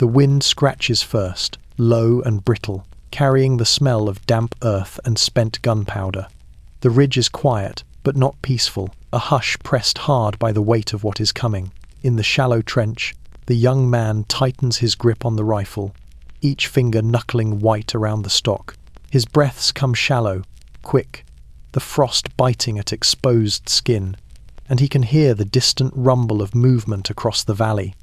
The wind scratches first, low and brittle, carrying the smell of damp earth and spent gunpowder. The ridge is quiet, but not peaceful, a hush pressed hard by the weight of what is coming. In the shallow trench, the young man tightens his grip on the rifle, each finger knuckling white around the stock. His breaths come shallow, quick, the frost biting at exposed skin, and he can hear the distant rumble of movement across the valley.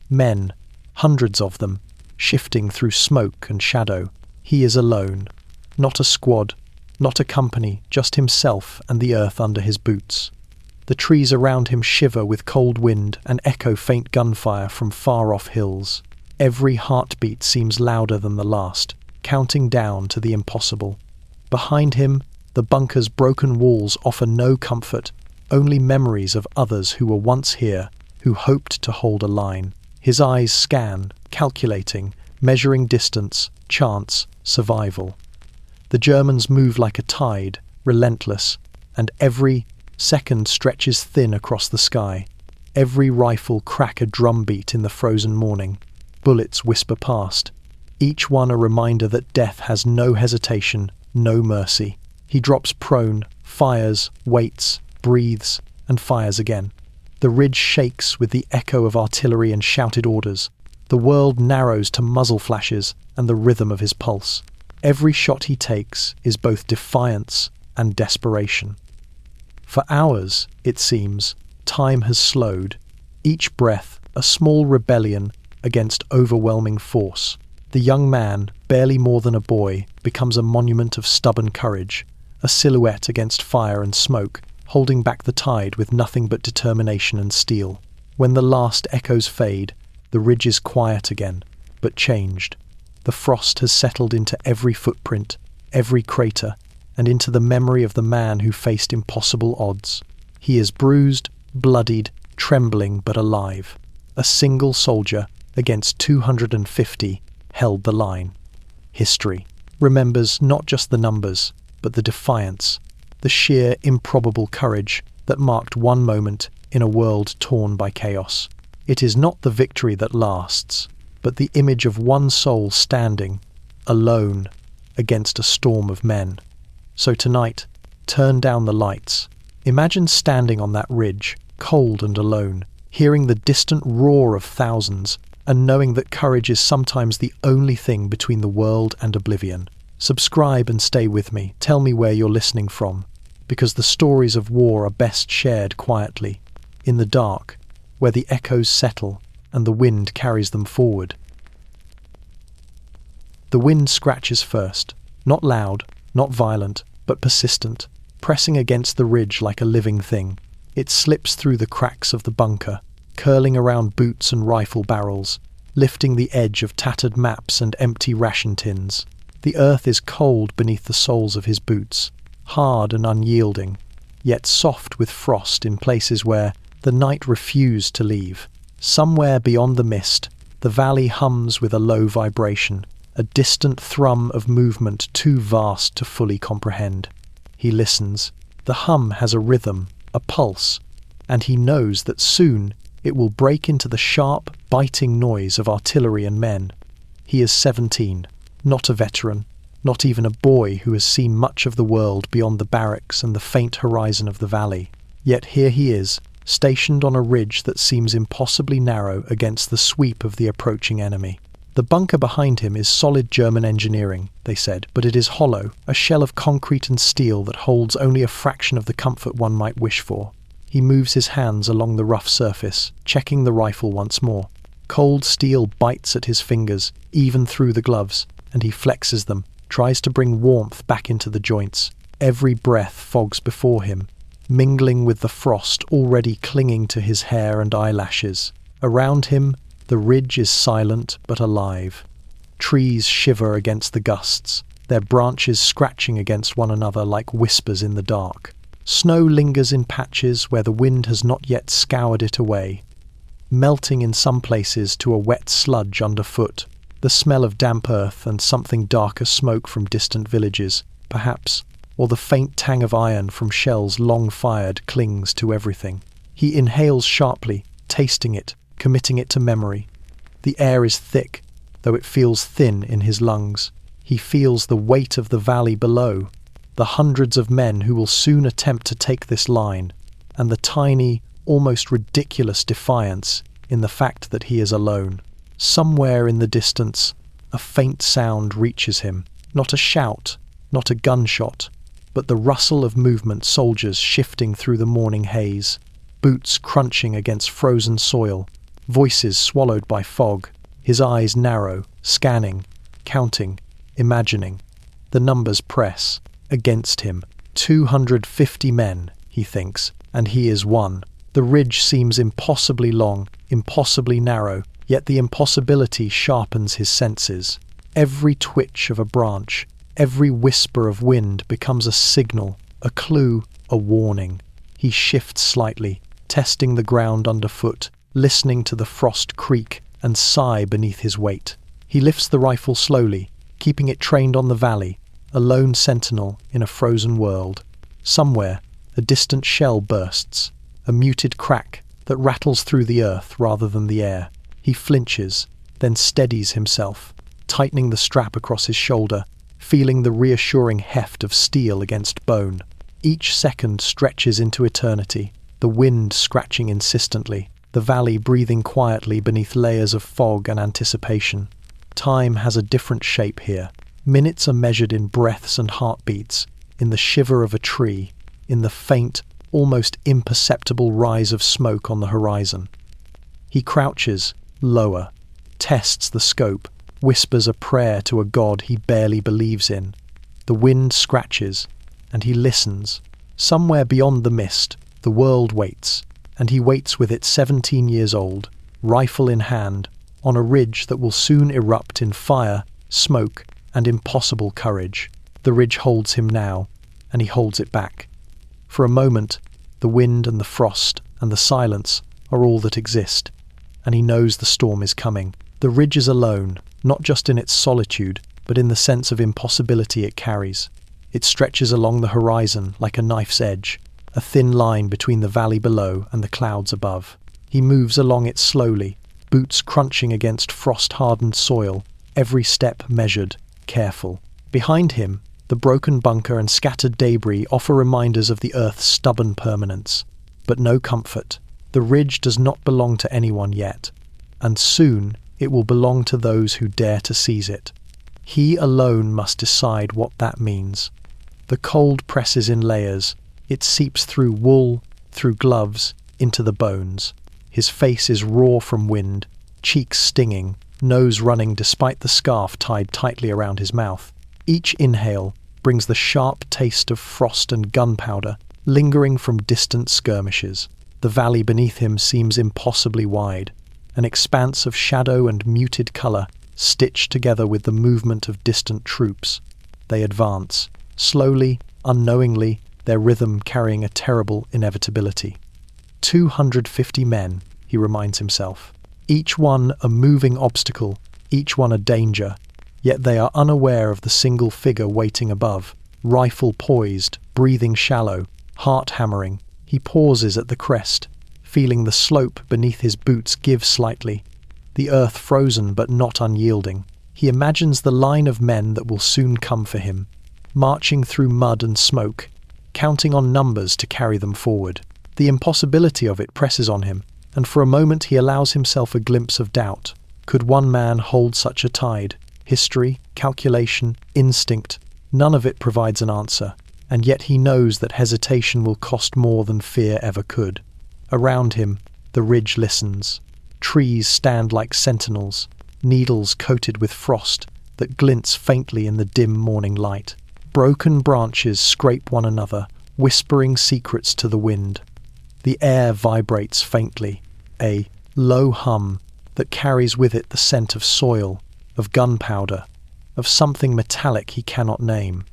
Men, hundreds of them, shifting through smoke and shadow. He is alone, not a squad, not a company, just himself and the earth under his boots. The trees around him shiver with cold wind and echo faint gunfire from far-off hills. Every heartbeat seems louder than the last, counting down to the impossible. Behind him, the bunker's broken walls offer no comfort, only memories of others who were once here, who hoped to hold a line. His eyes scan, calculating, measuring distance, chance, survival. The Germans move like a tide, relentless, and every second stretches thin across the sky. Every rifle crack a drumbeat in the frozen morning. Bullets whisper past, each one a reminder that death has no hesitation, no mercy. He drops prone, fires, waits, breathes, and fires again. The ridge shakes with the echo of artillery and shouted orders. The world narrows to muzzle flashes and the rhythm of his pulse. Every shot he takes is both defiance and desperation. For hours, it seems, time has slowed, each breath a small rebellion against overwhelming force. The young man, barely more than a boy, becomes a monument of stubborn courage, a silhouette against fire and smoke, holding back the tide with nothing but determination and steel. When the last echoes fade, the ridge is quiet again, but changed. The frost has settled into every footprint, every crater, and into the memory of the man who faced impossible odds. He is bruised, bloodied, trembling but alive. A single soldier against 250 held the line. History remembers not just the numbers, but the defiance, the sheer improbable courage that marked one moment in a world torn by chaos. It is not the victory that lasts, but the image of one soul standing, alone, against a storm of men. So tonight, turn down the lights. Imagine standing on that ridge, cold and alone, hearing the distant roar of thousands, and knowing that courage is sometimes the only thing between the world and oblivion. Subscribe and stay with me. Tell me where you're listening from, because the stories of war are best shared quietly, in the dark, where the echoes settle and the wind carries them forward. The wind scratches first, not loud, not violent, but persistent, pressing against the ridge like a living thing. It slips through the cracks of the bunker, curling around boots and rifle barrels, lifting the edge of tattered maps and empty ration tins. The earth is cold beneath the soles of his boots, hard and unyielding, yet soft with frost in places where the night refused to leave. Somewhere beyond the mist, the valley hums with a low vibration, a distant thrum of movement too vast to fully comprehend. He listens. The hum has a rhythm, a pulse, and he knows that soon it will break into the sharp, biting noise of artillery and men. He is 17, not a veteran, not even a boy who has seen much of the world beyond the barracks and the faint horizon of the valley. Yet here he is, stationed on a ridge that seems impossibly narrow against the sweep of the approaching enemy. The bunker behind him is solid German engineering, they said, but it is hollow, a shell of concrete and steel that holds only a fraction of the comfort one might wish for. He moves his hands along the rough surface, checking the rifle once more. Cold steel bites at his fingers, even through the gloves, and he flexes them, tries to bring warmth back into the joints. Every breath fogs before him, mingling with the frost already clinging to his hair and eyelashes. Around him, the ridge is silent but alive. Trees shiver against the gusts, their branches scratching against one another like whispers in the dark. Snow lingers in patches where the wind has not yet scoured it away, melting in some places to a wet sludge underfoot. The smell of damp earth and something darker smoke from distant villages, perhaps, or the faint tang of iron from shells long fired clings to everything. He inhales sharply, tasting it, committing it to memory. The air is thick, though it feels thin in his lungs. He feels the weight of the valley below, the hundreds of men who will soon attempt to take this line, and the tiny, almost ridiculous defiance in the fact that he is alone. Somewhere in the distance, a faint sound reaches him, not a shout, not a gunshot, but the rustle of movement, soldiers shifting through the morning haze, boots crunching against frozen soil, voices swallowed by fog. His eyes narrow, scanning, counting, imagining. The numbers press against him. 250 men, he thinks, and he is one. The ridge seems impossibly long, impossibly narrow, yet the impossibility sharpens his senses. Every twitch of a branch, every whisper of wind becomes a signal, a clue, a warning. He shifts slightly, testing the ground underfoot, listening to the frost creak and sigh beneath his weight. He lifts the rifle slowly, keeping it trained on the valley, a lone sentinel in a frozen world. Somewhere, a distant shell bursts, a muted crack that rattles through the earth rather than the air. He flinches, then steadies himself, tightening the strap across his shoulder, feeling the reassuring heft of steel against bone. Each second stretches into eternity, the wind scratching insistently, the valley breathing quietly beneath layers of fog and anticipation. Time has a different shape here. Minutes are measured in breaths and heartbeats, in the shiver of a tree, in the faint, almost imperceptible rise of smoke on the horizon. He crouches, lower, tests the scope, whispers a prayer to a god he barely believes in. The wind scratches, and he listens. Somewhere beyond the mist, the world waits, and he waits with it 17 years old, rifle in hand, on a ridge that will soon erupt in fire, smoke, and impossible courage. The ridge holds him now, and he holds it back. For a moment, the wind and the frost and the silence are all that exist, and he knows the storm is coming. The ridge is alone, not just in its solitude, but in the sense of impossibility it carries. It stretches along the horizon like a knife's edge, a thin line between the valley below and the clouds above. He moves along it slowly, boots crunching against frost-hardened soil, every step measured, careful. Behind him, the broken bunker and scattered debris offer reminders of the Earth's stubborn permanence, but no comfort. The ridge does not belong to anyone yet, and soon it will belong to those who dare to seize it. He alone must decide what that means. The cold presses in layers. It seeps through wool, through gloves, into the bones. His face is raw from wind, cheeks stinging, nose running despite the scarf tied tightly around his mouth. Each inhale brings the sharp taste of frost and gunpowder, lingering from distant skirmishes. The valley beneath him seems impossibly wide, an expanse of shadow and muted color, stitched together with the movement of distant troops. They advance, slowly, unknowingly, their rhythm carrying a terrible inevitability. 250 men, he reminds himself. Each one a moving obstacle, each one a danger, yet they are unaware of the single figure waiting above, rifle poised, breathing shallow, heart hammering. He pauses at the crest, feeling the slope beneath his boots give slightly, the earth frozen but not unyielding. He imagines the line of men that will soon come for him, marching through mud and smoke, counting on numbers to carry them forward. The impossibility of it presses on him, and for a moment he allows himself a glimpse of doubt. Could one man hold such a tide? History, calculation, instinct, none of it provides an answer, and yet he knows that hesitation will cost more than fear ever could. Around him, the ridge listens. Trees stand like sentinels, needles coated with frost that glints faintly in the dim morning light. Broken branches scrape one another, whispering secrets to the wind. The air vibrates faintly, a low hum that carries with it the scent of soil, of gunpowder, of something metallic he cannot name.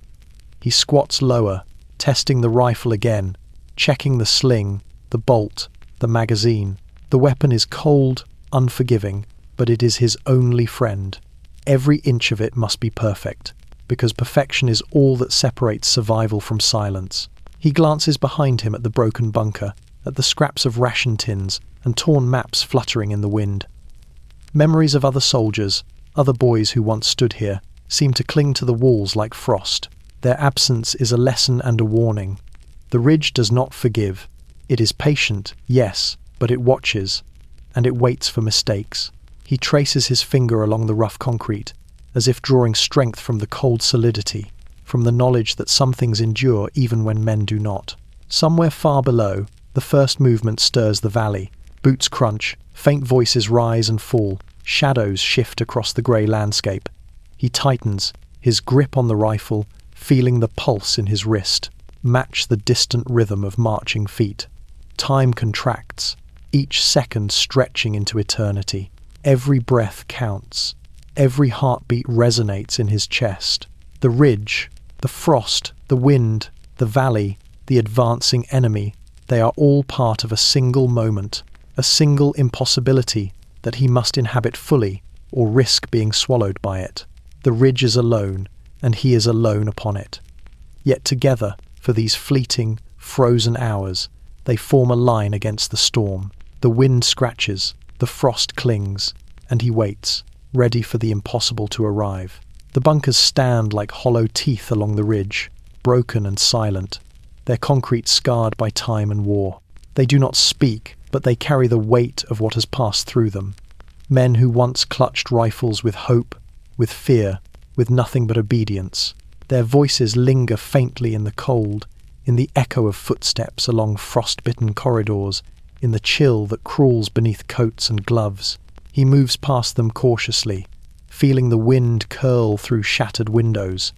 He squats lower, testing the rifle again, checking the sling, the bolt, the magazine. The weapon is cold, unforgiving, but it is his only friend. Every inch of it must be perfect, because perfection is all that separates survival from silence. He glances behind him at the broken bunker, at the scraps of ration tins and torn maps fluttering in the wind. Memories of other soldiers, Other boys who once stood here seem to cling to the walls like frost. Their absence is a lesson and a warning. The ridge does not forgive. It is patient, yes, but it watches, and it waits for mistakes. He traces his finger along the rough concrete, as if drawing strength from the cold solidity, from the knowledge that some things endure even when men do not. Somewhere far below, the first movement stirs the valley. Boots crunch, faint voices rise and fall, shadows shift across the grey landscape. He tightens, his grip on the rifle, feeling the pulse in his wrist, match the distant rhythm of marching feet. Time contracts, each second stretching into eternity. Every breath counts. Every heartbeat resonates in his chest. The ridge, the frost, the wind, the valley, the advancing enemy, they are all part of a single moment, a single impossibility that he must inhabit fully or risk being swallowed by it. The ridge is alone, and he is alone upon it. Yet together, for these fleeting, frozen hours, they form a line against the storm. The wind scratches, the frost clings, and he waits, ready for the impossible to arrive. The bunkers stand like hollow teeth along the ridge, broken and silent, their concrete scarred by time and war. They do not speak, but they carry the weight of what has passed through them. Men who once clutched rifles with hope, with fear, with nothing but obedience. Their voices linger faintly in the cold, in the echo of footsteps along frost-bitten corridors, in the chill that crawls beneath coats and gloves. He moves past them cautiously, feeling the wind curl through shattered windows,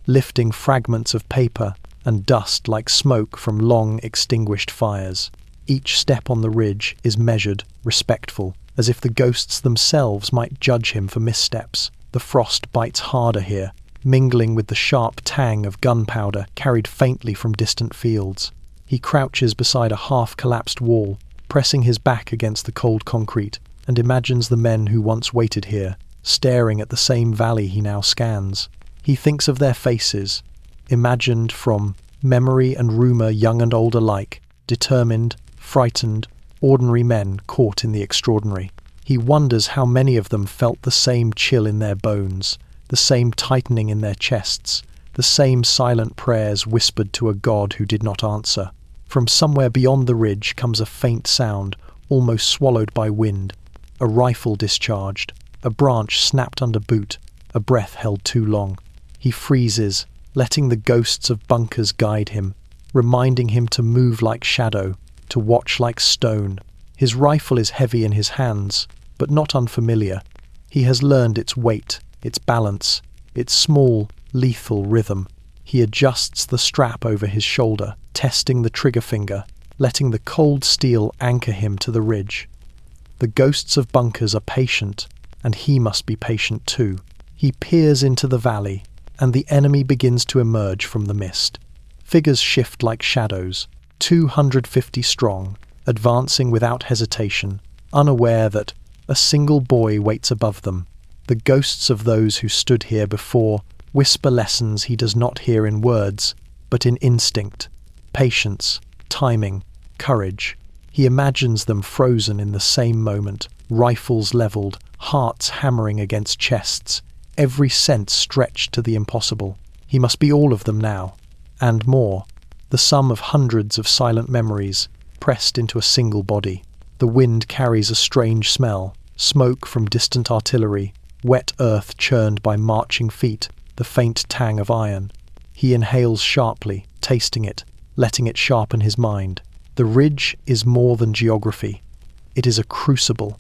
lifting fragments of paper and dust like smoke from long extinguished fires. Each step on the ridge is measured, respectful, as if the ghosts themselves might judge him for missteps. The frost bites harder here, mingling with the sharp tang of gunpowder carried faintly from distant fields. He crouches beside a half-collapsed wall, pressing his back against the cold concrete, and imagines the men who once waited here, staring at the same valley he now scans. He thinks of their faces, imagined from memory and rumour, young and old alike, determined, frightened, ordinary men caught in the extraordinary. He wonders how many of them felt the same chill in their bones, the same tightening in their chests, the same silent prayers whispered to a God who did not answer. From somewhere beyond the ridge comes a faint sound, almost swallowed by wind. A rifle discharged, a branch snapped under boot, a breath held too long. He freezes, letting the ghosts of bunkers guide him, reminding him to move like shadow, to watch like stone. His rifle is heavy in his hands, but not unfamiliar. He has learned its weight, its balance, its small, lethal rhythm. He adjusts the strap over his shoulder, testing the trigger finger, letting the cold steel anchor him to the ridge. The ghosts of bunkers are patient, and he must be patient too. He peers into the valley, and the enemy begins to emerge from the mist. Figures shift like shadows, 250 strong, advancing without hesitation, unaware that a single boy waits above them. The ghosts of those who stood here before whisper lessons he does not hear in words, but in instinct, patience, timing, courage. He imagines them frozen in the same moment, rifles leveled, hearts hammering against chests, every sense stretched to the impossible. He must be all of them now, and more, the sum of hundreds of silent memories pressed into a single body. The wind carries a strange smell, smoke from distant artillery, wet earth churned by marching feet, the faint tang of iron. He inhales sharply, tasting it, letting it sharpen his mind. The ridge is more than geography. It is a crucible,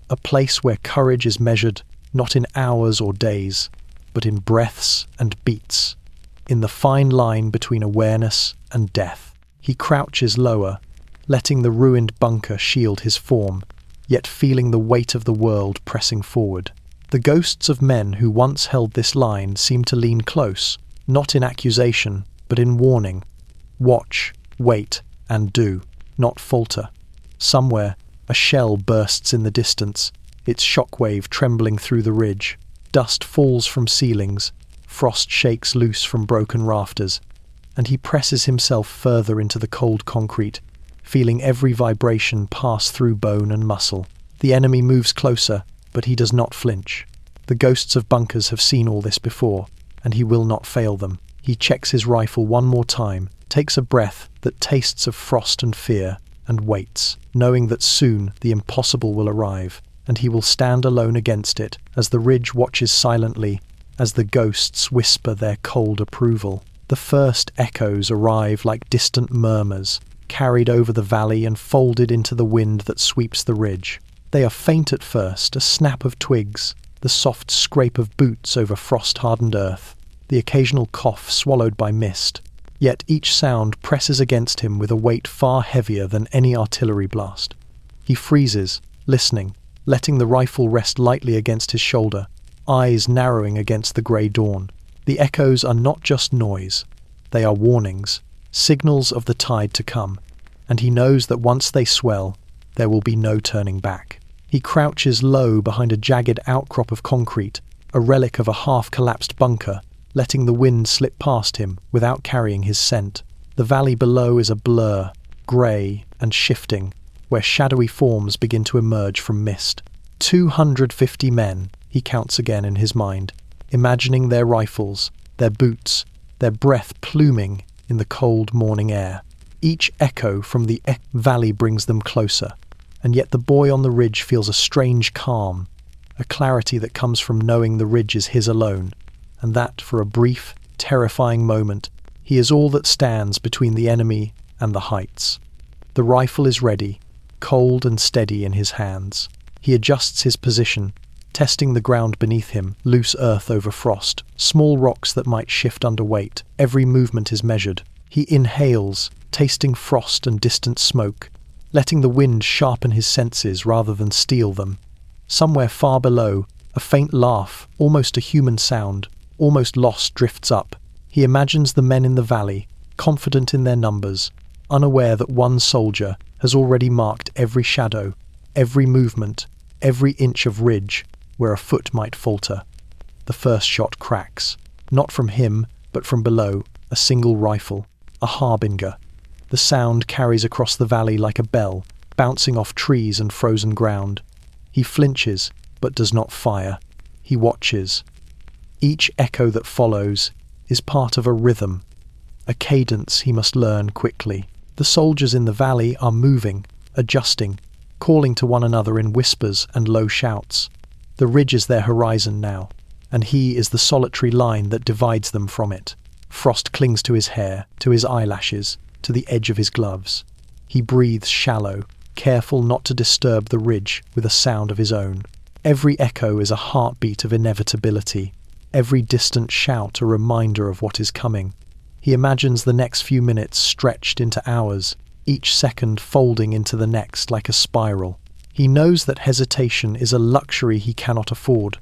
a place where courage is measured not in hours or days, but in breaths and beats, in the fine line between awareness and death. He crouches lower, letting the ruined bunker shield his form, yet feeling the weight of the world pressing forward. The ghosts of men who once held this line seem to lean close, not in accusation, but in warning. Watch, wait, and do, not falter. Somewhere, a shell bursts in the distance, its shockwave trembling through the ridge. Dust falls from ceilings, frost shakes loose from broken rafters, and he presses himself further into the cold concrete, feeling every vibration pass through bone and muscle. The enemy moves closer, but he does not flinch. The ghosts of bunkers have seen all this before, and he will not fail them. He checks his rifle one more time, takes a breath that tastes of frost and fear, and waits, knowing that soon the impossible will arrive, and he will stand alone against it as the ridge watches silently, as the ghosts whisper their cold approval. The first echoes arrive like distant murmurs, carried over the valley and folded into the wind that sweeps the ridge. They are faint at first, a snap of twigs, the soft scrape of boots over frost-hardened earth, the occasional cough swallowed by mist. Yet each sound presses against him with a weight far heavier than any artillery blast. He freezes, listening, letting the rifle rest lightly against his shoulder, eyes narrowing against the grey dawn. The echoes are not just noise. They are warnings, signals of the tide to come, and he knows that once they swell, there will be no turning back. He crouches low behind a jagged outcrop of concrete, a relic of a half-collapsed bunker, letting the wind slip past him without carrying his scent. The valley below is a blur, grey and shifting, where shadowy forms begin to emerge from mist. 250 men, he counts again in his mind, imagining their rifles, their boots, their breath pluming in the cold morning air. Each echo from the valley brings them closer, and yet the boy on the ridge feels a strange calm, a clarity that comes from knowing the ridge is his alone, and that, for a brief, terrifying moment, he is all that stands between the enemy and the heights. The rifle is ready, cold and steady in his hands. He adjusts his position, testing the ground beneath him, loose earth over frost, small rocks that might shift under weight. Every movement is measured. He inhales, tasting frost and distant smoke, letting the wind sharpen his senses rather than steel them. Somewhere far below, a faint laugh, almost a human sound, almost lost, drifts up. He imagines the men in the valley, confident in their numbers, unaware that one soldier has already marked every shadow, every movement, every inch of ridge where a foot might falter. The first shot cracks, not from him, but from below, a single rifle, a harbinger. The sound carries across the valley like a bell, bouncing off trees and frozen ground. He flinches, but does not fire. He watches. Each echo that follows is part of a rhythm, a cadence he must learn quickly. The soldiers in the valley are moving, adjusting, calling to one another in whispers and low shouts. The ridge is their horizon now, and he is the solitary line that divides them from it. Frost clings to his hair, to his eyelashes, to the edge of his gloves. He breathes shallow, careful not to disturb the ridge with a sound of his own. Every echo is a heartbeat of inevitability, every distant shout a reminder of what is coming. He imagines the next few minutes stretched into hours, each second folding into the next like a spiral. He knows that hesitation is a luxury he cannot afford,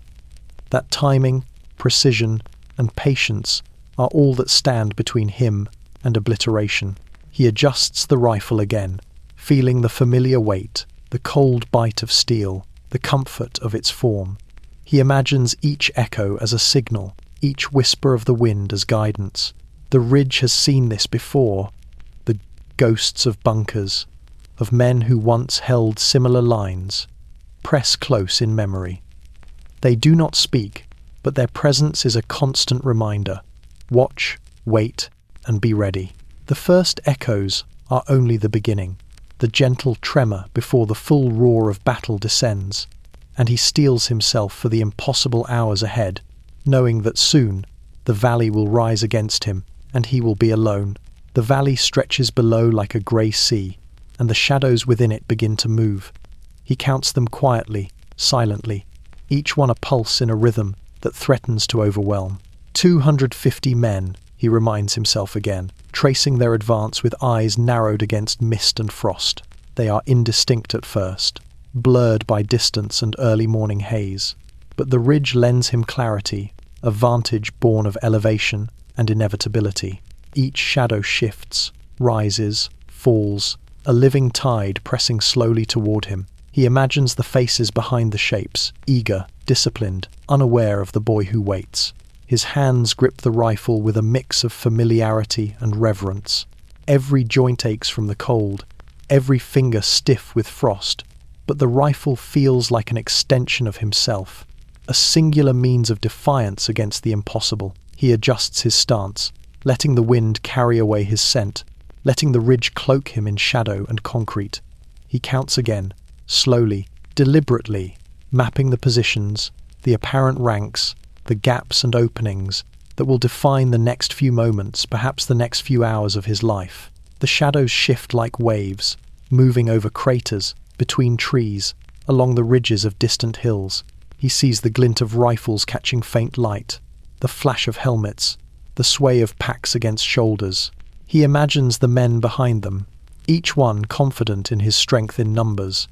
that timing, precision, and patience are all that stand between him and obliteration. He adjusts the rifle again, feeling the familiar weight, the cold bite of steel, the comfort of its form. He imagines each echo as a signal, each whisper of the wind as guidance. The ridge has seen this before, the ghosts of bunkers, of men who once held similar lines, press close in memory. They do not speak, but their presence is a constant reminder. Watch, wait, and be ready. The first echoes are only the beginning, the gentle tremor before the full roar of battle descends, and he steels himself for the impossible hours ahead, knowing that soon the valley will rise against him, and he will be alone. The valley stretches below like a grey sea, and the shadows within it begin to move. He counts them quietly, silently, each one a pulse in a rhythm that threatens to overwhelm. 250 men, he reminds himself again, tracing their advance with eyes narrowed against mist and frost. They are indistinct at first, blurred by distance and early morning haze, but the ridge lends him clarity, a vantage born of elevation and inevitability. Each shadow shifts, rises, falls, a living tide pressing slowly toward him. He imagines the faces behind the shapes, eager, disciplined, unaware of the boy who waits. His hands grip the rifle with a mix of familiarity and reverence. Every joint aches from the cold, every finger stiff with frost, but the rifle feels like an extension of himself, a singular means of defiance against the impossible. He adjusts his stance, letting the wind carry away his scent, letting the ridge cloak him in shadow and concrete. He counts again, slowly, deliberately, mapping the positions, the apparent ranks, the gaps and openings that will define the next few moments, perhaps the next few hours of his life. The shadows shift like waves, moving over craters, between trees, along the ridges of distant hills. He sees the glint of rifles catching faint light, the flash of helmets, the sway of packs against shoulders. He imagines the men behind them, each one confident in his strength in numbers,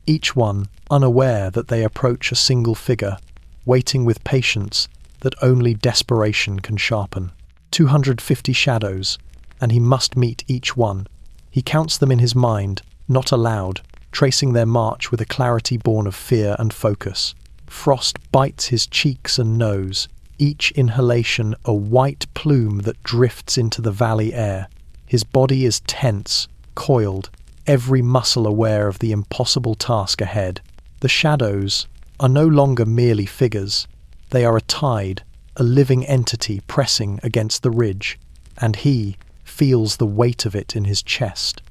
each one unaware that they approach a single figure, waiting with patience that only desperation can sharpen. 250 shadows, and he must meet each one. He counts them in his mind, not aloud, tracing their march with a clarity born of fear and focus. Frost bites his cheeks and nose, each inhalation a white plume that drifts into the valley air. His body is tense, coiled, every muscle aware of the impossible task ahead. The shadows are no longer merely figures. They are a tide, a living entity pressing against the ridge, and he feels the weight of it in his chest.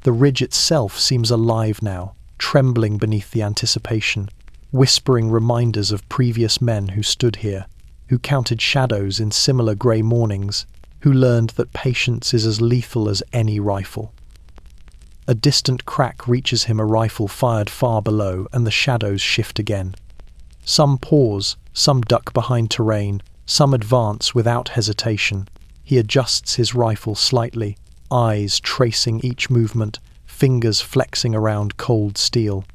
The ridge itself seems alive now, trembling beneath the anticipation, whispering reminders of previous men who stood here, who counted shadows in similar grey mornings, who learned that patience is as lethal as any rifle. A distant crack reaches him, a rifle fired far below, and the shadows shift again. Some pause, some duck behind terrain, some advance without hesitation. He adjusts his rifle slightly, eyes tracing each movement, fingers flexing around cold steel.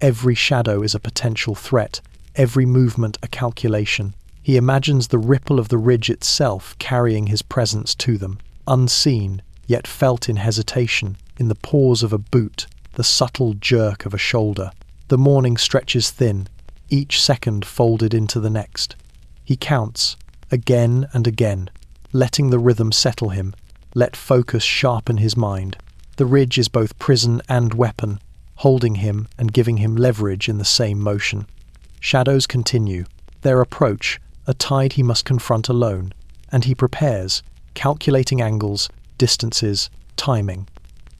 Every shadow is a potential threat, every movement a calculation. He imagines the ripple of the ridge itself carrying his presence to them, unseen, yet felt in hesitation, in the pause of a boot, the subtle jerk of a shoulder. The morning stretches thin, each second folded into the next. He counts, again and again, letting the rhythm settle him, let focus sharpen his mind. The ridge is both prison and weapon, holding him and giving him leverage in the same motion. Shadows continue, their approach, a tide he must confront alone, and he prepares, calculating angles, distances, timing.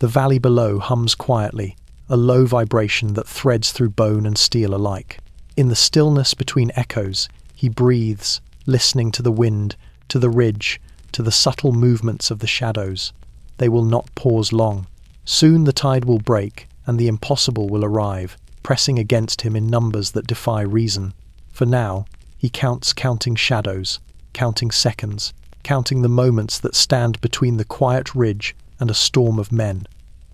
The valley below hums quietly, a low vibration that threads through bone and steel alike. In the stillness between echoes, he breathes, listening to the wind, to the ridge, to the subtle movements of the shadows. They will not pause long. Soon the tide will break, and the impossible will arrive, pressing against him in numbers that defy reason. For now, he counting shadows, counting seconds, counting the moments that stand between the quiet ridge and a storm of men.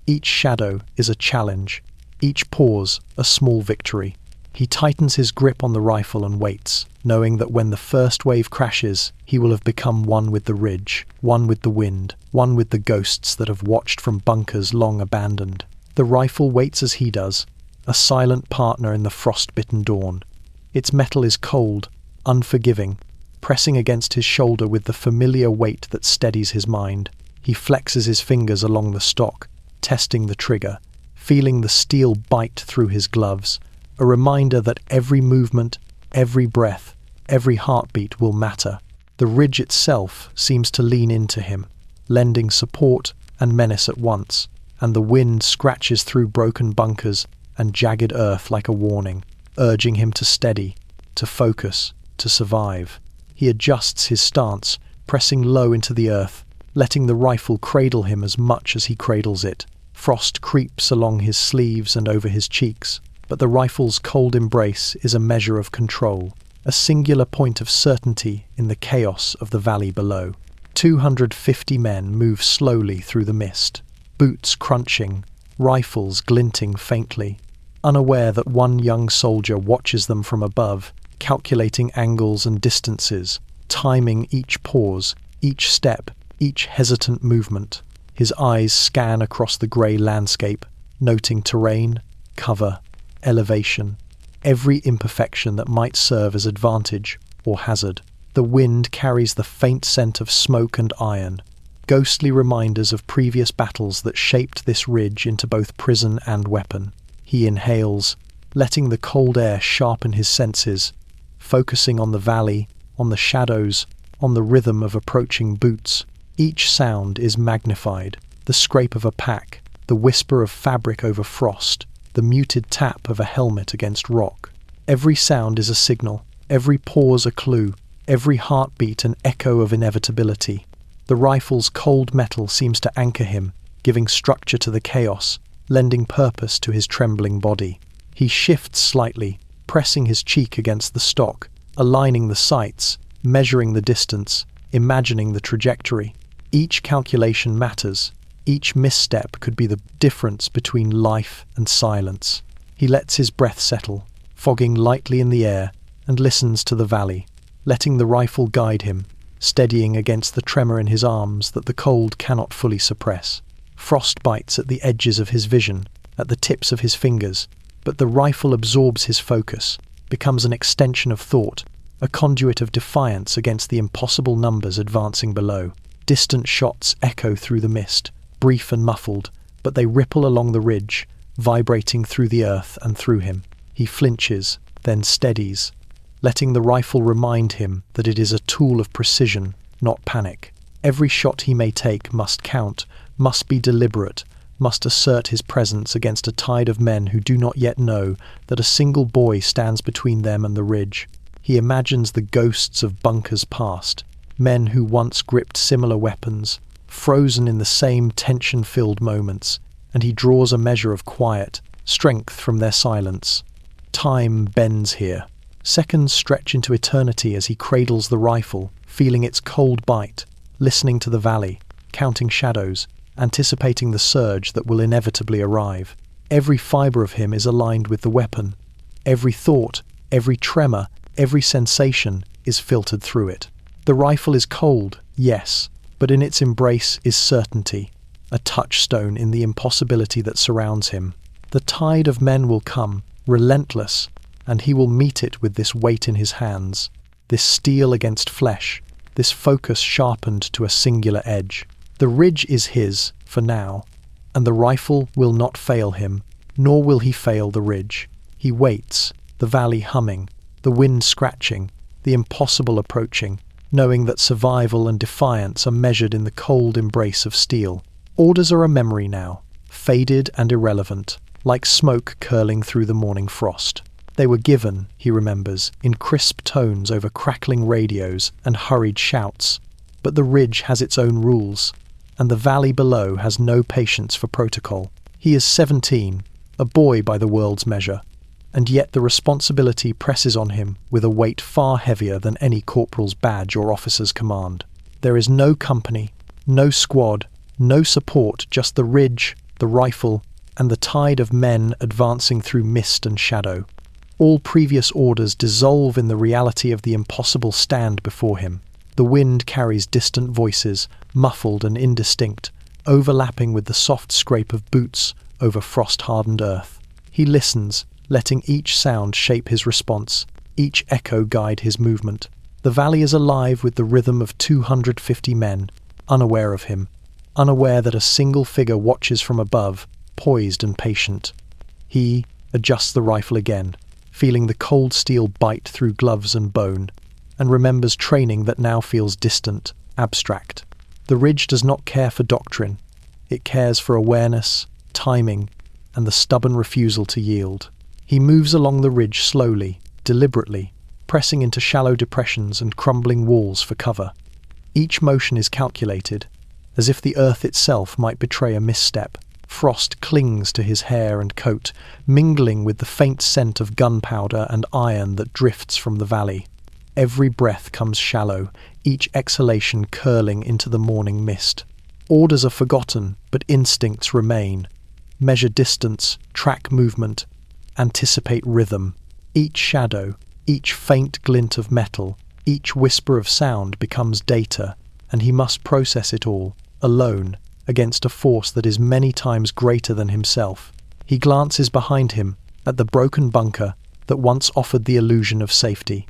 Each shadow is a challenge, each pause a small victory. He tightens his grip on the rifle and waits, knowing that when the first wave crashes, he will have become one with the ridge, one with the wind, one with the ghosts that have watched from bunkers long abandoned. The rifle waits as he does, a silent partner in the frost-bitten dawn. Its metal is cold, unforgiving, pressing against his shoulder with the familiar weight that steadies his mind. He flexes his fingers along the stock, testing the trigger, feeling the steel bite through his gloves, a reminder that every movement, every breath, every heartbeat will matter. The ridge itself seems to lean into him, lending support and menace at once, and the wind scratches through broken bunkers and jagged earth like a warning, urging him to steady, to focus, to survive. He adjusts his stance, pressing low into the earth, letting the rifle cradle him as much as he cradles it. Frost creeps along his sleeves and over his cheeks, but the rifle's cold embrace is a measure of control, a singular point of certainty in the chaos of the valley below. 250 men move slowly through the mist, boots crunching, rifles glinting faintly, unaware that one young soldier watches them from above, calculating angles and distances, timing each pause, each step, each hesitant movement. His eyes scan across the grey landscape, noting terrain, cover, elevation, every imperfection that might serve as advantage or hazard. The wind carries the faint scent of smoke and iron, ghostly reminders of previous battles that shaped this ridge into both prison and weapon. He inhales, letting the cold air sharpen his senses, focusing on the valley, on the shadows, on the rhythm of approaching boots. Each sound is magnified, the scrape of a pack, the whisper of fabric over frost, the muted tap of a helmet against rock. Every sound is a signal, every pause a clue, every heartbeat an echo of inevitability. The rifle's cold metal seems to anchor him, giving structure to the chaos, lending purpose to his trembling body. He shifts slightly, pressing his cheek against the stock, aligning the sights, measuring the distance, imagining the trajectory. Each calculation matters. Each misstep could be the difference between life and silence. He lets his breath settle, fogging lightly in the air, and listens to the valley, letting the rifle guide him, steadying against the tremor in his arms that the cold cannot fully suppress. Frost bites at the edges of his vision, at the tips of his fingers, but the rifle absorbs his focus, becomes an extension of thought, a conduit of defiance against the impossible numbers advancing below. Distant shots echo through the mist, brief and muffled, but they ripple along the ridge, vibrating through the earth and through him. He flinches, then steadies, letting the rifle remind him that it is a tool of precision, not panic. Every shot he may take must count, must be deliberate, must assert his presence against a tide of men who do not yet know that a single boy stands between them and the ridge. He imagines the ghosts of bunkers past, men who once gripped similar weapons, frozen in the same tension-filled moments, and he draws a measure of quiet, strength from their silence. Time bends here. Seconds stretch into eternity as he cradles the rifle, feeling its cold bite, listening to the valley, counting shadows, anticipating the surge that will inevitably arrive. Every fiber of him is aligned with the weapon. Every thought, every tremor, every sensation is filtered through it. The rifle is cold, yes, but in its embrace is certainty, a touchstone in the impossibility that surrounds him. The tide of men will come, relentless, and he will meet it with this weight in his hands, this steel against flesh, this focus sharpened to a singular edge. The ridge is his, for now, and the rifle will not fail him, nor will he fail the ridge. He waits, the valley humming, the wind scratching, the impossible approaching, knowing that survival and defiance are measured in the cold embrace of steel. Orders are a memory now, faded and irrelevant, like smoke curling through the morning frost. They were given, he remembers, in crisp tones over crackling radios and hurried shouts. But the ridge has its own rules, and the valley below has no patience for protocol. He is 17, a boy by the world's measure, and yet the responsibility presses on him with a weight far heavier than any corporal's badge or officer's command. There is no company, no squad, no support, just the ridge, the rifle, and the tide of men advancing through mist and shadow. All previous orders dissolve in the reality of the impossible stand before him. The wind carries distant voices, muffled and indistinct, overlapping with the soft scrape of boots over frost-hardened earth. He listens, letting each sound shape his response, each echo guide his movement. The valley is alive with the rhythm of 250 men, unaware of him, unaware that a single figure watches from above, poised and patient. He adjusts the rifle again, feeling the cold steel bite through gloves and bone, and remembers training that now feels distant, abstract. The ridge does not care for doctrine. It cares for awareness, timing, and the stubborn refusal to yield. He moves along the ridge slowly, deliberately, pressing into shallow depressions and crumbling walls for cover. Each motion is calculated, as if the earth itself might betray a misstep. Frost clings to his hair and coat, mingling with the faint scent of gunpowder and iron that drifts from the valley. Every breath comes shallow, each exhalation curling into the morning mist. Orders are forgotten, but instincts remain. Measure distance, track movement, anticipate rhythm. Each shadow, each faint glint of metal, each whisper of sound becomes data, and he must process it all, alone, against a force that is many times greater than himself. He glances behind him at the broken bunker that once offered the illusion of safety.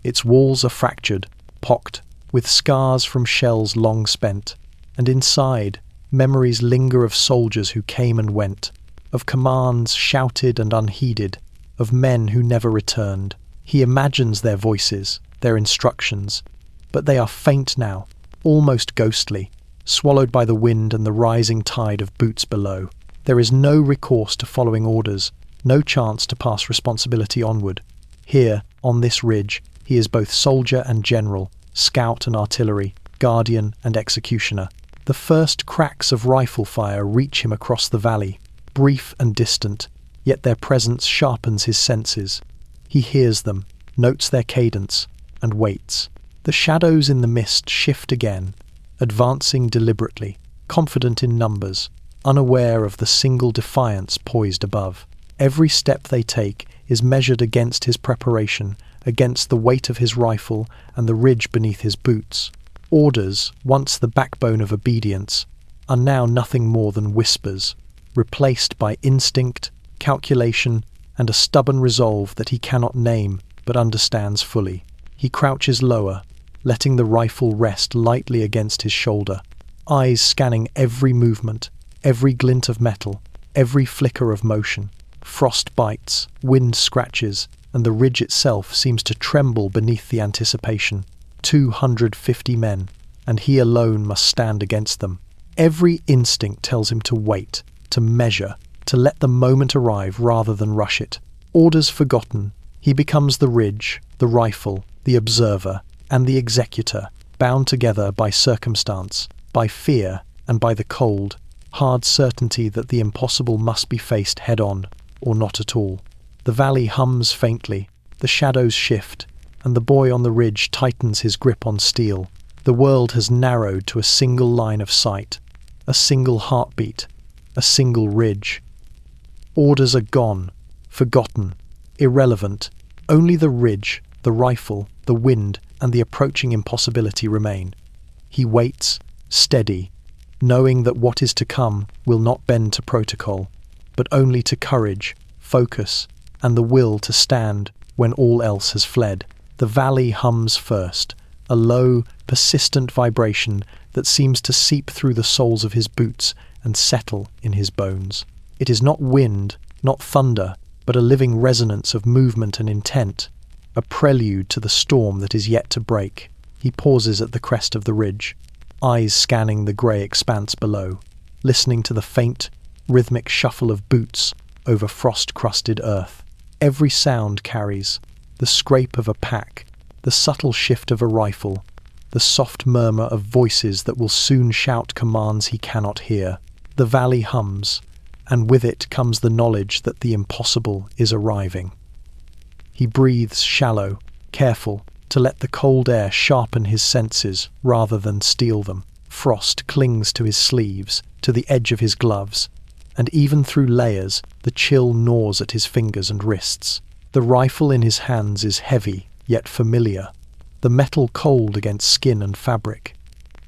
Its walls are fractured, pocked, with scars from shells long spent, and inside, memories linger of soldiers who came and went, of commands shouted and unheeded, of men who never returned. He imagines their voices, their instructions, but they are faint now, almost ghostly, swallowed by the wind and the rising tide of boots below. There is no recourse to following orders, no chance to pass responsibility onward. Here, on this ridge, he is both soldier and general, scout and artillery, guardian and executioner. The first cracks of rifle fire reach him across the valley, brief and distant, yet their presence sharpens his senses. He hears them, notes their cadence, and waits. The shadows in the mist shift again, advancing deliberately, confident in numbers, unaware of the single defiance poised above. Every step they take is measured against his preparation, against the weight of his rifle and the ridge beneath his boots. Orders, once the backbone of obedience, are now nothing more than whispers, replaced by instinct, calculation, and a stubborn resolve that he cannot name but understands fully. He crouches lower, letting the rifle rest lightly against his shoulder, eyes scanning every movement, every glint of metal, every flicker of motion. Frost bites, wind scratches, and the ridge itself seems to tremble beneath the anticipation. 250 men, and he alone must stand against them. Every instinct tells him to wait, to measure, to let the moment arrive rather than rush it. Orders forgotten, he becomes the ridge, the rifle, the observer, and the executor, bound together by circumstance, by fear, and by the cold, hard certainty that the impossible must be faced head-on, or not at all. The valley hums faintly, the shadows shift, and the boy on the ridge tightens his grip on steel. The world has narrowed to a single line of sight, a single heartbeat, a single ridge. Orders are gone, forgotten, irrelevant. Only the ridge, the rifle, the wind, and the approaching impossibility remain. He waits, steady, knowing that what is to come will not bend to protocol, but only to courage, focus, and the will to stand when all else has fled. The valley hums first, a low, persistent vibration that seems to seep through the soles of his boots and settle in his bones. It is not wind, not thunder, but a living resonance of movement and intent, a prelude to the storm that is yet to break. He pauses at the crest of the ridge, eyes scanning the grey expanse below, listening to the faint, rhythmic shuffle of boots over frost-crusted earth. Every sound carries the scrape of a pack, the subtle shift of a rifle, the soft murmur of voices that will soon shout commands he cannot hear. The valley hums, and with it comes the knowledge that the impossible is arriving. He breathes shallow, careful, to let the cold air sharpen his senses rather than steel them. Frost clings to his sleeves, to the edge of his gloves, and even through layers, the chill gnaws at his fingers and wrists. The rifle in his hands is heavy, yet familiar, the metal cold against skin and fabric.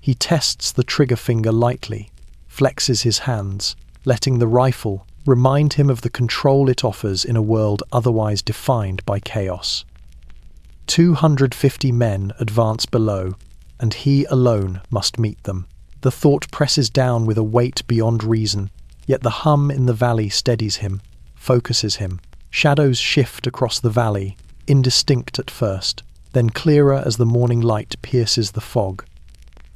He tests the trigger finger lightly, flexes his hands, letting the rifle remind him of the control it offers in a world otherwise defined by chaos. 250 men advance below, and he alone must meet them. The thought presses down with a weight beyond reason, yet the hum in the valley steadies him, focuses him. Shadows shift across the valley, indistinct at first, then clearer as the morning light pierces the fog.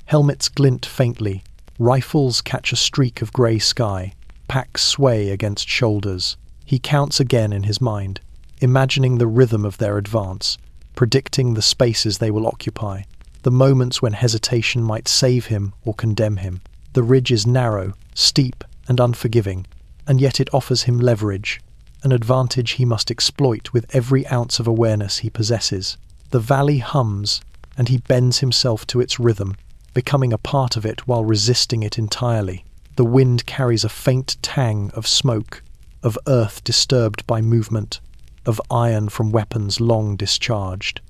Helmets glint faintly, rifles catch a streak of grey sky, packs sway against shoulders. He counts again in his mind, imagining the rhythm of their advance, predicting the spaces they will occupy, the moments when hesitation might save him or condemn him. The ridge is narrow, steep, and unforgiving, and yet it offers him leverage, an advantage he must exploit with every ounce of awareness he possesses. The valley hums, and he bends himself to its rhythm, becoming a part of it while resisting it entirely. The wind carries a faint tang of smoke, of earth disturbed by movement, of iron from weapons long discharged.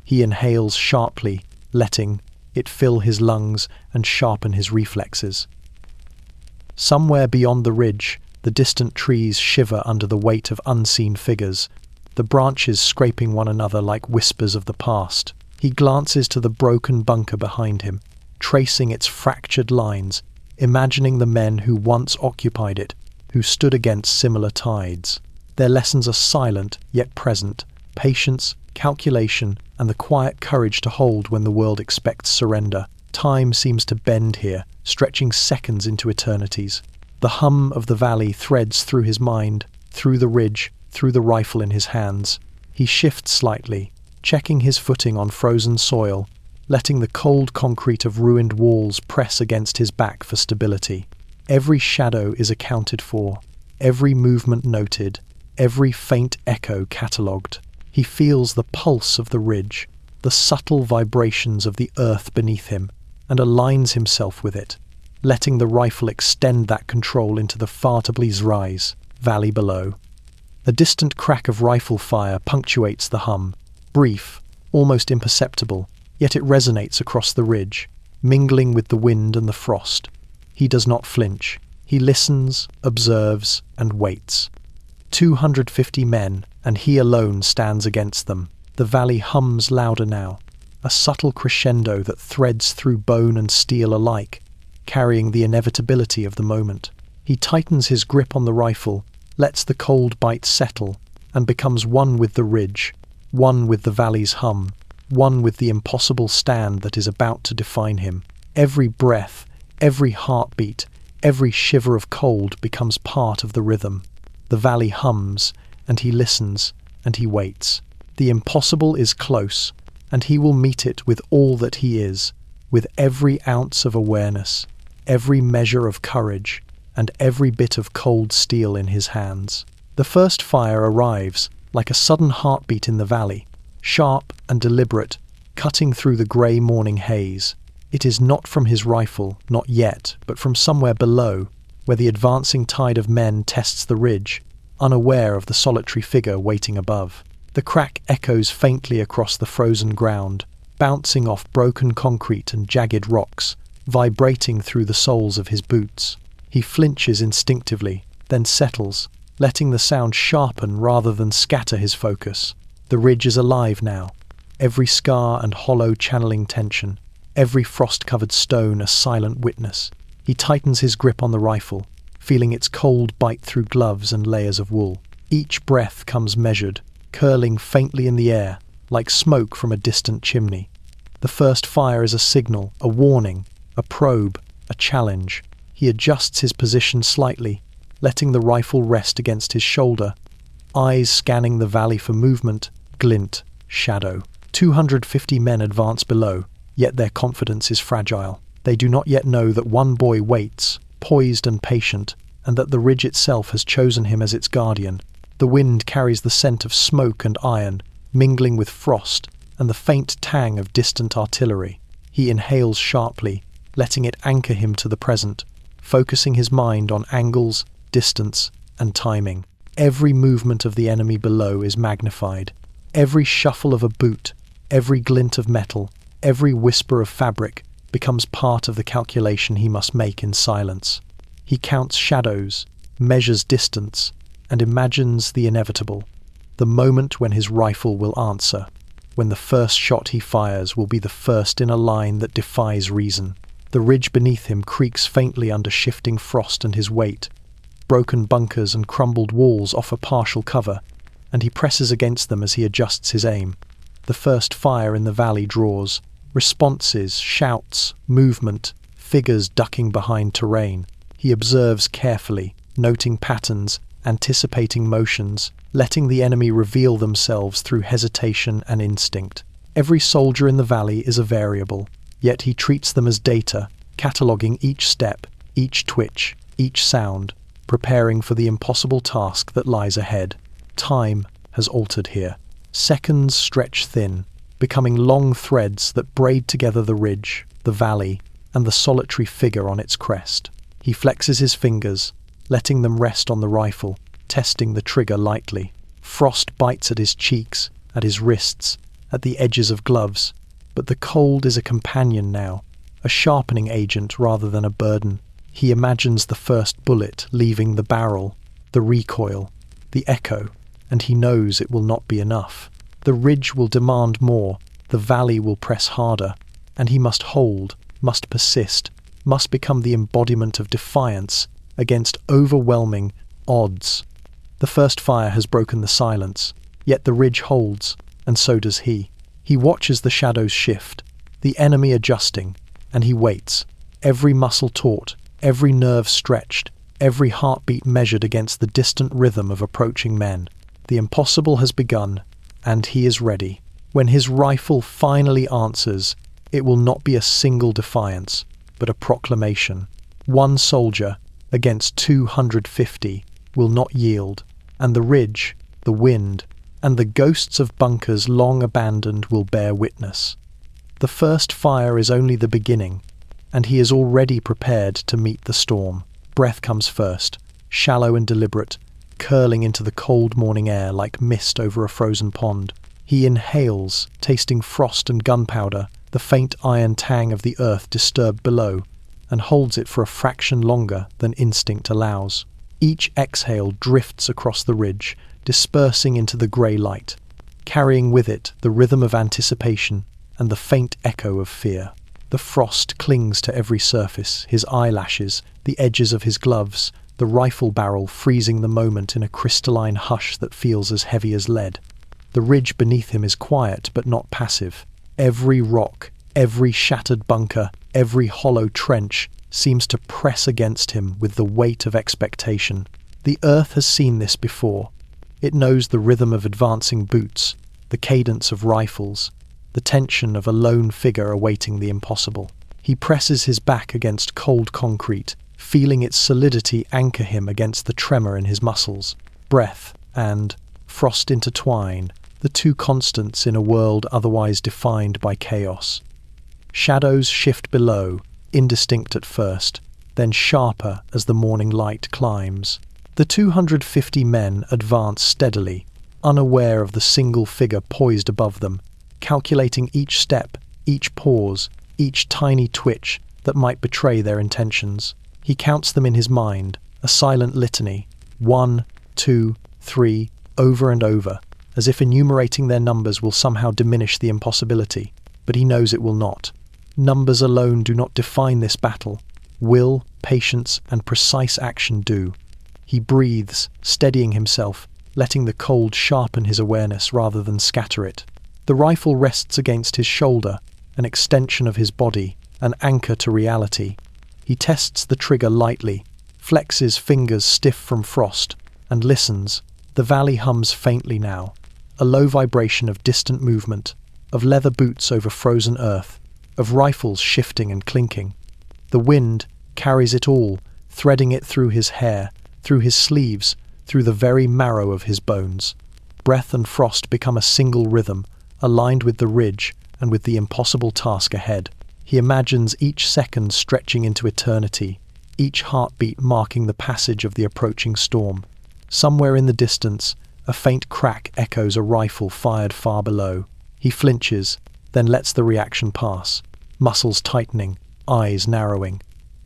He inhales sharply, letting it fill his lungs and sharpen his reflexes. Somewhere beyond the ridge, the distant trees shiver under the weight of unseen figures, the branches scraping one another like whispers of the past. He glances to the broken bunker behind him, tracing its fractured lines, imagining the men who once occupied it, who stood against similar tides. Their lessons are silent yet present: patience, calculation, and the quiet courage to hold when the world expects surrender. Time seems to bend here, stretching seconds into eternities. The hum of the valley threads through his mind, through the ridge, through the rifle in his hands. He shifts slightly, checking his footing on frozen soil, letting the cold concrete of ruined walls press against his back for stability. Every shadow is accounted for, every movement noted, every faint echo catalogued. He feels the pulse of the ridge, the subtle vibrations of the earth beneath him, and aligns himself with it, letting the rifle extend that control into the WWII valley below. A distant crack of rifle fire punctuates the hum, brief, almost imperceptible, yet it resonates across the ridge, mingling with the wind and the frost. He does not flinch. He listens, observes, and waits. 250 men, and he alone stands against them. The valley hums louder now, a subtle crescendo that threads through bone and steel alike, carrying the inevitability of the moment. He tightens his grip on the rifle, lets the cold bite settle, and becomes one with the ridge, one with the valley's hum, one with the impossible stand that is about to define him. Every breath, every heartbeat, every shiver of cold becomes part of the rhythm. The valley hums, and he listens, and he waits. The impossible is close, and he will meet it with all that he is, with every ounce of awareness, every measure of courage, and every bit of cold steel in his hands. The first fire arrives, like a sudden heartbeat in the valley, sharp and deliberate, cutting through the grey morning haze. It is not from his rifle, not yet, but from somewhere below, where the advancing tide of men tests the ridge, unaware of the solitary figure waiting above. The crack echoes faintly across the frozen ground, bouncing off broken concrete and jagged rocks, vibrating through the soles of his boots. He flinches instinctively, then settles, letting the sound sharpen rather than scatter his focus. The ridge is alive now, every scar and hollow channeling tension, every frost-covered stone a silent witness. He tightens his grip on the rifle, feeling its cold bite through gloves and layers of wool. Each breath comes measured, curling faintly in the air, like smoke from a distant chimney. The first fire is a signal, a warning, a probe, a challenge. He adjusts his position slightly, letting the rifle rest against his shoulder, eyes scanning the valley for movement, glint, shadow. 250 men advance below, yet their confidence is fragile. They do not yet know that one boy waits, poised and patient, and that the ridge itself has chosen him as its guardian. The wind carries the scent of smoke and iron, mingling with frost and the faint tang of distant artillery. He inhales sharply, letting it anchor him to the present, focusing his mind on angles, distance, and timing. Every movement of the enemy below is magnified. Every shuffle of a boot, every glint of metal, every whisper of fabric becomes part of the calculation he must make in silence. He counts shadows, measures distance, and imagines the inevitable, the moment when his rifle will answer, when the first shot he fires will be the first in a line that defies reason. The ridge beneath him creaks faintly under shifting frost and his weight. Broken bunkers and crumbled walls offer partial cover, and he presses against them as he adjusts his aim. The first fire in the valley draws. Responses, shouts, movement, figures ducking behind terrain. He observes carefully, noting patterns, anticipating motions, letting the enemy reveal themselves through hesitation and instinct. Every soldier in the valley is a variable, yet he treats them as data, cataloguing each step, each twitch, each sound, preparing for the impossible task that lies ahead. Time has altered here. Seconds stretch thin, becoming long threads that braid together the ridge, the valley, and the solitary figure on its crest. He flexes his fingers, letting them rest on the rifle, testing the trigger lightly. Frost bites at his cheeks, at his wrists, at the edges of gloves, but the cold is a companion now, a sharpening agent rather than a burden. He imagines the first bullet leaving the barrel, the recoil, the echo, and he knows it will not be enough. The ridge will demand more, the valley will press harder, and he must hold, must persist, must become the embodiment of defiance against overwhelming odds. The first fire has broken the silence, yet the ridge holds, and so does he. He watches the shadows shift, the enemy adjusting, and he waits, every muscle taut, every nerve stretched, every heartbeat measured against the distant rhythm of approaching men. The impossible has begun, and he is ready. When his rifle finally answers, it will not be a single defiance, but a proclamation. One soldier against 250 will not yield, and the ridge, the wind, and the ghosts of bunkers long abandoned will bear witness. The first fire is only the beginning, and he is already prepared to meet the storm. Breath comes first, shallow and deliberate, curling into the cold morning air like mist over a frozen pond. He inhales, tasting frost and gunpowder, the faint iron tang of the earth disturbed below, and holds it for a fraction longer than instinct allows. Each exhale drifts across the ridge, dispersing into the grey light, carrying with it the rhythm of anticipation and the faint echo of fear. The frost clings to every surface, his eyelashes, the edges of his gloves, the rifle barrel freezing the moment in a crystalline hush that feels as heavy as lead. The ridge beneath him is quiet but not passive. Every rock, every shattered bunker, every hollow trench seems to press against him with the weight of expectation. The earth has seen this before. It knows the rhythm of advancing boots, the cadence of rifles, the tension of a lone figure awaiting the impossible. He presses his back against cold concrete, feeling its solidity anchor him against the tremor in his muscles. Breath and frost intertwine, the two constants in a world otherwise defined by chaos. Shadows shift below, indistinct at first, then sharper as the morning light climbs. The 250 men advance steadily, unaware of the single figure poised above them, calculating each step, each pause, each tiny twitch that might betray their intentions. He counts them in his mind, a silent litany, 1, 2, 3, over and over, as if enumerating their numbers will somehow diminish the impossibility, but he knows it will not. Numbers alone do not define this battle. Will, patience, and precise action do. He breathes, steadying himself, letting the cold sharpen his awareness rather than scatter it. The rifle rests against his shoulder, an extension of his body, an anchor to reality. He tests the trigger lightly, flexes fingers stiff from frost, and listens. The valley hums faintly now, a low vibration of distant movement, of leather boots over frozen earth, of rifles shifting and clinking. The wind carries it all, threading it through his hair, through his sleeves, through the very marrow of his bones. Breath and frost become a single rhythm, aligned with the ridge and with the impossible task ahead. He imagines each second stretching into eternity, each heartbeat marking the passage of the approaching storm. Somewhere in the distance, a faint crack echoes a rifle fired far below. He flinches, then lets the reaction pass, muscles tightening, eyes narrowing.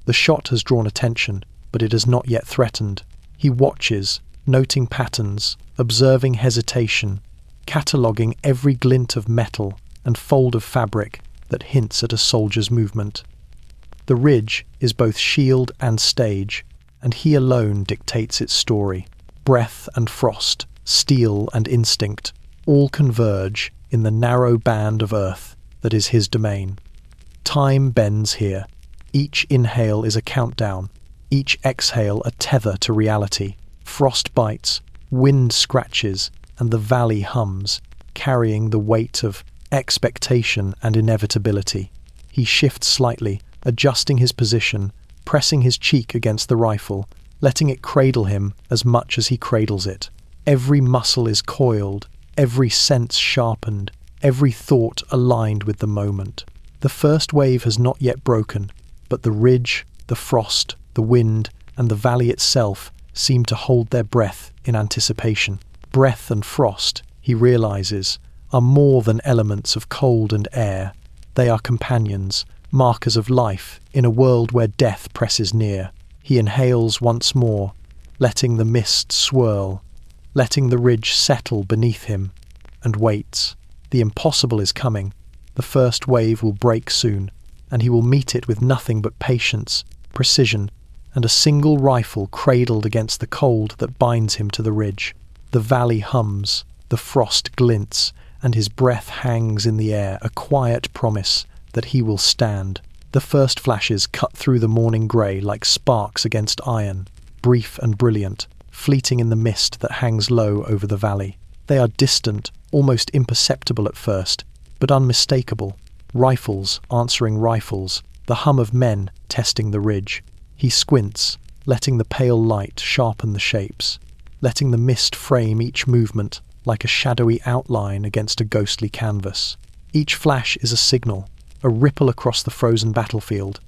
The shot has drawn attention, but it has not yet threatened. He watches, noting patterns, observing hesitation, cataloguing every glint of metal and fold of fabric that hints at a soldier's movement. The ridge is both shield and stage, and he alone dictates its story. Breath and frost, steel and instinct, all converge in the narrow band of earth that is his domain. Time bends here. Each inhale is a countdown, each exhale a tether to reality. Frost bites, wind scratches, and the valley hums, carrying the weight of expectation and inevitability. He shifts slightly, adjusting his position, pressing his cheek against the rifle, letting it cradle him as much as he cradles it. Every muscle is coiled, every sense sharpened, every thought aligned with the moment. The first wave has not yet broken, but the ridge, the frost, the wind, and the valley itself seem to hold their breath in anticipation. Breath and frost, he realizes, are more than elements of cold and air. They are companions, markers of life in a world where death presses near. He inhales once more, letting the mist swirl, letting the ridge settle beneath him, and waits. The impossible is coming. The first wave will break soon, and he will meet it with nothing but patience, precision, and a single rifle cradled against the cold that binds him to the ridge. The valley hums, the frost glints, and his breath hangs in the air, a quiet promise that he will stand. The first flashes cut through the morning grey like sparks against iron, brief and brilliant, fleeting in the mist that hangs low over the valley. They are distant, almost imperceptible at first, but unmistakable. Rifles answering rifles, the hum of men testing the ridge. He squints, letting the pale light sharpen the shapes, letting the mist frame each movement like a shadowy outline against a ghostly canvas. Each flash is a signal, a ripple across the frozen battlefield,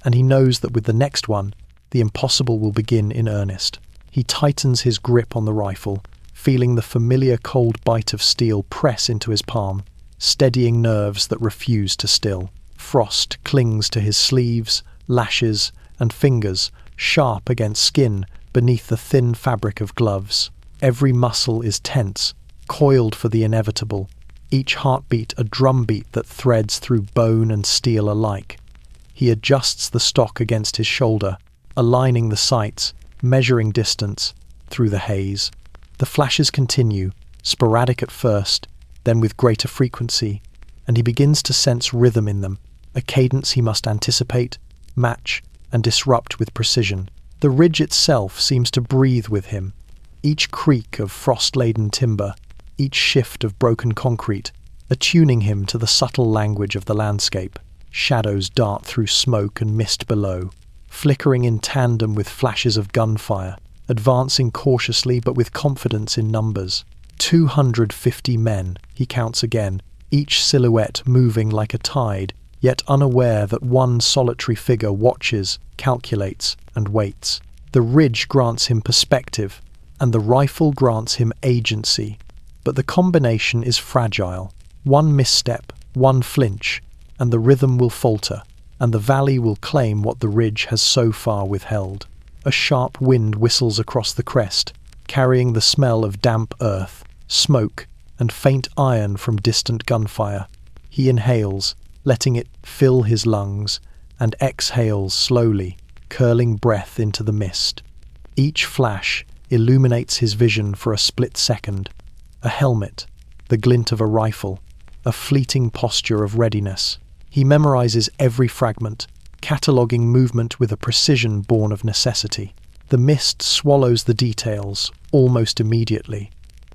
and he knows that with the next one, the impossible will begin in earnest. He tightens his grip on the rifle, feeling the familiar cold bite of steel press into his palm, steadying nerves that refuse to still. Frost clings to his sleeves, lashes, and fingers, sharp against skin beneath the thin fabric of gloves. Every muscle is tense, coiled for the inevitable, each heartbeat a drumbeat that threads through bone and steel alike. He adjusts the stock against his shoulder, aligning the sights, measuring distance through the haze. The flashes continue, sporadic at first, then with greater frequency, and he begins to sense rhythm in them, a cadence he must anticipate, match, and disrupt with precision. The ridge itself seems to breathe with him. Each creak of frost-laden timber, each shift of broken concrete, attuning him to the subtle language of the landscape. Shadows dart through smoke and mist below, flickering in tandem with flashes of gunfire, advancing cautiously but with confidence in numbers. 250 men, he counts again, each silhouette moving like a tide, yet unaware that one solitary figure watches, calculates, and waits. The ridge grants him perspective, and the rifle grants him agency. But the combination is fragile. One misstep, one flinch, and the rhythm will falter, and the valley will claim what the ridge has so far withheld. A sharp wind whistles across the crest, carrying the smell of damp earth, smoke, and faint iron from distant gunfire. He inhales, letting it fill his lungs, and exhales slowly, curling breath into the mist. Each flash illuminates his vision for a split second. A helmet, the glint of a rifle, a fleeting posture of readiness. He memorizes every fragment, cataloguing movement with a precision born of necessity. The mist swallows the details almost immediately,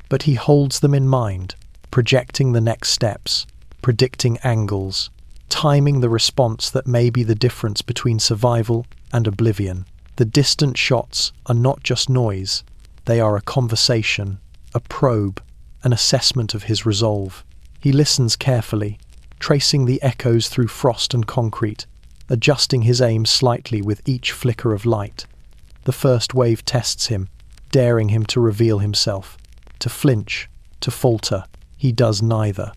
but he holds them in mind, projecting the next steps, predicting angles, timing the response that may be the difference between survival and oblivion. The distant shots are not just noise, they are a conversation, a probe, an assessment of his resolve. He listens carefully, tracing the echoes through frost and concrete, adjusting his aim slightly with each flicker of light. The first wave tests him, daring him to reveal himself, to flinch, to falter. He does neither.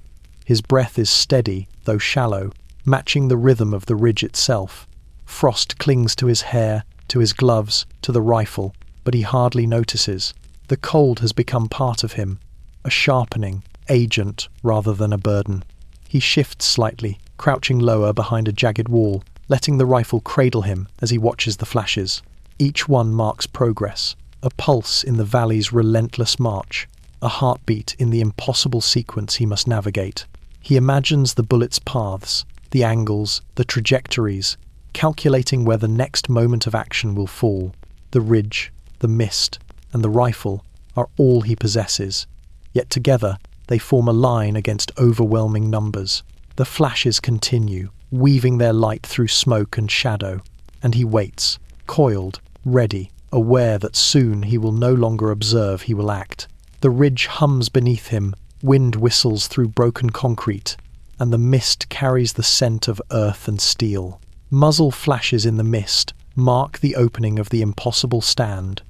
His breath is steady, though shallow, matching the rhythm of the ridge itself. Frost clings to his hair, to his gloves, to the rifle, but he hardly notices. The cold has become part of him, a sharpening agent rather than a burden. He shifts slightly, crouching lower behind a jagged wall, letting the rifle cradle him as he watches the flashes. Each one marks progress, a pulse in the valley's relentless march, a heartbeat in the impossible sequence he must navigate. He imagines the bullets' paths, the angles, the trajectories, calculating where the next moment of action will fall. The ridge, the mist, and the rifle are all he possesses, yet together they form a line against overwhelming numbers. The flashes continue, weaving their light through smoke and shadow, and he waits, coiled, ready, aware that soon he will no longer observe, he will act. The ridge hums beneath him, wind whistles through broken concrete, and the mist carries the scent of earth and steel. Muzzle flashes in the mist mark the opening of the impossible stand,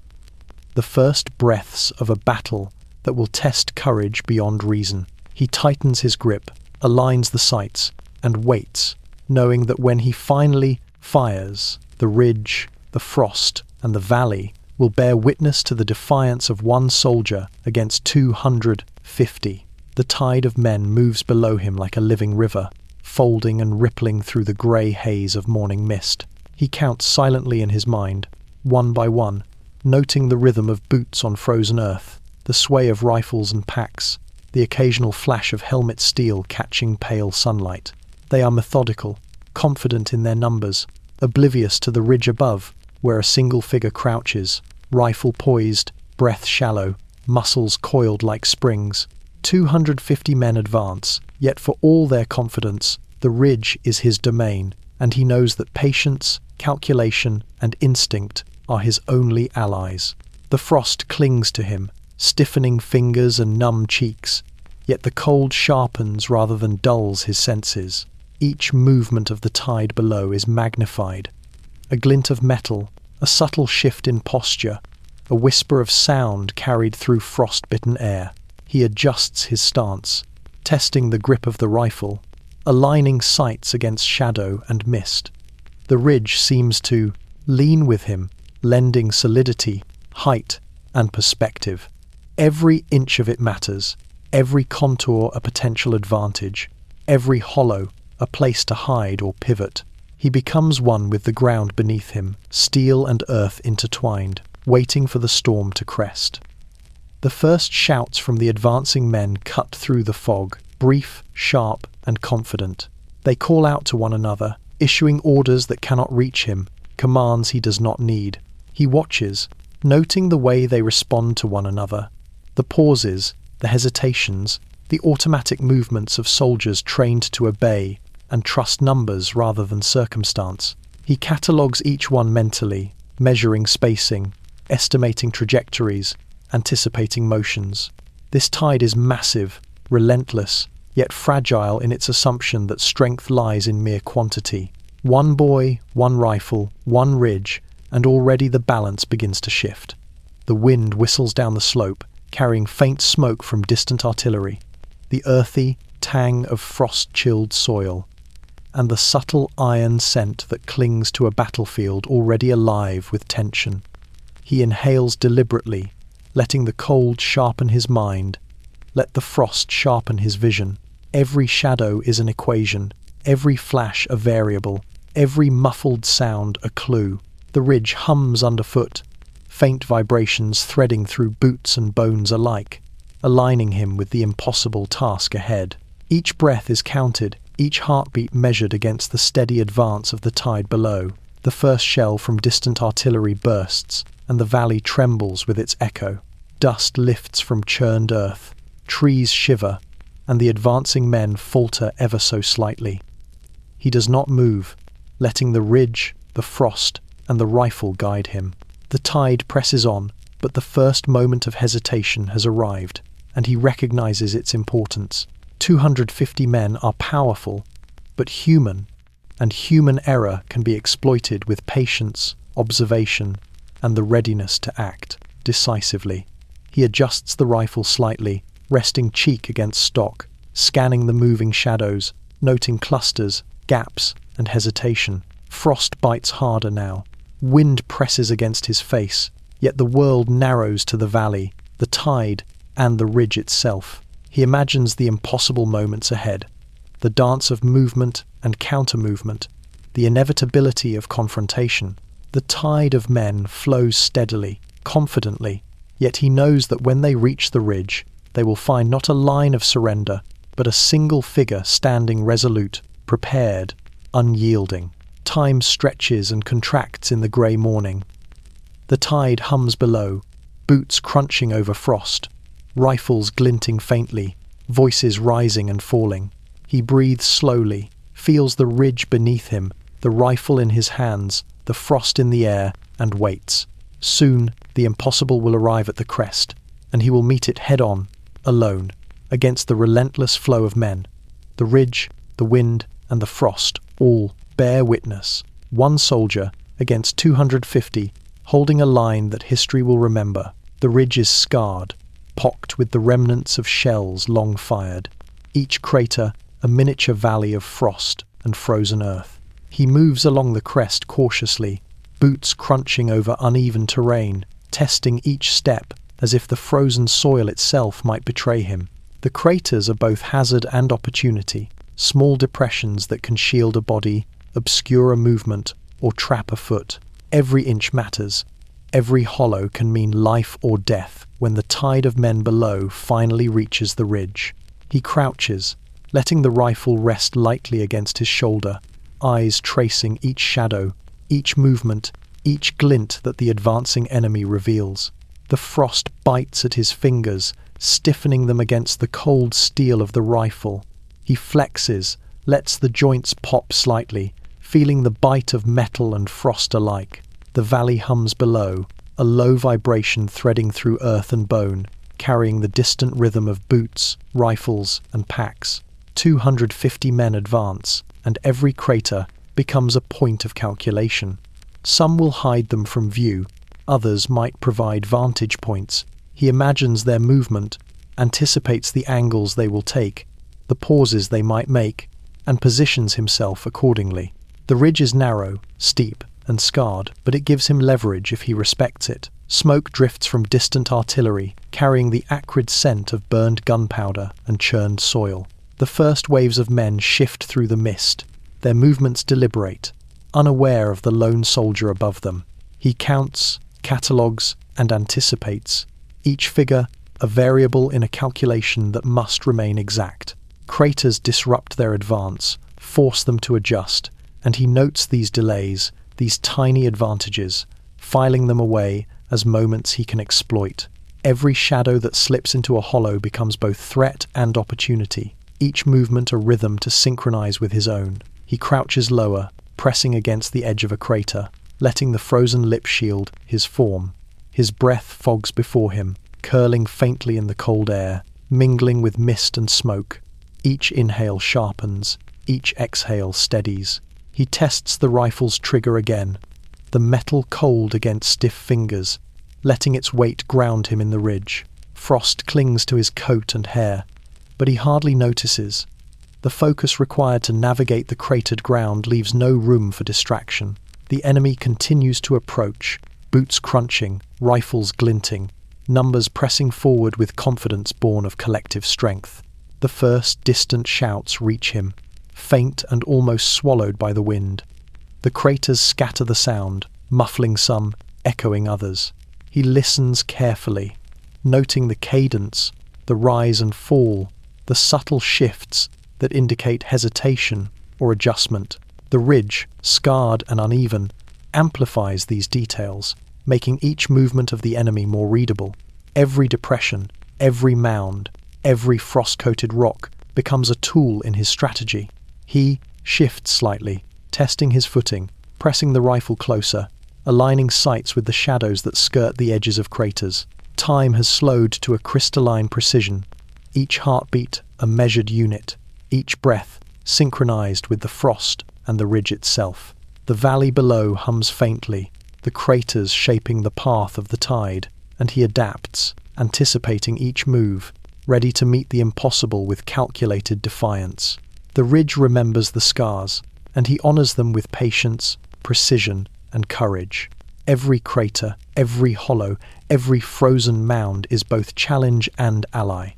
the first breaths of a battle that will test courage beyond reason. He tightens his grip, aligns the sights, and waits, knowing that when he finally fires, the ridge, the frost, and the valley will bear witness to the defiance of one soldier against 250. The tide of men moves below him like a living river, folding and rippling through the grey haze of morning mist. He counts silently in his mind, one by one, noting the rhythm of boots on frozen earth, the sway of rifles and packs, the occasional flash of helmet steel catching pale sunlight. They are methodical, confident in their numbers, oblivious to the ridge above, where a single figure crouches, rifle poised, breath shallow, muscles coiled like springs. 250 men advance, yet for all their confidence, the ridge is his domain, and he knows that patience, calculation, and instinct are his only allies. The frost clings to him, stiffening fingers and numb cheeks, yet the cold sharpens rather than dulls his senses. Each movement of the tide below is magnified. A glint of metal, a subtle shift in posture, a whisper of sound carried through frost-bitten air. He adjusts his stance, testing the grip of the rifle, aligning sights against shadow and mist. The ridge seems to lean with him, lending solidity, height, and perspective. Every inch of it matters, every contour a potential advantage, every hollow a place to hide or pivot. He becomes one with the ground beneath him, steel and earth intertwined, waiting for the storm to crest. The first shouts from the advancing men cut through the fog, brief, sharp, and confident. They call out to one another, issuing orders that cannot reach him, commands he does not need. He watches, noting the way they respond to one another, the pauses, the hesitations, the automatic movements of soldiers trained to obey and trust numbers rather than circumstance. He catalogues each one mentally, measuring spacing, estimating trajectories, anticipating motions. This tide is massive, relentless, yet fragile in its assumption that strength lies in mere quantity. One boy, one rifle, one ridge, and already the balance begins to shift. The wind whistles down the slope, carrying faint smoke from distant artillery, the earthy tang of frost-chilled soil, and the subtle iron scent that clings to a battlefield already alive with tension. He inhales deliberately, letting the cold sharpen his mind. Let the frost sharpen his vision. Every shadow is an equation, every flash a variable, every muffled sound a clue. The ridge hums underfoot, faint vibrations threading through boots and bones alike, aligning him with the impossible task ahead. Each breath is counted, each heartbeat measured against the steady advance of the tide below. The first shell from distant artillery bursts, and the valley trembles with its echo. Dust lifts from churned earth, trees shiver, and the advancing men falter ever so slightly. He does not move, letting the ridge, the frost, and the rifle guide him. The tide presses on, but the first moment of hesitation has arrived, and he recognizes its importance. 250 men are powerful, but human, and human error can be exploited with patience, observation, and the readiness to act decisively. He adjusts the rifle slightly, resting cheek against stock, scanning the moving shadows, noting clusters, gaps, and hesitation. Frost bites harder now. Wind presses against his face, yet the world narrows to the valley, the tide, and the ridge itself. He imagines the impossible moments ahead, the dance of movement and counter-movement, the inevitability of confrontation. The tide of men flows steadily, confidently, yet he knows that when they reach the ridge, they will find not a line of surrender, but a single figure standing resolute, prepared, unyielding. Time stretches and contracts in the grey morning. The tide hums below, boots crunching over frost, rifles glinting faintly, voices rising and falling. He breathes slowly, feels the ridge beneath him, the rifle in his hands, the frost in the air, and waits. Soon, the impossible will arrive at the crest, and he will meet it head-on, alone, against the relentless flow of men. The ridge, the wind, and the frost all bear witness. One soldier against 250, holding a line that history will remember. The ridge is scarred, pocked with the remnants of shells long fired, each crater a miniature valley of frost and frozen earth. He moves along the crest cautiously, boots crunching over uneven terrain, testing each step as if the frozen soil itself might betray him. The craters are both hazard and opportunity, small depressions that can shield a body, obscure a movement, or trap a foot. Every inch matters. Every hollow can mean life or death when the tide of men below finally reaches the ridge. He crouches, letting the rifle rest lightly against his shoulder, eyes tracing each shadow, each movement, each glint that the advancing enemy reveals. The frost bites at his fingers, stiffening them against the cold steel of the rifle. He flexes, lets the joints pop slightly, feeling the bite of metal and frost alike. The valley hums below, a low vibration threading through earth and bone, carrying the distant rhythm of boots, rifles, and packs. 250 men advance, and every crater becomes a point of calculation. Some will hide them from view, others might provide vantage points. He imagines their movement, anticipates the angles they will take, the pauses they might make, and positions himself accordingly. The ridge is narrow, steep, and scarred, but it gives him leverage if he respects it. Smoke drifts from distant artillery, carrying the acrid scent of burned gunpowder and churned soil. The first waves of men shift through the mist, their movements deliberate, unaware of the lone soldier above them. He counts, catalogues, and anticipates, each figure a variable in a calculation that must remain exact. Craters disrupt their advance, force them to adjust, and he notes these delays, these tiny advantages, filing them away as moments he can exploit. Every shadow that slips into a hollow becomes both threat and opportunity, each movement a rhythm to synchronize with his own. He crouches lower, pressing against the edge of a crater, letting the frozen lip shield his form. His breath fogs before him, curling faintly in the cold air, mingling with mist and smoke. Each inhale sharpens, each exhale steadies. He tests the rifle's trigger again, the metal cold against stiff fingers, letting its weight ground him in the ridge. Frost clings to his coat and hair, but he hardly notices. The focus required to navigate the cratered ground leaves no room for distraction. The enemy continues to approach, boots crunching, rifles glinting, numbers pressing forward with confidence born of collective strength. The first distant shouts reach him, faint and almost swallowed by the wind. The craters scatter the sound, muffling some, echoing others. He listens carefully, noting the cadence, the rise and fall, the subtle shifts that indicate hesitation or adjustment. The ridge, scarred and uneven, amplifies these details, making each movement of the enemy more readable. Every depression, every mound, every frost-coated rock becomes a tool in his strategy. He shifts slightly, testing his footing, pressing the rifle closer, aligning sights with the shadows that skirt the edges of craters. Time has slowed to a crystalline precision, each heartbeat a measured unit, each breath synchronized with the frost and the ridge itself. The valley below hums faintly, the craters shaping the path of the tide, and he adapts, anticipating each move, ready to meet the impossible with calculated defiance. The ridge remembers the scars, and he honors them with patience, precision, and courage. Every crater, every hollow, every frozen mound is both challenge and ally.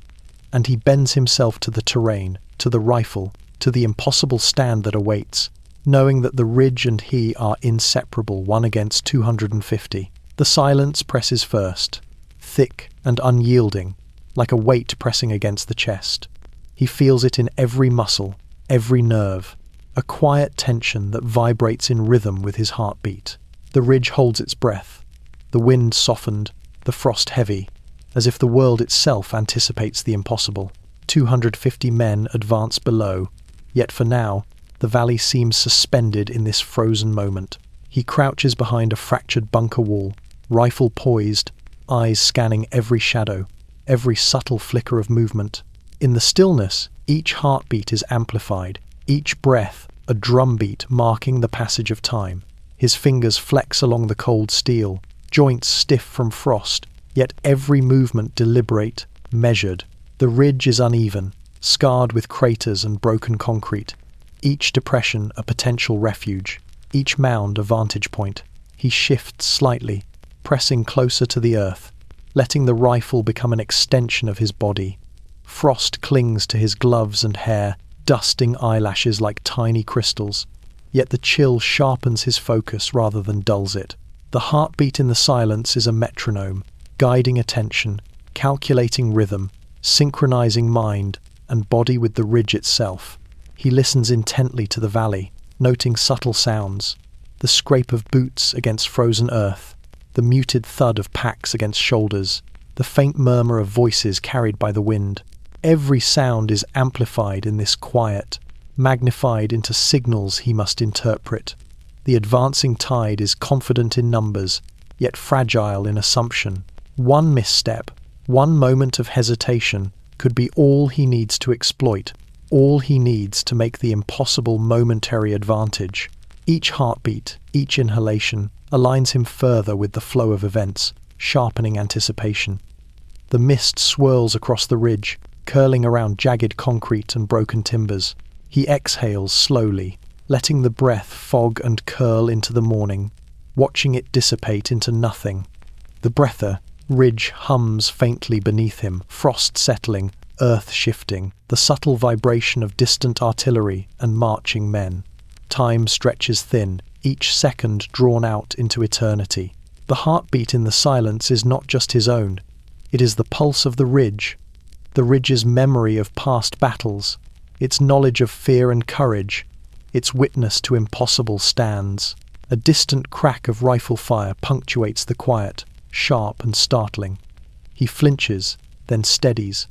And he bends himself to the terrain, to the rifle, to the impossible stand that awaits, knowing that the ridge and he are inseparable, one against 250. The silence presses first, thick and unyielding, like a weight pressing against the chest. He feels it in every muscle, every nerve, a quiet tension that vibrates in rhythm with his heartbeat. The ridge holds its breath, the wind softened, the frost heavy, as if the world itself anticipates the impossible. 250 men advance below, yet for now, the valley seems suspended in this frozen moment. He crouches behind a fractured bunker wall, rifle poised, eyes scanning every shadow, every subtle flicker of movement. In the stillness, each heartbeat is amplified, each breath a drumbeat marking the passage of time. His fingers flex along the cold steel, joints stiff from frost, yet every movement deliberate, measured. The ridge is uneven, scarred with craters and broken concrete, each depression a potential refuge, each mound a vantage point. He shifts slightly, pressing closer to the earth, letting the rifle become an extension of his body. Frost clings to his gloves and hair, dusting eyelashes like tiny crystals, yet the chill sharpens his focus rather than dulls it. The heartbeat in the silence is a metronome, guiding attention, calculating rhythm, synchronizing mind and body with the ridge itself. He listens intently to the valley, noting subtle sounds, the scrape of boots against frozen earth, the muted thud of packs against shoulders, the faint murmur of voices carried by the wind. Every sound is amplified in this quiet, magnified into signals he must interpret. The advancing tide is confident in numbers, yet fragile in assumption. One misstep, one moment of hesitation, could be all he needs to exploit, all he needs to make the impossible momentary advantage. Each heartbeat, each inhalation, aligns him further with the flow of events, sharpening anticipation. The mist swirls across the ridge, curling around jagged concrete and broken timbers. He exhales slowly, letting the breath fog and curl into the morning, watching it dissipate into nothing. The breather ridge hums faintly beneath him, frost settling, earth shifting, the subtle vibration of distant artillery and marching men. Time stretches thin, each second drawn out into eternity. The heartbeat in the silence is not just his own, it is the pulse of the ridge's memory of past battles, its knowledge of fear and courage, its witness to impossible stands. A distant crack of rifle fire punctuates the quiet, sharp and startling. He flinches, then steadies,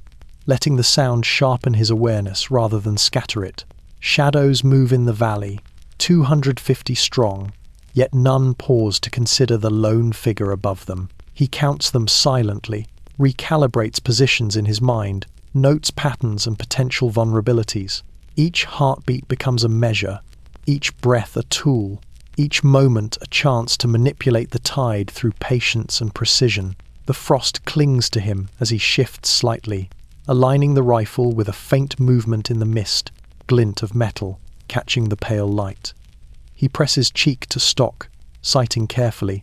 letting the sound sharpen his awareness rather than scatter it. Shadows move in the valley, 250 strong, yet none pause to consider the lone figure above them. He counts them silently, recalibrates positions in his mind, notes patterns and potential vulnerabilities. Each heartbeat becomes a measure, each breath a tool, each moment a chance to manipulate the tide through patience and precision. The frost clings to him as he shifts slightly, aligning the rifle with a faint movement in the mist, glint of metal, catching the pale light. He presses cheek to stock, sighting carefully,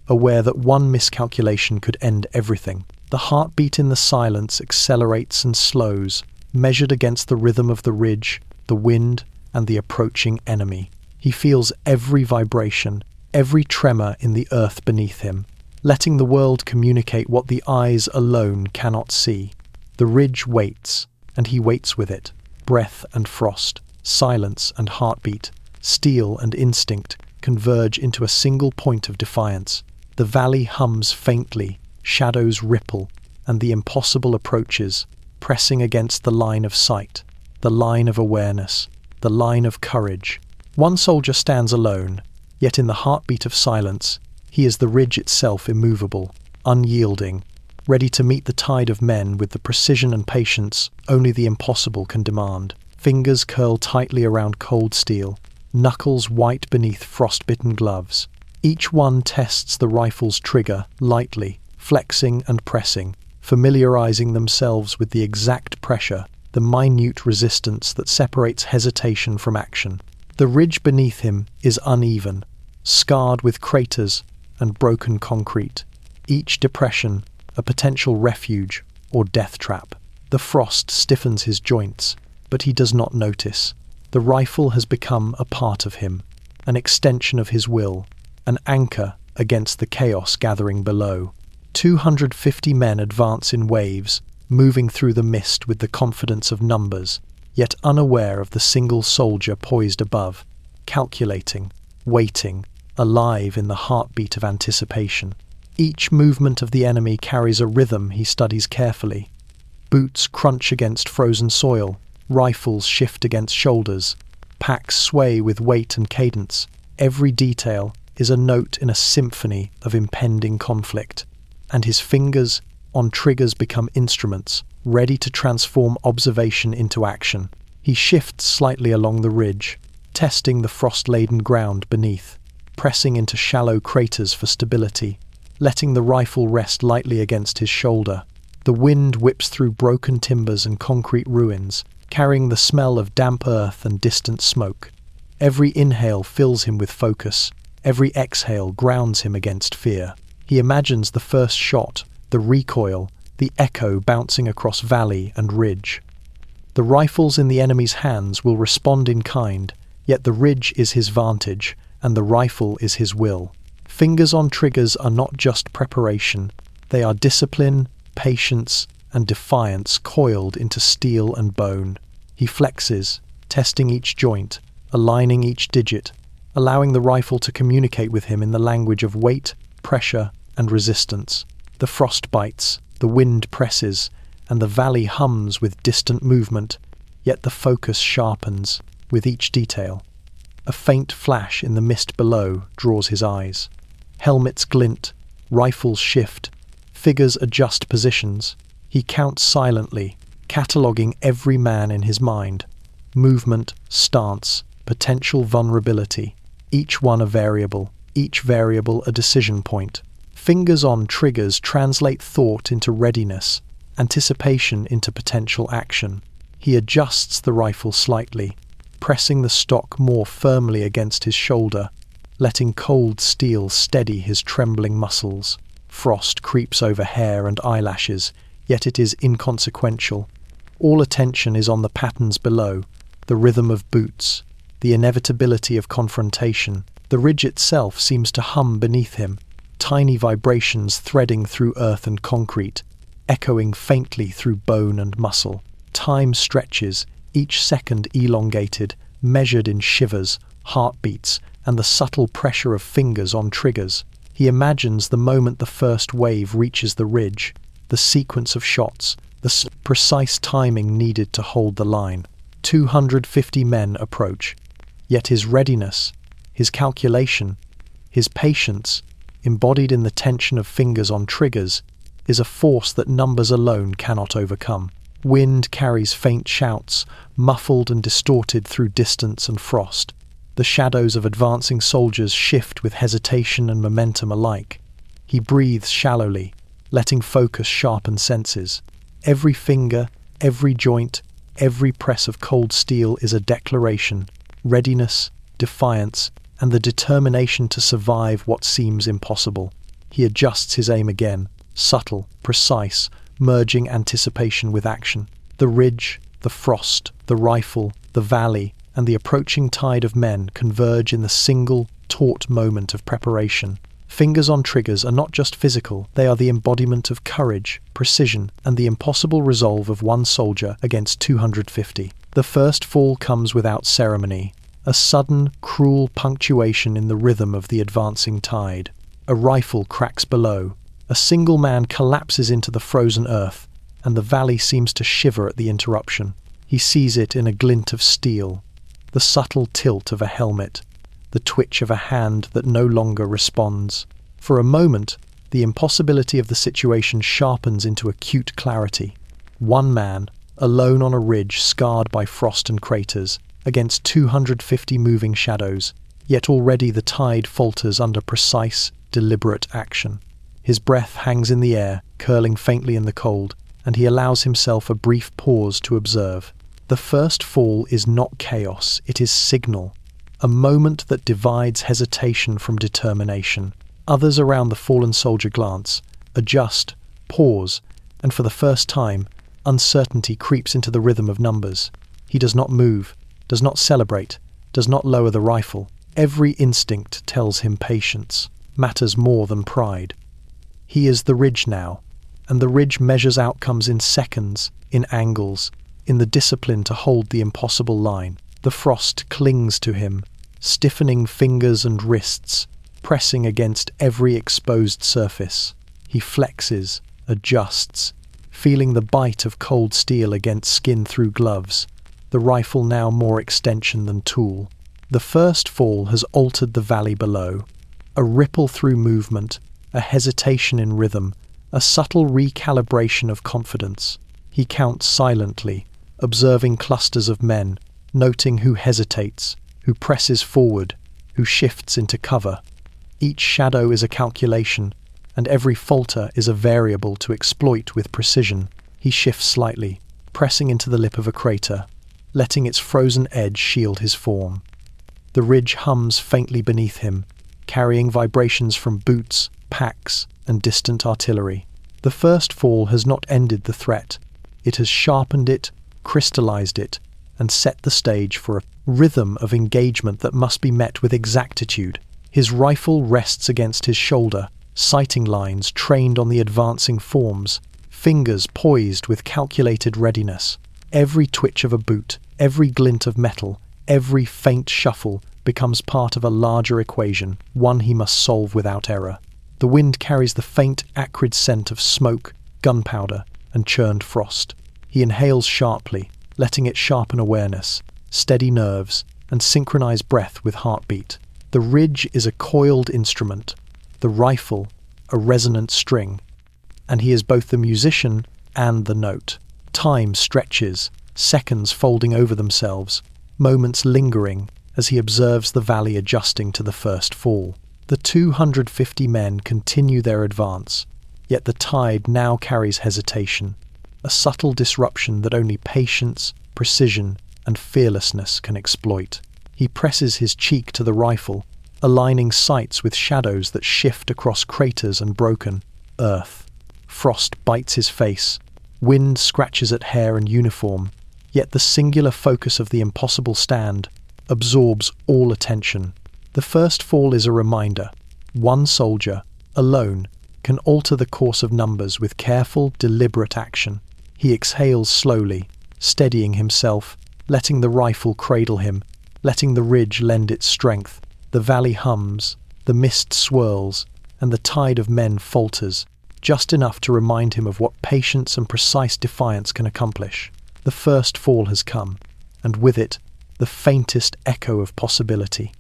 aware that one miscalculation could end everything. The heartbeat in the silence accelerates and slows, measured against the rhythm of the ridge, the wind, and the approaching enemy. He feels every vibration, every tremor in the earth beneath him, letting the world communicate what the eyes alone cannot see. The ridge waits, and he waits with it. Breath and frost, silence and heartbeat, steel and instinct converge into a single point of defiance. The valley hums faintly, shadows ripple, and the impossible approaches, pressing against the line of sight, the line of awareness, the line of courage. One soldier stands alone, yet in the heartbeat of silence, he is the ridge itself, immovable, unyielding, ready to meet the tide of men with the precision and patience only the impossible can demand. Fingers curl tightly around cold steel, knuckles white beneath frostbitten gloves. Each one tests the rifle's trigger lightly, flexing and pressing, familiarizing themselves with the exact pressure, the minute resistance that separates hesitation from action. The ridge beneath him is uneven, scarred with craters and broken concrete, each depression a potential refuge or death trap. The frost stiffens his joints, but he does not notice. The rifle has become a part of him, an extension of his will, an anchor against the chaos gathering below. 250 men advance in waves, moving through the mist with the confidence of numbers, yet unaware of the single soldier poised above, calculating, waiting, alive in the heartbeat of anticipation. Each movement of the enemy carries a rhythm he studies carefully. Boots crunch against frozen soil, rifles shift against shoulders, packs sway with weight and cadence. Every detail is a note in a symphony of impending conflict, and his fingers on triggers become instruments, ready to transform observation into action. He shifts slightly along the ridge, testing the frost-laden ground beneath, pressing into shallow craters for stability, letting the rifle rest lightly against his shoulder. The wind whips through broken timbers and concrete ruins, carrying the smell of damp earth and distant smoke. Every inhale fills him with focus, every exhale grounds him against fear. He imagines the first shot, the recoil, the echo bouncing across valley and ridge. The rifles in the enemy's hands will respond in kind, yet the ridge is his vantage, and the rifle is his will. Fingers on triggers are not just preparation, they are discipline, patience, and defiance coiled into steel and bone. He flexes, testing each joint, aligning each digit, allowing the rifle to communicate with him in the language of weight, pressure, and resistance. The frost bites, the wind presses, and the valley hums with distant movement, yet the focus sharpens with each detail. A faint flash in the mist below draws his eyes. Helmets glint, rifles shift, figures adjust positions. He counts silently, cataloguing every man in his mind. Movement, stance, potential vulnerability, each one a variable, each variable a decision point. Fingers on triggers translate thought into readiness, anticipation into potential action. He adjusts the rifle slightly, pressing the stock more firmly against his shoulder, letting cold steel steady his trembling muscles. Frost creeps over hair and eyelashes, yet it is inconsequential. All attention is on the patterns below, the rhythm of boots, the inevitability of confrontation. The ridge itself seems to hum beneath him, tiny vibrations threading through earth and concrete, echoing faintly through bone and muscle. Time stretches, each second elongated, measured in shivers, heartbeats, and the subtle pressure of fingers on triggers. He imagines the moment the first wave reaches the ridge, the sequence of shots, the precise timing needed to hold the line. 250 men approach, yet his readiness, his calculation, his patience, embodied in the tension of fingers on triggers, is a force that numbers alone cannot overcome. Wind carries faint shouts, muffled and distorted through distance and frost. The shadows of advancing soldiers shift with hesitation and momentum alike. He breathes shallowly, letting focus sharpen senses. Every finger, every joint, every press of cold steel is a declaration, readiness, defiance, and the determination to survive what seems impossible. He adjusts his aim again, subtle, precise, merging anticipation with action. The ridge, the frost, the rifle, the valley, and the approaching tide of men converge in the single, taut moment of preparation. Fingers on triggers are not just physical, they are the embodiment of courage, precision, and the impossible resolve of one soldier against 250. The first fall comes without ceremony, a sudden, cruel punctuation in the rhythm of the advancing tide. A rifle cracks below, a single man collapses into the frozen earth, and the valley seems to shiver at the interruption. He sees it in a glint of steel, the subtle tilt of a helmet, the twitch of a hand that no longer responds. For a moment, the impossibility of the situation sharpens into acute clarity. One man, alone on a ridge scarred by frost and craters, against 250 moving shadows, yet already the tide falters under precise, deliberate action. His breath hangs in the air, curling faintly in the cold, and he allows himself a brief pause to observe. The first fall is not chaos, it is signal, a moment that divides hesitation from determination. Others around the fallen soldier glance, adjust, pause, and for the first time, uncertainty creeps into the rhythm of numbers. He does not move, does not celebrate, does not lower the rifle. Every instinct tells him patience matters more than pride. He is the ridge now, and the ridge measures outcomes in seconds, in angles, in the discipline to hold the impossible line. The frost clings to him, stiffening fingers and wrists, pressing against every exposed surface. He flexes, adjusts, feeling the bite of cold steel against skin through gloves, the rifle now more extension than tool. The first fall has altered the valley below, a ripple through movement, a hesitation in rhythm, a subtle recalibration of confidence. He counts silently, observing clusters of men, noting who hesitates, who presses forward, who shifts into cover. Each shadow is a calculation, and every falter is a variable to exploit with precision. He shifts slightly, pressing into the lip of a crater, letting its frozen edge shield his form. The ridge hums faintly beneath him, carrying vibrations from boots, packs, and distant artillery. The first fall has not ended the threat. It has sharpened it, crystallized it, and set the stage for a rhythm of engagement that must be met with exactitude. His rifle rests against his shoulder, sighting lines trained on the advancing forms, fingers poised with calculated readiness. Every twitch of a boot, every glint of metal, every faint shuffle becomes part of a larger equation, one he must solve without error. The wind carries the faint, acrid scent of smoke, gunpowder, and churned frost. He inhales sharply, letting it sharpen awareness, steady nerves, and synchronize breath with heartbeat. The ridge is a coiled instrument, the rifle a resonant string, and he is both the musician and the note. Time stretches, seconds folding over themselves, moments lingering as he observes the valley adjusting to the first fall. The 250 men continue their advance, yet the tide now carries hesitation, a subtle disruption that only patience, precision, and fearlessness can exploit. He presses his cheek to the rifle, aligning sights with shadows that shift across craters and broken earth. Frost bites his face, wind scratches at hair and uniform, yet the singular focus of the impossible stand absorbs all attention. The first fall is a reminder. One soldier, alone, can alter the course of numbers with careful, deliberate action. He exhales slowly, steadying himself, letting the rifle cradle him, letting the ridge lend its strength. The valley hums, the mist swirls, and the tide of men falters, just enough to remind him of what patience and precise defiance can accomplish. The first fall has come, and with it, the faintest echo of possibility.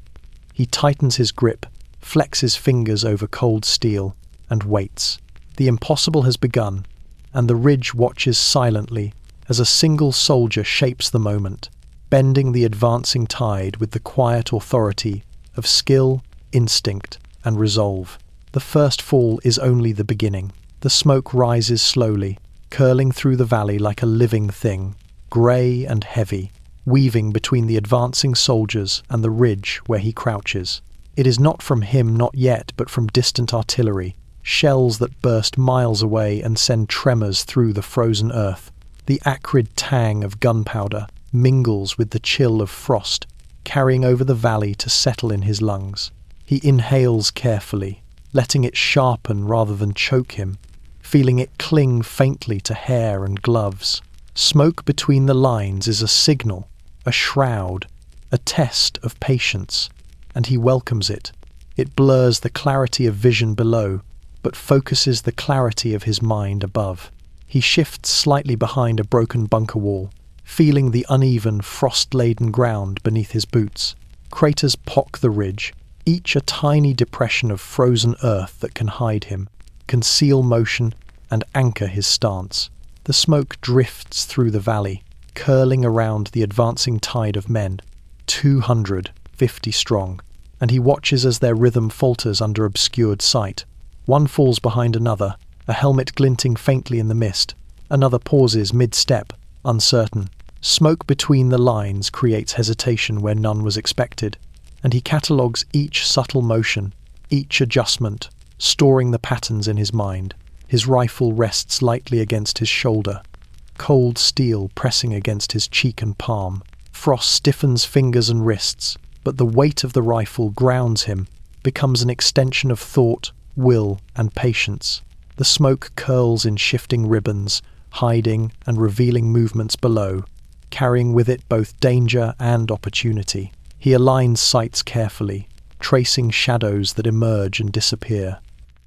He tightens his grip, flexes fingers over cold steel, and waits. The impossible has begun, and the ridge watches silently as a single soldier shapes the moment, bending the advancing tide with the quiet authority of skill, instinct, and resolve. The first fall is only the beginning. The smoke rises slowly, curling through the valley like a living thing, grey and heavy, weaving between the advancing soldiers and the ridge where he crouches. It is not from him, not yet, but from distant artillery, shells that burst miles away and send tremors through the frozen earth. The acrid tang of gunpowder mingles with the chill of frost, carrying over the valley to settle in his lungs. He inhales carefully, letting it sharpen rather than choke him, feeling it cling faintly to hair and gloves. Smoke between the lines is a signal, a shroud, a test of patience, and he welcomes it. It blurs the clarity of vision below, but focuses the clarity of his mind above. He shifts slightly behind a broken bunker wall, feeling the uneven, frost-laden ground beneath his boots. Craters pock the ridge, each a tiny depression of frozen earth that can hide him, conceal motion, and anchor his stance. The smoke drifts through the valley, curling around the advancing tide of men, 250 strong, and he watches as their rhythm falters under obscured sight. One falls behind another, a helmet glinting faintly in the mist. Another pauses mid-step, uncertain. Smoke between the lines creates hesitation where none was expected, and he catalogues each subtle motion, each adjustment, storing the patterns in his mind. His rifle rests lightly against his shoulder, cold steel pressing against his cheek and palm. Frost stiffens fingers and wrists, but the weight of the rifle grounds him, becomes an extension of thought, will, and patience. The smoke curls in shifting ribbons, hiding and revealing movements below, carrying with it both danger and opportunity. He aligns sights carefully, tracing shadows that emerge and disappear,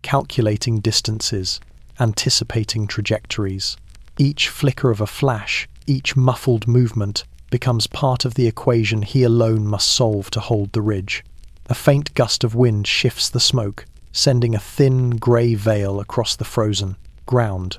calculating distances, anticipating trajectories. Each flicker of a flash, each muffled movement, becomes part of the equation he alone must solve to hold the ridge. A faint gust of wind shifts the smoke, sending a thin, grey veil across the frozen ground.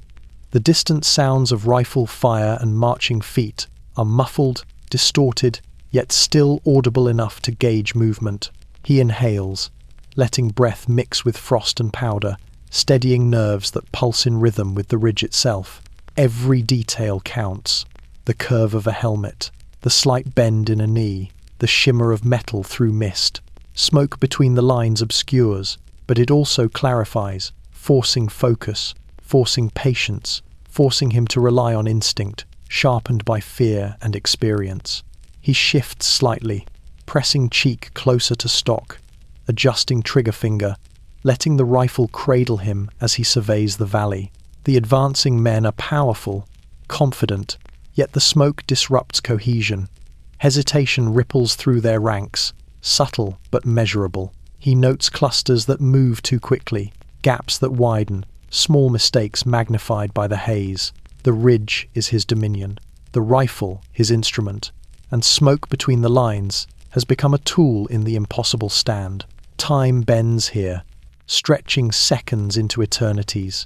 The distant sounds of rifle fire and marching feet are muffled, distorted, yet still audible enough to gauge movement. He inhales, letting breath mix with frost and powder, steadying nerves that pulse in rhythm with the ridge itself. Every detail counts. The curve of a helmet, the slight bend in a knee, the shimmer of metal through mist. Smoke between the lines obscures, but it also clarifies, forcing focus, forcing patience, forcing him to rely on instinct, sharpened by fear and experience. He shifts slightly, pressing cheek closer to stock, adjusting trigger finger, letting the rifle cradle him as he surveys the valley. The advancing men are powerful, confident, yet the smoke disrupts cohesion. Hesitation ripples through their ranks, subtle but measurable. He notes clusters that move too quickly, gaps that widen, small mistakes magnified by the haze. The ridge is his dominion, the rifle his instrument, and smoke between the lines has become a tool in the impossible stand. Time bends here, stretching seconds into eternities.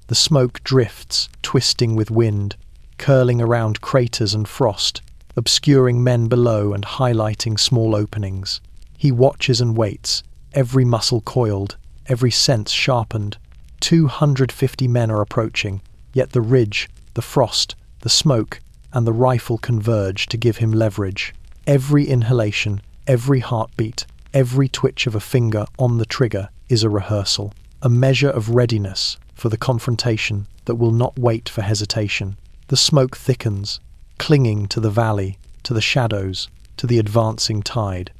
The smoke drifts, twisting with wind, curling around craters and frost, obscuring men below and highlighting small openings. He watches and waits, every muscle coiled, every sense sharpened. 250 men are approaching, yet the ridge, the frost, the smoke, and the rifle converge to give him leverage. Every inhalation, every heartbeat, every twitch of a finger on the trigger is a rehearsal, a measure of readiness for the confrontation that will not wait for hesitation. The smoke thickens, clinging to the valley, to the shadows, to the advancing tide.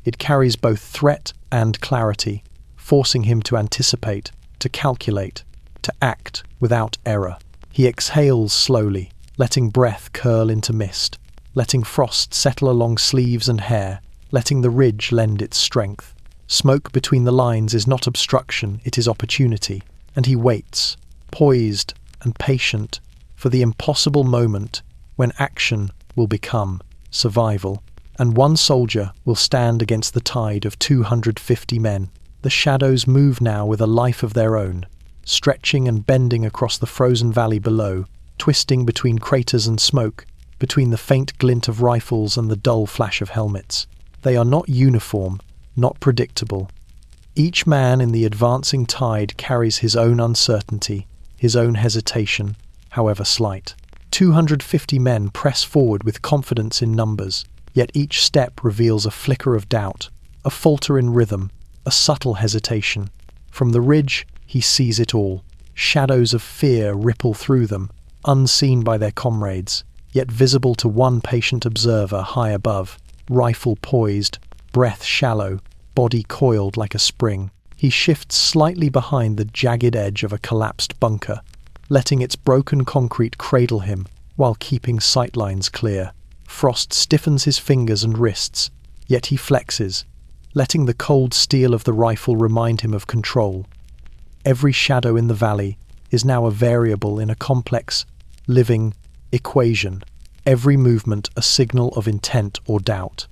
It carries both threat and clarity, forcing him to anticipate, to calculate, to act without error. He exhales slowly, letting breath curl into mist, letting frost settle along sleeves and hair, letting the ridge lend its strength. Smoke between the lines is not obstruction, it is opportunity, and he waits, poised and patient, for the impossible moment when action will become survival, and one soldier will stand against the tide of 250 men. The shadows move now with a life of their own, stretching and bending across the frozen valley below, twisting between craters and smoke, between the faint glint of rifles and the dull flash of helmets. They are not uniform, not predictable. Each man in the advancing tide carries his own uncertainty, his own hesitation, however slight. 250 men press forward with confidence in numbers, yet each step reveals a flicker of doubt, a falter in rhythm, a subtle hesitation. From the ridge, he sees it all. Shadows of fear ripple through them, unseen by their comrades, yet visible to one patient observer high above, rifle poised, breath shallow, body coiled like a spring. He shifts slightly behind the jagged edge of a collapsed bunker, letting its broken concrete cradle him while keeping sightlines clear. Frost stiffens his fingers and wrists, yet he flexes, letting the cold steel of the rifle remind him of control. Every shadow in the valley is now a variable in a complex, living equation, every movement a signal of intent or doubt.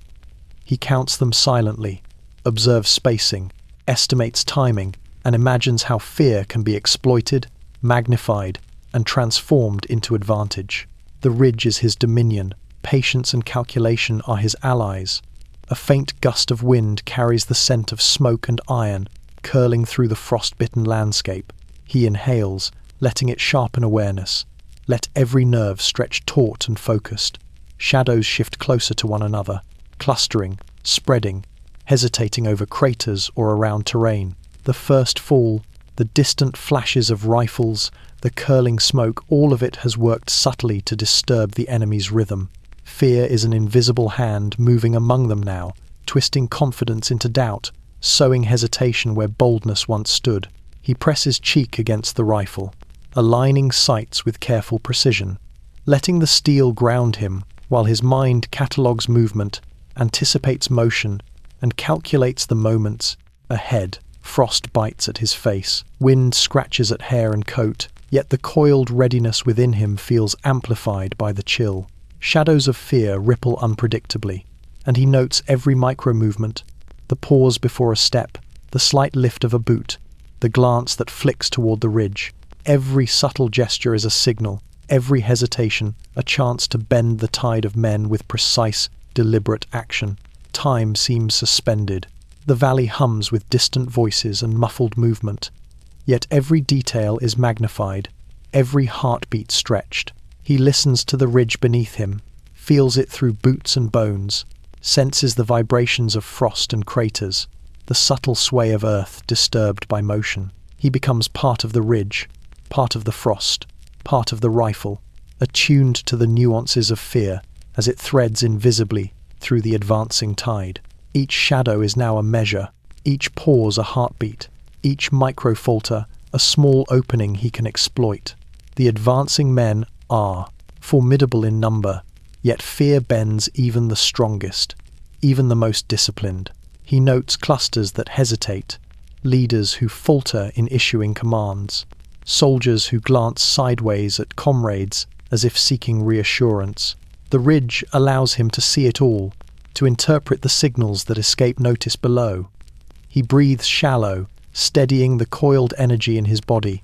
He counts them silently, observes spacing, estimates timing, and imagines how fear can be exploited, magnified, and transformed into advantage. The ridge is his dominion, patience and calculation are his allies. A faint gust of wind carries the scent of smoke and iron, curling through the frost-bitten landscape. He inhales, letting it sharpen awareness. Let every nerve stretch taut and focused. Shadows shift closer to one another, clustering, spreading, hesitating over craters or around terrain. The first fall, the distant flashes of rifles, the curling smoke, all of it has worked subtly to disturb the enemy's rhythm. Fear is an invisible hand moving among them now, twisting confidence into doubt, sowing hesitation where boldness once stood. He presses cheek against the rifle, aligning sights with careful precision, letting the steel ground him while his mind catalogues movement, anticipates motion, and calculates the moments ahead. Frost bites at his face, wind scratches at hair and coat, yet the coiled readiness within him feels amplified by the chill. Shadows of fear ripple unpredictably, and he notes every micro-movement, the pause before a step, the slight lift of a boot, the glance that flicks toward the ridge. Every subtle gesture is a signal, every hesitation a chance to bend the tide of men with precise, deliberate action. Time seems suspended. The valley hums with distant voices and muffled movement, yet every detail is magnified, every heartbeat stretched. He listens to the ridge beneath him, feels it through boots and bones, senses the vibrations of frost and craters, the subtle sway of earth disturbed by motion. He becomes part of the ridge, part of the frost, part of the rifle, attuned to the nuances of fear as it threads invisibly through the advancing tide. Each shadow is now a measure, each pause a heartbeat, each micro-falter a small opening he can exploit. The advancing men are formidable in number, yet fear bends even the strongest, even the most disciplined. He notes clusters that hesitate, leaders who falter in issuing commands, soldiers who glance sideways at comrades as if seeking reassurance. The ridge allows him to see it all, to interpret the signals that escape notice below. He breathes shallow, steadying the coiled energy in his body,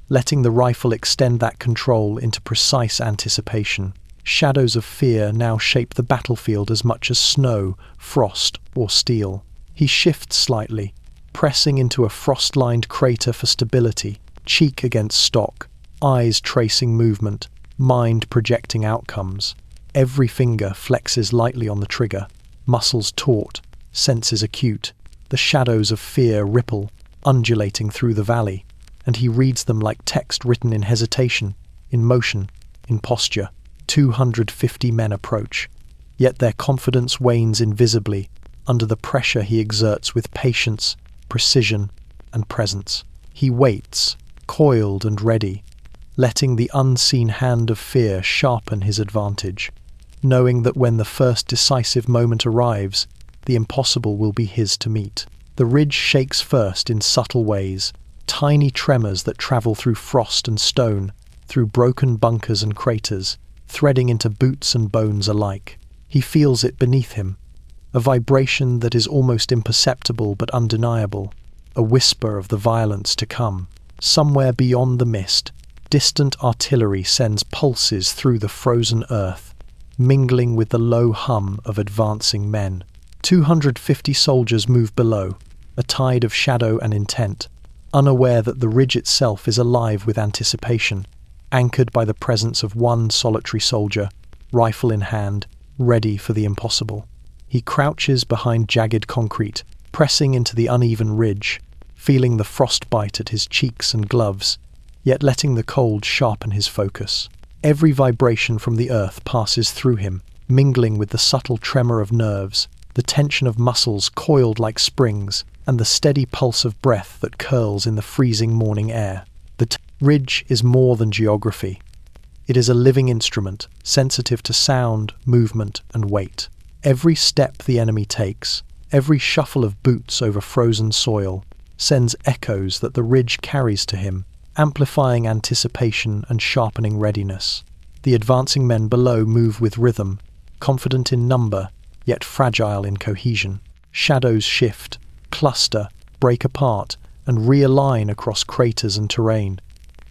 letting the rifle extend that control into precise anticipation. Shadows of fear now shape the battlefield as much as snow, frost, or steel. He shifts slightly, pressing into a frost-lined crater for stability, cheek against stock, eyes tracing movement, mind projecting outcomes. Every finger flexes lightly on the trigger, muscles taut, senses acute. The shadows of fear ripple, undulating through the valley, and he reads them like text written in hesitation, in motion, in posture. 250 men approach, yet their confidence wanes invisibly under the pressure he exerts with patience, precision, and presence. He waits, coiled and ready, letting the unseen hand of fear sharpen his advantage, knowing that when the first decisive moment arrives, the impossible will be his to meet. The ridge shakes first in subtle ways, tiny tremors that travel through frost and stone, through broken bunkers and craters, threading into boots and bones alike. He feels it beneath him, a vibration that is almost imperceptible but undeniable, a whisper of the violence to come. Somewhere beyond the mist, distant artillery sends pulses through the frozen earth, mingling with the low hum of advancing men. 250 soldiers move below, a tide of shadow and intent, unaware that the ridge itself is alive with anticipation, anchored by the presence of one solitary soldier, rifle in hand, ready for the impossible. He crouches behind jagged concrete, pressing into the uneven ridge, feeling the frostbite at his cheeks and gloves, yet letting the cold sharpen his focus. Every vibration from the earth passes through him, mingling with the subtle tremor of nerves, the tension of muscles coiled like springs, and the steady pulse of breath that curls in the freezing morning air. The ridge is more than geography. It is a living instrument, sensitive to sound, movement, and weight. Every step the enemy takes, every shuffle of boots over frozen soil, sends echoes that the ridge carries to him, amplifying anticipation and sharpening readiness. The advancing men below move with rhythm, confident in number, yet fragile in cohesion. Shadows shift, cluster, break apart, and realign across craters and terrain,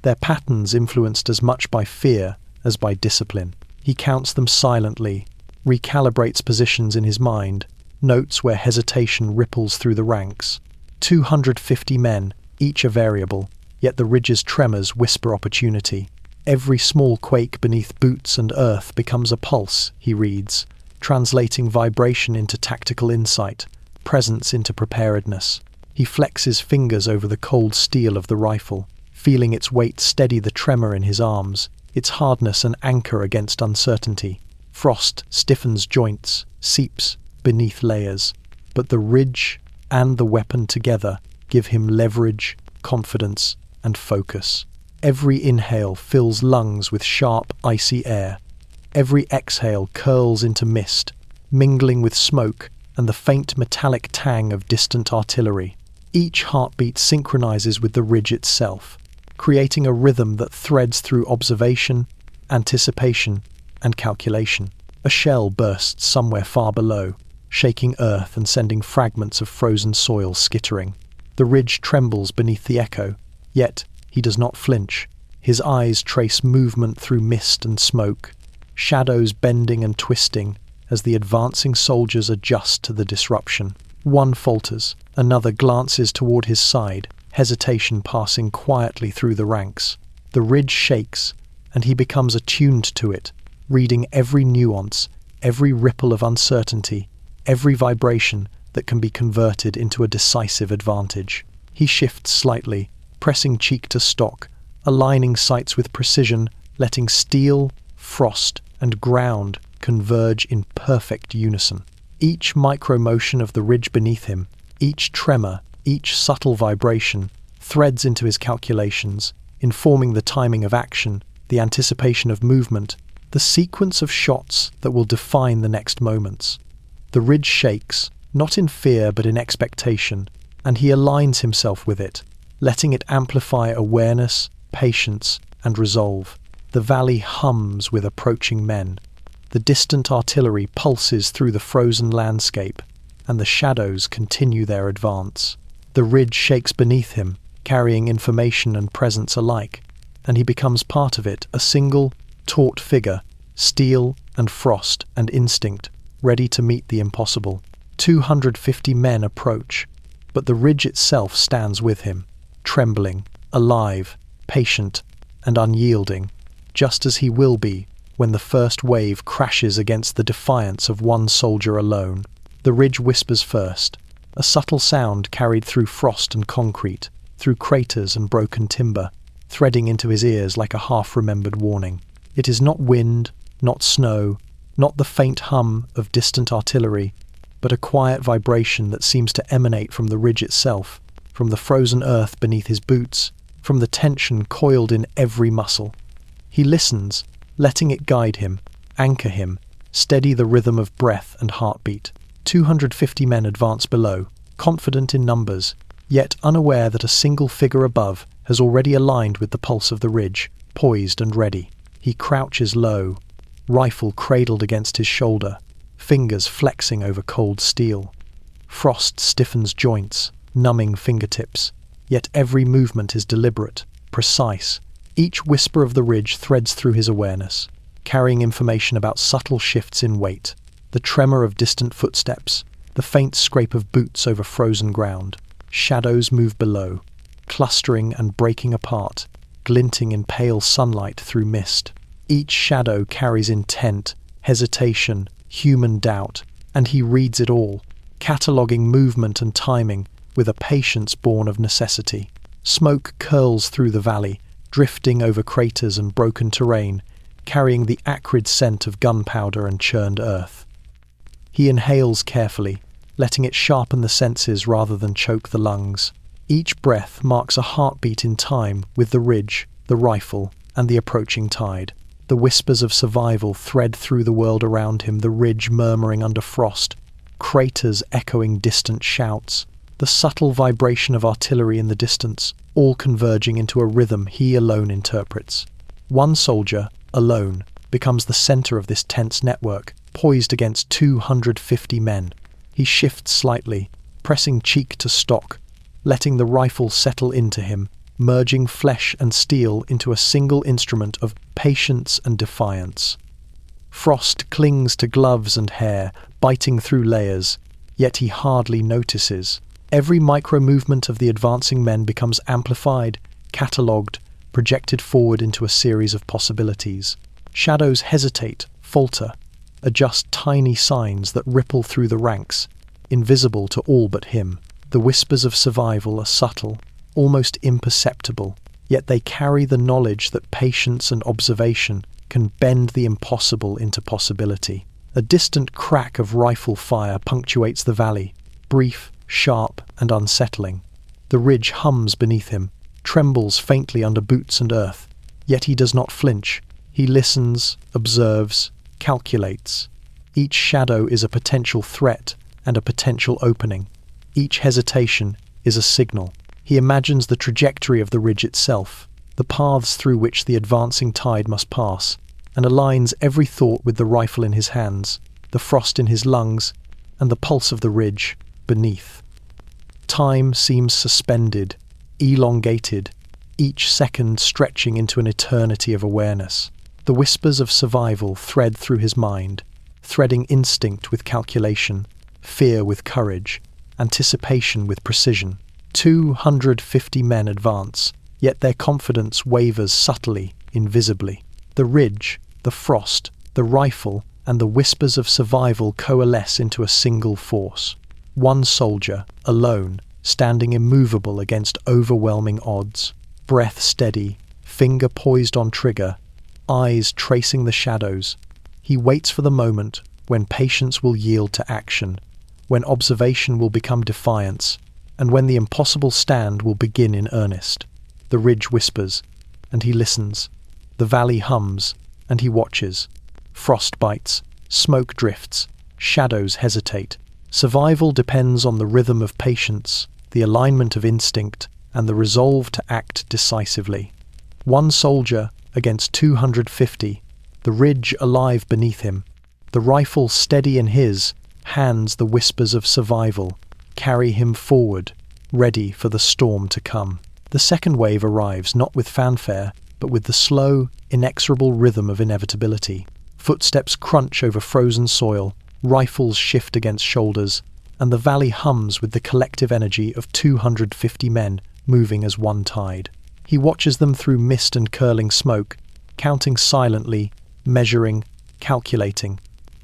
their patterns influenced as much by fear as by discipline. He counts them silently, recalibrates positions in his mind, notes where hesitation ripples through the ranks. 250 men, each a variable, yet the ridge's tremors whisper opportunity. Every small quake beneath boots and earth becomes a pulse, he reads, translating vibration into tactical insight, presence into preparedness. He flexes fingers over the cold steel of the rifle, feeling its weight steady the tremor in his arms, its hardness an anchor against uncertainty. Frost stiffens joints, seeps beneath layers, but the ridge and the weapon together give him leverage, confidence, and focus. Every inhale fills lungs with sharp, icy air. Every exhale curls into mist, mingling with smoke and the faint metallic tang of distant artillery. Each heartbeat synchronizes with the ridge itself, creating a rhythm that threads through observation, anticipation, and calculation. A shell bursts somewhere far below, shaking earth and sending fragments of frozen soil skittering. The ridge trembles beneath the echo, yet he does not flinch. His eyes trace movement through mist and smoke, shadows bending and twisting as the advancing soldiers adjust to the disruption. One falters, another glances toward his side, hesitation passing quietly through the ranks. The ridge shakes, and he becomes attuned to it, reading every nuance, every ripple of uncertainty, every vibration that can be converted into a decisive advantage. He shifts slightly, pressing cheek to stock, aligning sights with precision, letting steel, frost, and ground converge in perfect unison. Each micro-motion of the ridge beneath him Each tremor, each subtle vibration, threads into his calculations, informing the timing of action, the anticipation of movement, the sequence of shots that will define the next moments. The ridge shakes, not in fear but in expectation, and he aligns himself with it, letting it amplify awareness, patience, and resolve. The valley hums with approaching men. The distant artillery pulses through the frozen landscape, and the shadows continue their advance. The ridge shakes beneath him, carrying information and presence alike, and he becomes part of it, a single, taut figure, steel and frost and instinct, ready to meet the impossible. 250 men approach, but the ridge itself stands with him, trembling, alive, patient, and unyielding, just as he will be when the first wave crashes against the defiance of one soldier alone. The ridge whispers first, a subtle sound carried through frost and concrete, through craters and broken timber, threading into his ears like a half-remembered warning. It is not wind, not snow, not the faint hum of distant artillery, but a quiet vibration that seems to emanate from the ridge itself, from the frozen earth beneath his boots, from the tension coiled in every muscle. He listens, letting it guide him, anchor him, steady the rhythm of breath and heartbeat. 250 men advance below, confident in numbers, yet unaware that a single figure above has already aligned with the pulse of the ridge, poised and ready. He crouches low, rifle cradled against his shoulder, fingers flexing over cold steel. Frost stiffens joints, numbing fingertips, yet every movement is deliberate, precise. Each whisper of the ridge threads through his awareness, carrying information about subtle shifts in weight, the tremor of distant footsteps, the faint scrape of boots over frozen ground. Shadows move below, clustering and breaking apart, glinting in pale sunlight through mist. Each shadow carries intent, hesitation, human doubt, and he reads it all, cataloguing movement and timing with a patience born of necessity. Smoke curls through the valley, drifting over craters and broken terrain, carrying the acrid scent of gunpowder and churned earth. He inhales carefully, letting it sharpen the senses rather than choke the lungs. Each breath marks a heartbeat in time with the ridge, the rifle, and the approaching tide. The whispers of survival thread through the world around him, the ridge murmuring under frost, craters echoing distant shouts, the subtle vibration of artillery in the distance, all converging into a rhythm he alone interprets. One soldier, alone, becomes the center of this tense network, poised against 250 men. He shifts slightly, pressing cheek to stock, letting the rifle settle into him, merging flesh and steel into a single instrument of patience and defiance. Frost clings to gloves and hair, biting through layers, yet he hardly notices. Every micro-movement of the advancing men becomes amplified, catalogued, projected forward into a series of possibilities. Shadows hesitate, falter, adjust tiny signs that ripple through the ranks, invisible to all but him. The whispers of survival are subtle, almost imperceptible, yet they carry the knowledge that patience and observation can bend the impossible into possibility. A distant crack of rifle fire punctuates the valley, brief, sharp, and unsettling. The ridge hums beneath him, trembles faintly under boots and earth, yet he does not flinch. He listens, observes, calculates. Each shadow is a potential threat and a potential opening. Each hesitation is a signal. He imagines the trajectory of the ridge itself, the paths through which the advancing tide must pass, and aligns every thought with the rifle in his hands, the frost in his lungs, and the pulse of the ridge beneath. Time seems suspended, elongated, each second stretching into an eternity of awareness. The whispers of survival thread through his mind, threading instinct with calculation, fear with courage, anticipation with precision. 250 men advance, yet their confidence wavers subtly, invisibly. The ridge, the frost, the rifle, and the whispers of survival coalesce into a single force. One soldier, alone, standing immovable against overwhelming odds, breath steady, finger poised on trigger, eyes tracing the shadows. He waits for the moment when patience will yield to action, when observation will become defiance, and when the impossible stand will begin in earnest. The ridge whispers, and he listens. The valley hums, and he watches. Frost bites, smoke drifts, shadows hesitate. Survival depends on the rhythm of patience, the alignment of instinct, and the resolve to act decisively. One soldier against 250, the ridge alive beneath him, the rifle steady in his hands. The whispers of survival carry him forward, ready for the storm to come. The second wave arrives not with fanfare, but with the slow, inexorable rhythm of inevitability. Footsteps crunch over frozen soil, rifles shift against shoulders, and the valley hums with the collective energy of 250 men moving as one tide. He watches them through mist and curling smoke, counting silently, measuring, calculating.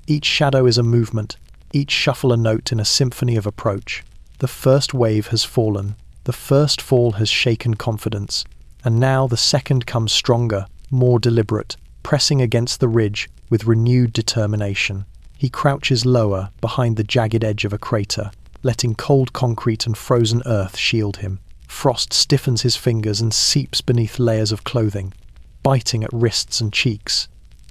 Each shadow is a movement, each shuffle a note in a symphony of approach. The first wave has fallen, the first fall has shaken confidence, and now the second comes stronger, more deliberate, pressing against the ridge with renewed determination. He crouches lower, behind the jagged edge of a crater, letting cold concrete and frozen earth shield him. Frost stiffens his fingers and seeps beneath layers of clothing, biting at wrists and cheeks.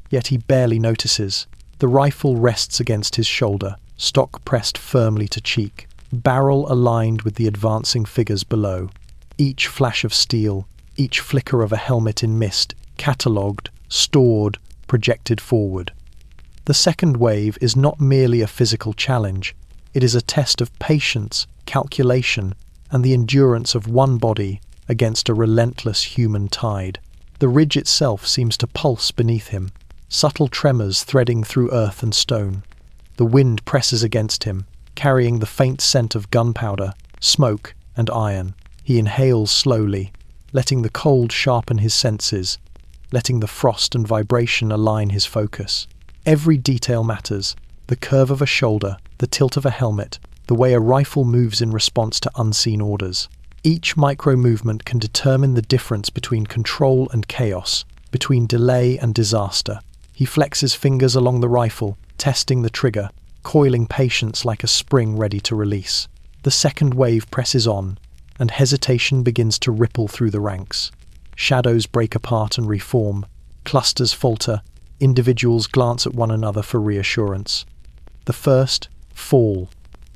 Yet he barely notices. The rifle rests against his shoulder, stock pressed firmly to cheek, barrel aligned with the advancing figures below. Each flash of steel, each flicker of a helmet in mist, catalogued, stored, projected forward. The second wave is not merely a physical challenge. It is a test of patience, calculation, and the endurance of one body against a relentless human tide. The ridge itself seems to pulse beneath him, subtle tremors threading through earth and stone. The wind presses against him, carrying the faint scent of gunpowder, smoke, and iron. He inhales slowly, letting the cold sharpen his senses, letting the frost and vibration align his focus. Every detail matters: the curve of a shoulder, the tilt of a helmet, the way a rifle moves in response to unseen orders. Each micro-movement can determine the difference between control and chaos, between delay and disaster. He flexes fingers along the rifle, testing the trigger, coiling patience like a spring ready to release. The second wave presses on, and hesitation begins to ripple through the ranks. Shadows break apart and reform, clusters falter, individuals glance at one another for reassurance. The first, fall,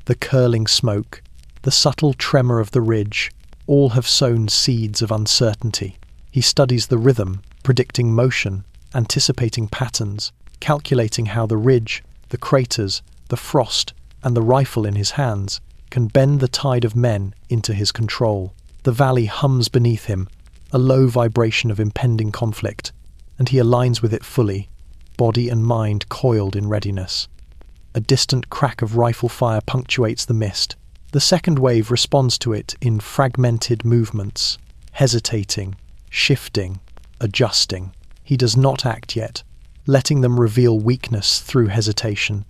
the curling smoke, the subtle tremor of the ridge, all have sown seeds of uncertainty. He studies the rhythm, predicting motion, anticipating patterns, calculating how the ridge, the craters, the frost, and the rifle in his hands can bend the tide of men into his control. The valley hums beneath him, a low vibration of impending conflict, and he aligns with it fully, body and mind coiled in readiness. A distant crack of rifle fire punctuates the mist. The second wave responds to it in fragmented movements, hesitating, shifting, adjusting. He does not act yet, letting them reveal weakness through hesitation,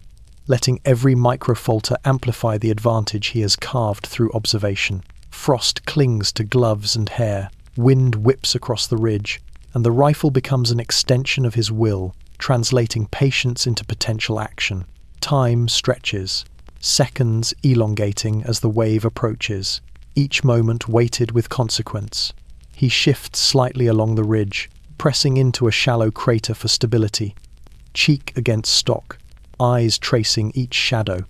letting every microfalter amplify the advantage he has carved through observation. Frost clings to gloves and hair, wind whips across the ridge, and the rifle becomes an extension of his will, translating patience into potential action. Time stretches, seconds elongating as the wave approaches, each moment weighted with consequence. He shifts slightly along the ridge, pressing into a shallow crater for stability, cheek against stock, eyes tracing each shadow.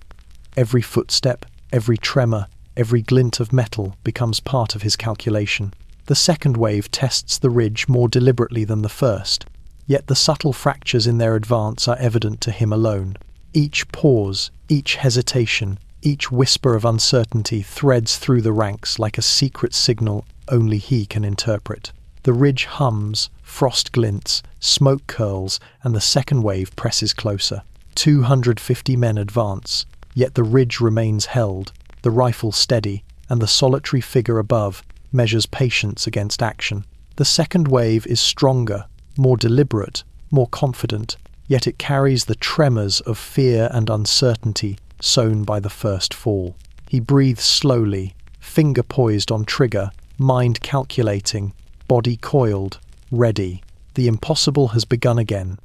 Every footstep, every tremor, every glint of metal becomes part of his calculation. The second wave tests the ridge more deliberately than the first, yet the subtle fractures in their advance are evident to him alone. Each pause, each hesitation, each whisper of uncertainty threads through the ranks like a secret signal only he can interpret. The ridge hums, frost glints, smoke curls, and the second wave presses closer. 250 men advance, yet the ridge remains held, the rifle steady, and the solitary figure above measures patience against action. The second wave is stronger, more deliberate, more confident, yet it carries the tremors of fear and uncertainty sown by the first fall. He breathes slowly, finger poised on trigger, mind calculating, body coiled, ready. The impossible has begun again,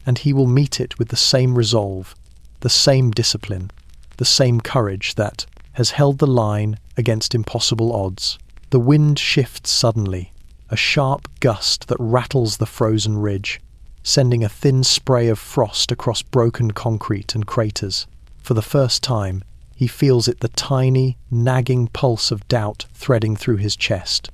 and he will meet it with the same resolve, the same discipline, the same courage that has held the line against impossible odds. The wind shifts suddenly, a sharp gust that rattles the frozen ridge, sending a thin spray of frost across broken concrete and craters. For the first time, he feels it, the tiny, nagging pulse of doubt threading through his chest.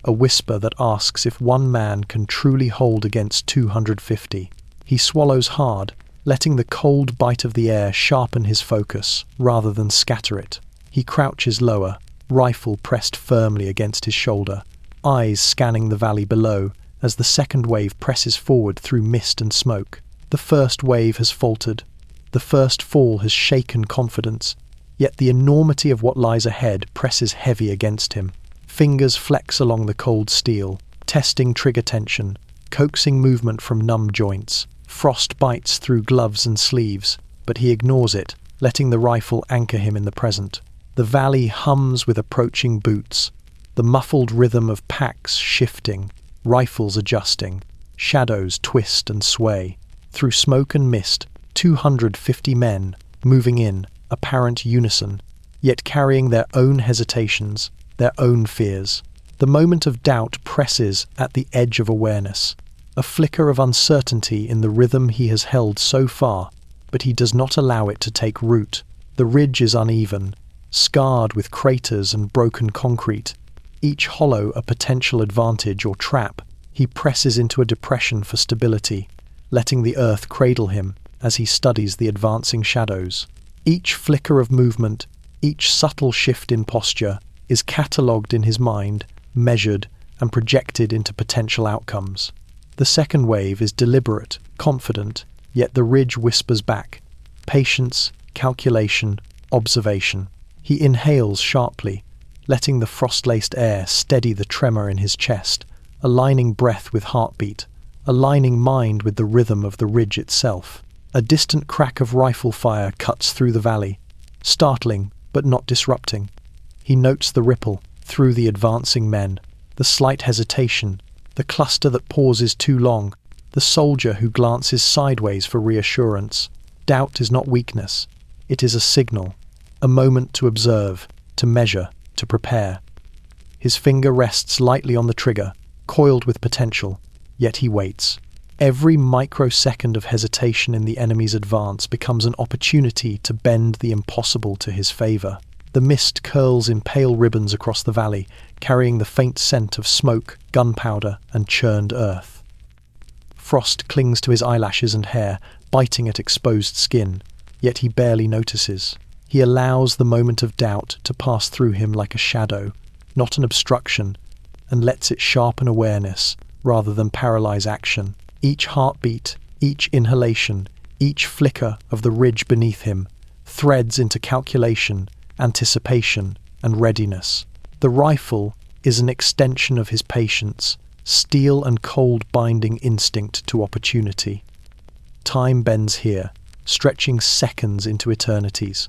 A whisper that asks if one man can truly hold against 250. He swallows hard, letting the cold bite of the air sharpen his focus rather than scatter it. He crouches lower, rifle pressed firmly against his shoulder, eyes scanning the valley below as the second wave presses forward through mist and smoke. The first wave has faltered. The first fall has shaken confidence, yet the enormity of what lies ahead presses heavy against him. Fingers flex along the cold steel, testing trigger tension, coaxing movement from numb joints. Frost bites through gloves and sleeves, but he ignores it, letting the rifle anchor him in the present. The valley hums with approaching boots, the muffled rhythm of packs shifting, rifles adjusting, shadows twist and sway. Through smoke and mist, 250 men, moving in apparent unison, yet carrying their own hesitations, their own fears. The moment of doubt presses at the edge of awareness, a flicker of uncertainty in the rhythm he has held so far, but he does not allow it to take root. The ridge is uneven, scarred with craters and broken concrete, each hollow a potential advantage or trap. He presses into a depression for stability, letting the earth cradle him as he studies the advancing shadows. Each flicker of movement, each subtle shift in posture, is catalogued in his mind, measured, and projected into potential outcomes. The second wave is deliberate, confident, yet the ridge whispers back. Patience, calculation, observation. He inhales sharply, letting the frost-laced air steady the tremor in his chest, aligning breath with heartbeat, aligning mind with the rhythm of the ridge itself. A distant crack of rifle fire cuts through the valley, startling but not disrupting. He notes the ripple through the advancing men, the slight hesitation, the cluster that pauses too long, the soldier who glances sideways for reassurance. Doubt is not weakness. It is a signal, a moment to observe, to measure, to prepare. His finger rests lightly on the trigger, coiled with potential, yet he waits. Every microsecond of hesitation in the enemy's advance becomes an opportunity to bend the impossible to his favor. The mist curls in pale ribbons across the valley, carrying the faint scent of smoke, gunpowder, and churned earth. Frost clings to his eyelashes and hair, biting at exposed skin, yet he barely notices. He allows the moment of doubt to pass through him like a shadow, not an obstruction, and lets it sharpen awareness rather than paralyze action. Each heartbeat, each inhalation, each flicker of the ridge beneath him threads into calculation, anticipation, and readiness. The rifle is an extension of his patience, steel and cold binding instinct to opportunity. Time bends here, stretching seconds into eternities.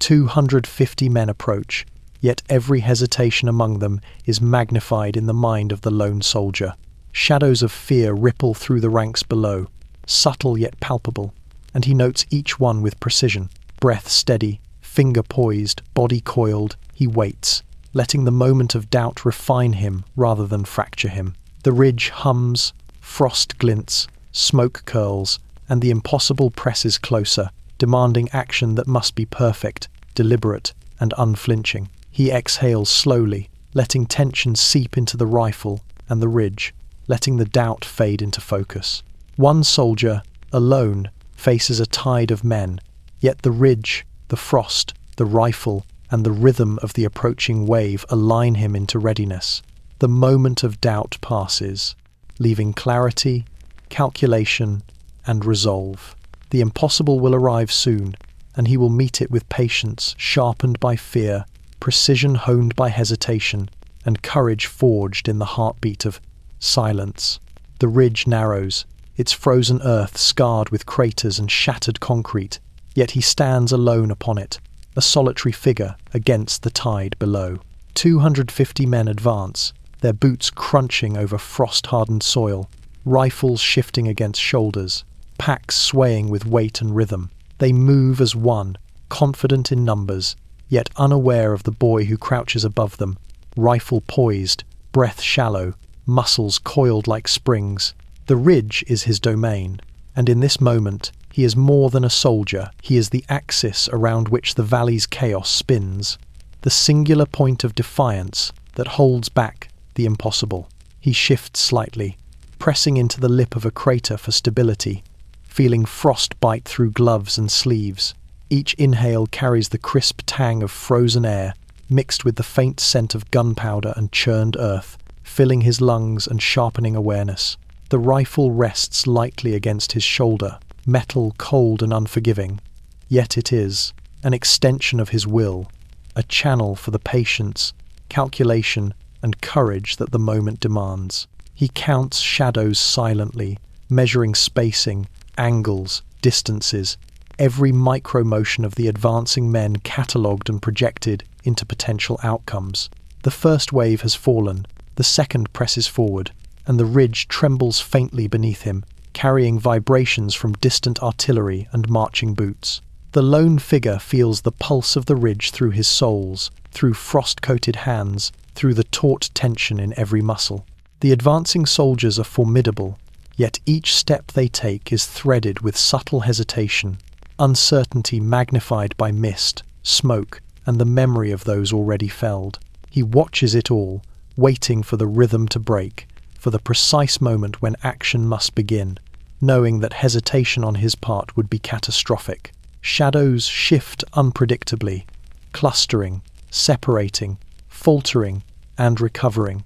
250 men approach, yet every hesitation among them is magnified in the mind of the lone soldier. Shadows of fear ripple through the ranks below, subtle yet palpable, and he notes each one with precision. Breath steady, finger poised, body coiled, he waits, letting the moment of doubt refine him rather than fracture him. The ridge hums, frost glints, smoke curls, and the impossible presses closer, demanding action that must be perfect, deliberate, and unflinching. He exhales slowly, letting tension seep into the rifle and the ridge, letting the doubt fade into focus. One soldier, alone, faces a tide of men, yet the ridge, the frost, the rifle, and the rhythm of the approaching wave align him into readiness. The moment of doubt passes, leaving clarity, calculation, and resolve. The impossible will arrive soon, and he will meet it with patience sharpened by fear, precision honed by hesitation, and courage forged in the heartbeat of silence. The ridge narrows, its frozen earth scarred with craters and shattered concrete, yet he stands alone upon it, a solitary figure against the tide below. 250 men advance, their boots crunching over frost-hardened soil, rifles shifting against shoulders, packs swaying with weight and rhythm. They move as one, confident in numbers, yet unaware of the boy who crouches above them, rifle poised, breath shallow, muscles coiled like springs. The ridge is his domain, and in this moment, he is more than a soldier. He is the axis around which the valley's chaos spins, the singular point of defiance that holds back the impossible. He shifts slightly, pressing into the lip of a crater for stability, feeling frost bite through gloves and sleeves. Each inhale carries the crisp tang of frozen air, mixed with the faint scent of gunpowder and churned earth, filling his lungs and sharpening awareness. The rifle rests lightly against his shoulder, metal cold and unforgiving. Yet it is an extension of his will, a channel for the patience, calculation, and courage that the moment demands. He counts shadows silently, measuring spacing, angles, distances, every micro-motion of the advancing men catalogued and projected into potential outcomes. The first wave has fallen, the second presses forward, and the ridge trembles faintly beneath him, carrying vibrations from distant artillery and marching boots. The lone figure feels the pulse of the ridge through his soles, through frost-coated hands, through the taut tension in every muscle. The advancing soldiers are formidable, yet each step they take is threaded with subtle hesitation, uncertainty magnified by mist, smoke, and the memory of those already felled. He watches it all, waiting for the rhythm to break, for the precise moment when action must begin, knowing that hesitation on his part would be catastrophic. Shadows shift unpredictably, clustering, separating, faltering, and recovering.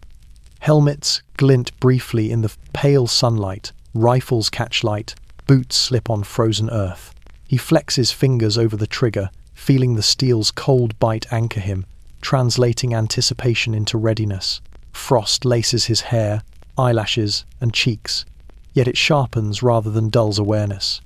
Helmets glint briefly in the pale sunlight, rifles catch light, boots slip on frozen earth. He flexes fingers over the trigger, feeling the steel's cold bite anchor him, translating anticipation into readiness. Frost laces his hair, eyelashes, and cheeks, yet it sharpens rather than dulls awareness.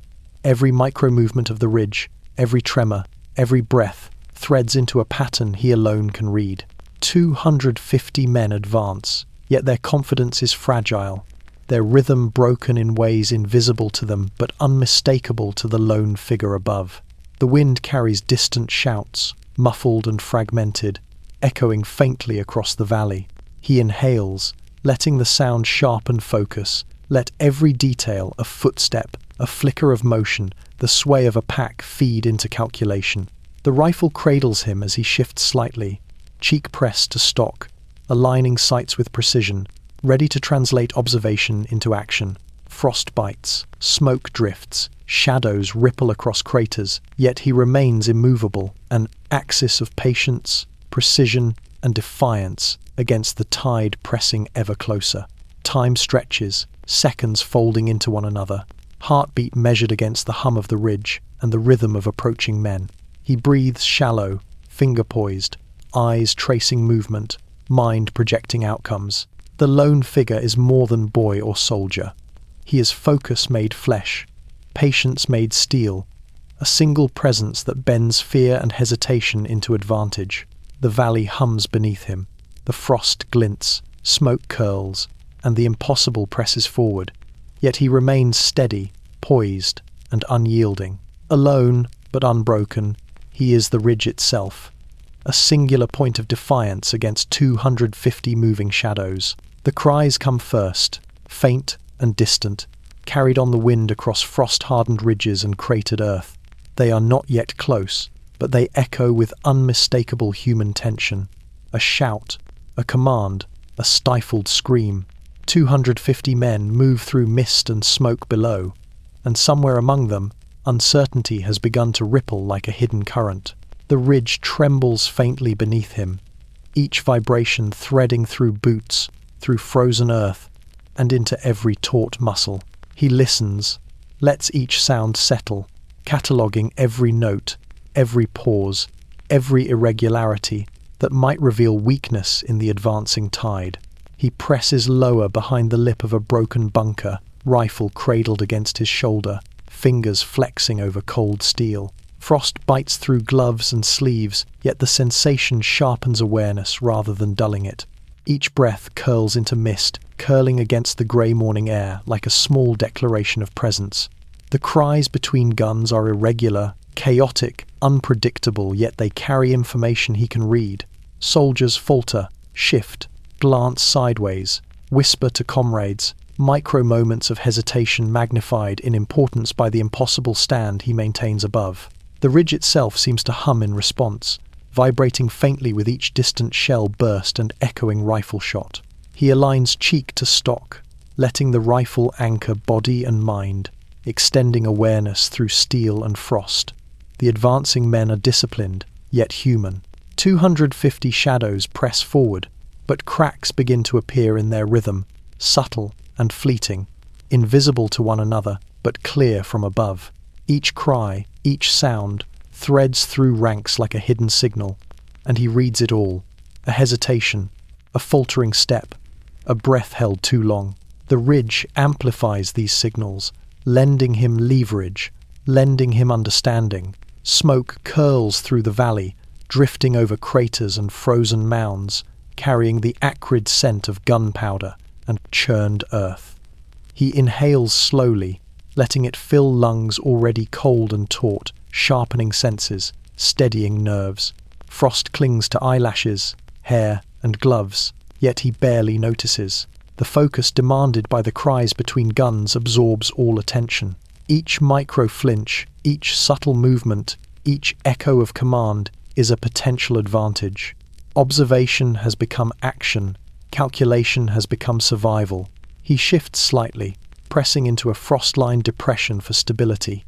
Every micro-movement of the ridge, every tremor, every breath, threads into a pattern he alone can read. 250 men advance, yet their confidence is fragile, their rhythm broken in ways invisible to them but unmistakable to the lone figure above. The wind carries distant shouts, muffled and fragmented, echoing faintly across the valley. He inhales, letting the sound sharpen focus. Let every detail, a footstep, a flicker of motion, the sway of a pack feed into calculation. The rifle cradles him as he shifts slightly, cheek pressed to stock, aligning sights with precision, ready to translate observation into action. Frost bites, smoke drifts, shadows ripple across craters, yet he remains immovable, an axis of patience, precision, and defiance against the tide pressing ever closer. Time stretches, seconds folding into one another, heartbeat measured against the hum of the ridge and the rhythm of approaching men. He breathes shallow, finger poised, eyes tracing movement, mind projecting outcomes. The lone figure is more than boy or soldier. He is focus made flesh, patience made steel, a single presence that bends fear and hesitation into advantage. The valley hums beneath him. The frost glints, smoke curls, and the impossible presses forward. Yet he remains steady, poised, and unyielding. Alone, but unbroken, he is the ridge itself, a singular point of defiance against 250 moving shadows. The cries come first, faint and distant, carried on the wind across frost-hardened ridges and cratered earth. They are not yet close, but they echo with unmistakable human tension. A shout, a command, a stifled scream. 250 men move through mist and smoke below, and somewhere among them, uncertainty has begun to ripple like a hidden current. The ridge trembles faintly beneath him, each vibration threading through boots, through frozen earth, and into every taut muscle. He listens, lets each sound settle, cataloguing every note, every pause, every irregularity that might reveal weakness in the advancing tide. He presses lower behind the lip of a broken bunker, rifle cradled against his shoulder, fingers flexing over cold steel. Frost bites through gloves and sleeves, yet the sensation sharpens awareness rather than dulling it. Each breath curls into mist, curling against the grey morning air like a small declaration of presence. The cries between guns are irregular, Chaotic, unpredictable, yet they carry information he can read. Soldiers falter, shift, glance sideways, whisper to comrades, micro moments of hesitation magnified in importance by the impossible stand he maintains above. The ridge itself seems to hum in response, vibrating faintly with each distant shell burst and echoing rifle shot. He aligns cheek to stock, letting the rifle anchor body and mind, extending awareness through steel and frost. The advancing men are disciplined, yet human. 250 shadows press forward, but cracks begin to appear in their rhythm, subtle and fleeting, invisible to one another, but clear from above. Each cry, each sound, threads through ranks like a hidden signal, and he reads it all. A hesitation, a faltering step, a breath held too long. The ridge amplifies these signals, lending him leverage, lending him understanding. Smoke curls through the valley, drifting over craters and frozen mounds, carrying the acrid scent of gunpowder and churned earth. He inhales slowly, letting it fill lungs already cold and taut, sharpening senses, steadying nerves. Frost clings to eyelashes, hair, and gloves, yet he barely notices. The focus demanded by the cries between guns absorbs all attention. Each micro flinch, each subtle movement, each echo of command is a potential advantage. Observation has become action, calculation has become survival. He shifts slightly, pressing into a frost-lined depression for stability,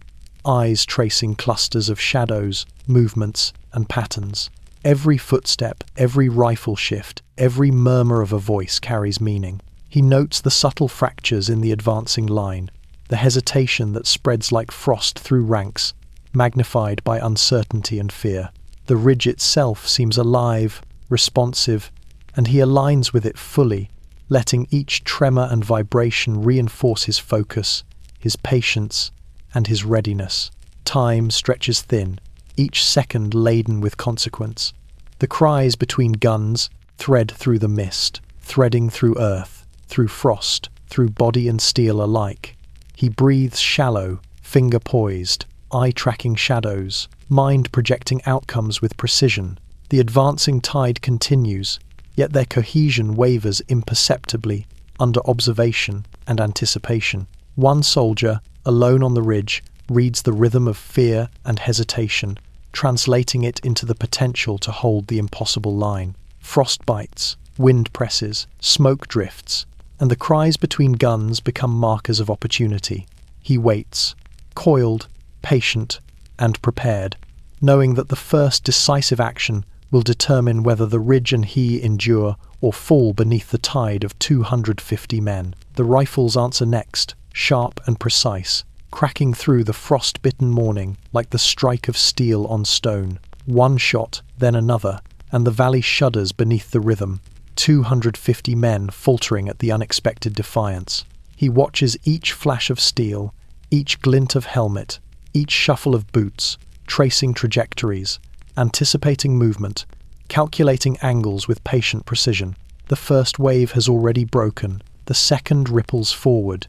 eyes tracing clusters of shadows, movements, and patterns. Every footstep, every rifle shift, every murmur of a voice carries meaning. He notes the subtle fractures in the advancing line, the hesitation that spreads like frost through ranks, magnified by uncertainty and fear. The ridge itself seems alive, responsive, and he aligns with it fully, letting each tremor and vibration reinforce his focus, his patience, and his readiness. Time stretches thin, each second laden with consequence. The cries between guns thread through the mist, threading through earth, through frost, through body and steel alike. He breathes shallow, finger poised, eye-tracking shadows, mind projecting outcomes with precision. The advancing tide continues, yet their cohesion wavers imperceptibly under observation and anticipation. One soldier, alone on the ridge, reads the rhythm of fear and hesitation, translating it into the potential to hold the impossible line. Frost bites, wind presses, smoke drifts, and the cries between guns become markers of opportunity. He waits, coiled, patient, and prepared, knowing that the first decisive action will determine whether the ridge and he endure or fall beneath the tide of 250 men. The rifles answer next, sharp and precise, cracking through the frost-bitten morning like the strike of steel on stone. One shot, then another, and the valley shudders beneath the rhythm, 250 men faltering at the unexpected defiance. He watches each flash of steel, each glint of helmet, each shuffle of boots, tracing trajectories, anticipating movement, calculating angles with patient precision. The first wave has already broken, the second ripples forward,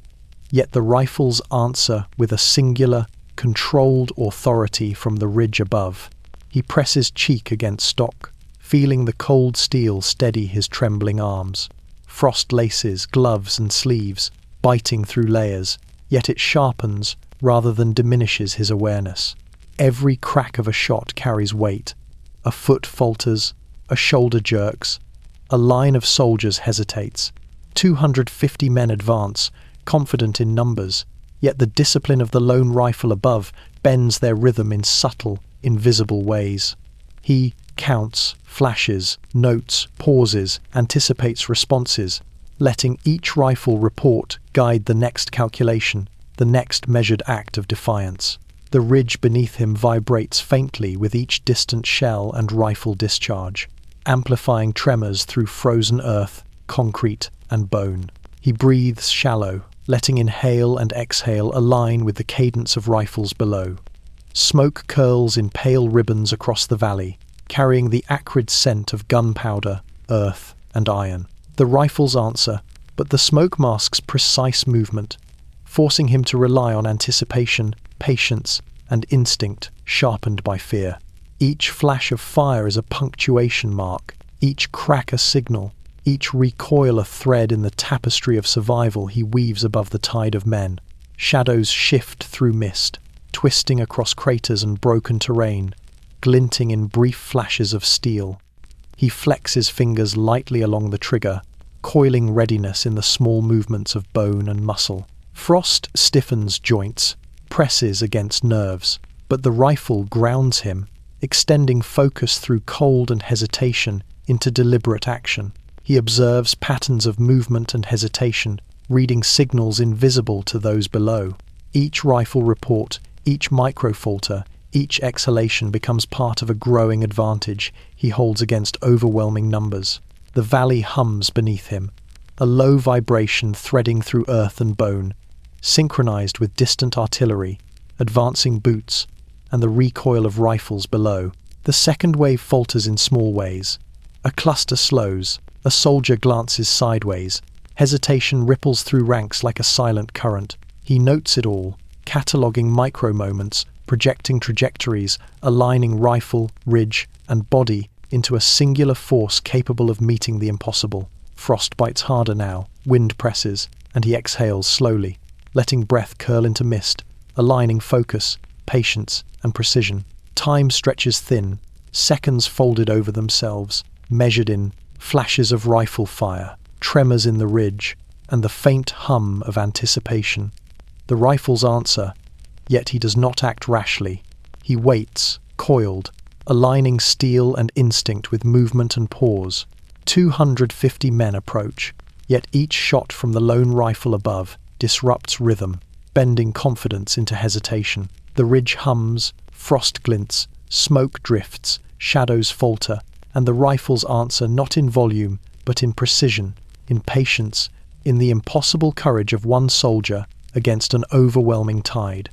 yet the rifles answer with a singular, controlled authority from the ridge above. He presses cheek against stock, feeling the cold steel steady his trembling arms. Frost laces, gloves and sleeves, biting through layers, yet it sharpens rather than diminishes his awareness. Every crack of a shot carries weight. A foot falters, a shoulder jerks, a line of soldiers hesitates. 250 men advance, confident in numbers, yet the discipline of the lone rifle above bends their rhythm in subtle, invisible ways. He counts, flashes, notes, pauses, anticipates responses, letting each rifle report guide the next calculation, the next measured act of defiance. The ridge beneath him vibrates faintly with each distant shell and rifle discharge, amplifying tremors through frozen earth, concrete, and bone. He breathes shallow, letting inhale and exhale align with the cadence of rifles below. Smoke curls in pale ribbons across the valley, carrying the acrid scent of gunpowder, earth, and iron. The rifles answer, but the smoke masks precise movement, forcing him to rely on anticipation, patience, and instinct sharpened by fear. Each flash of fire is a punctuation mark, each crack a signal, each recoil a thread in the tapestry of survival he weaves above the tide of men. Shadows shift through mist, twisting across craters and broken terrain, glinting in brief flashes of steel. He flexes fingers lightly along the trigger, coiling readiness in the small movements of bone and muscle. Frost stiffens joints, presses against nerves, but the rifle grounds him, extending focus through cold and hesitation into deliberate action. He observes patterns of movement and hesitation, reading signals invisible to those below. Each rifle report, each microfalter, each exhalation becomes part of a growing advantage he holds against overwhelming numbers. The valley hums beneath him, a low vibration threading through earth and bone, synchronized with distant artillery, advancing boots, and the recoil of rifles below. The second wave falters in small ways. A cluster slows, a soldier glances sideways. Hesitation ripples through ranks like a silent current. He notes it all, cataloguing micro-moments, projecting trajectories, aligning rifle, ridge, and body into a singular force capable of meeting the impossible. Frost bites harder now, wind presses, and he exhales slowly, letting breath curl into mist, aligning focus, patience, and precision. Time stretches thin, seconds folded over themselves, measured in flashes of rifle fire, tremors in the ridge, and the faint hum of anticipation. The rifles answer, yet he does not act rashly. He waits, coiled, aligning steel and instinct with movement and pause. 250 men approach, yet each shot from the lone rifle above disrupts rhythm, bending confidence into hesitation. The ridge hums, frost glints, smoke drifts, shadows falter, and the rifles answer not in volume, but in precision, in patience, in the impossible courage of one soldier against an overwhelming tide.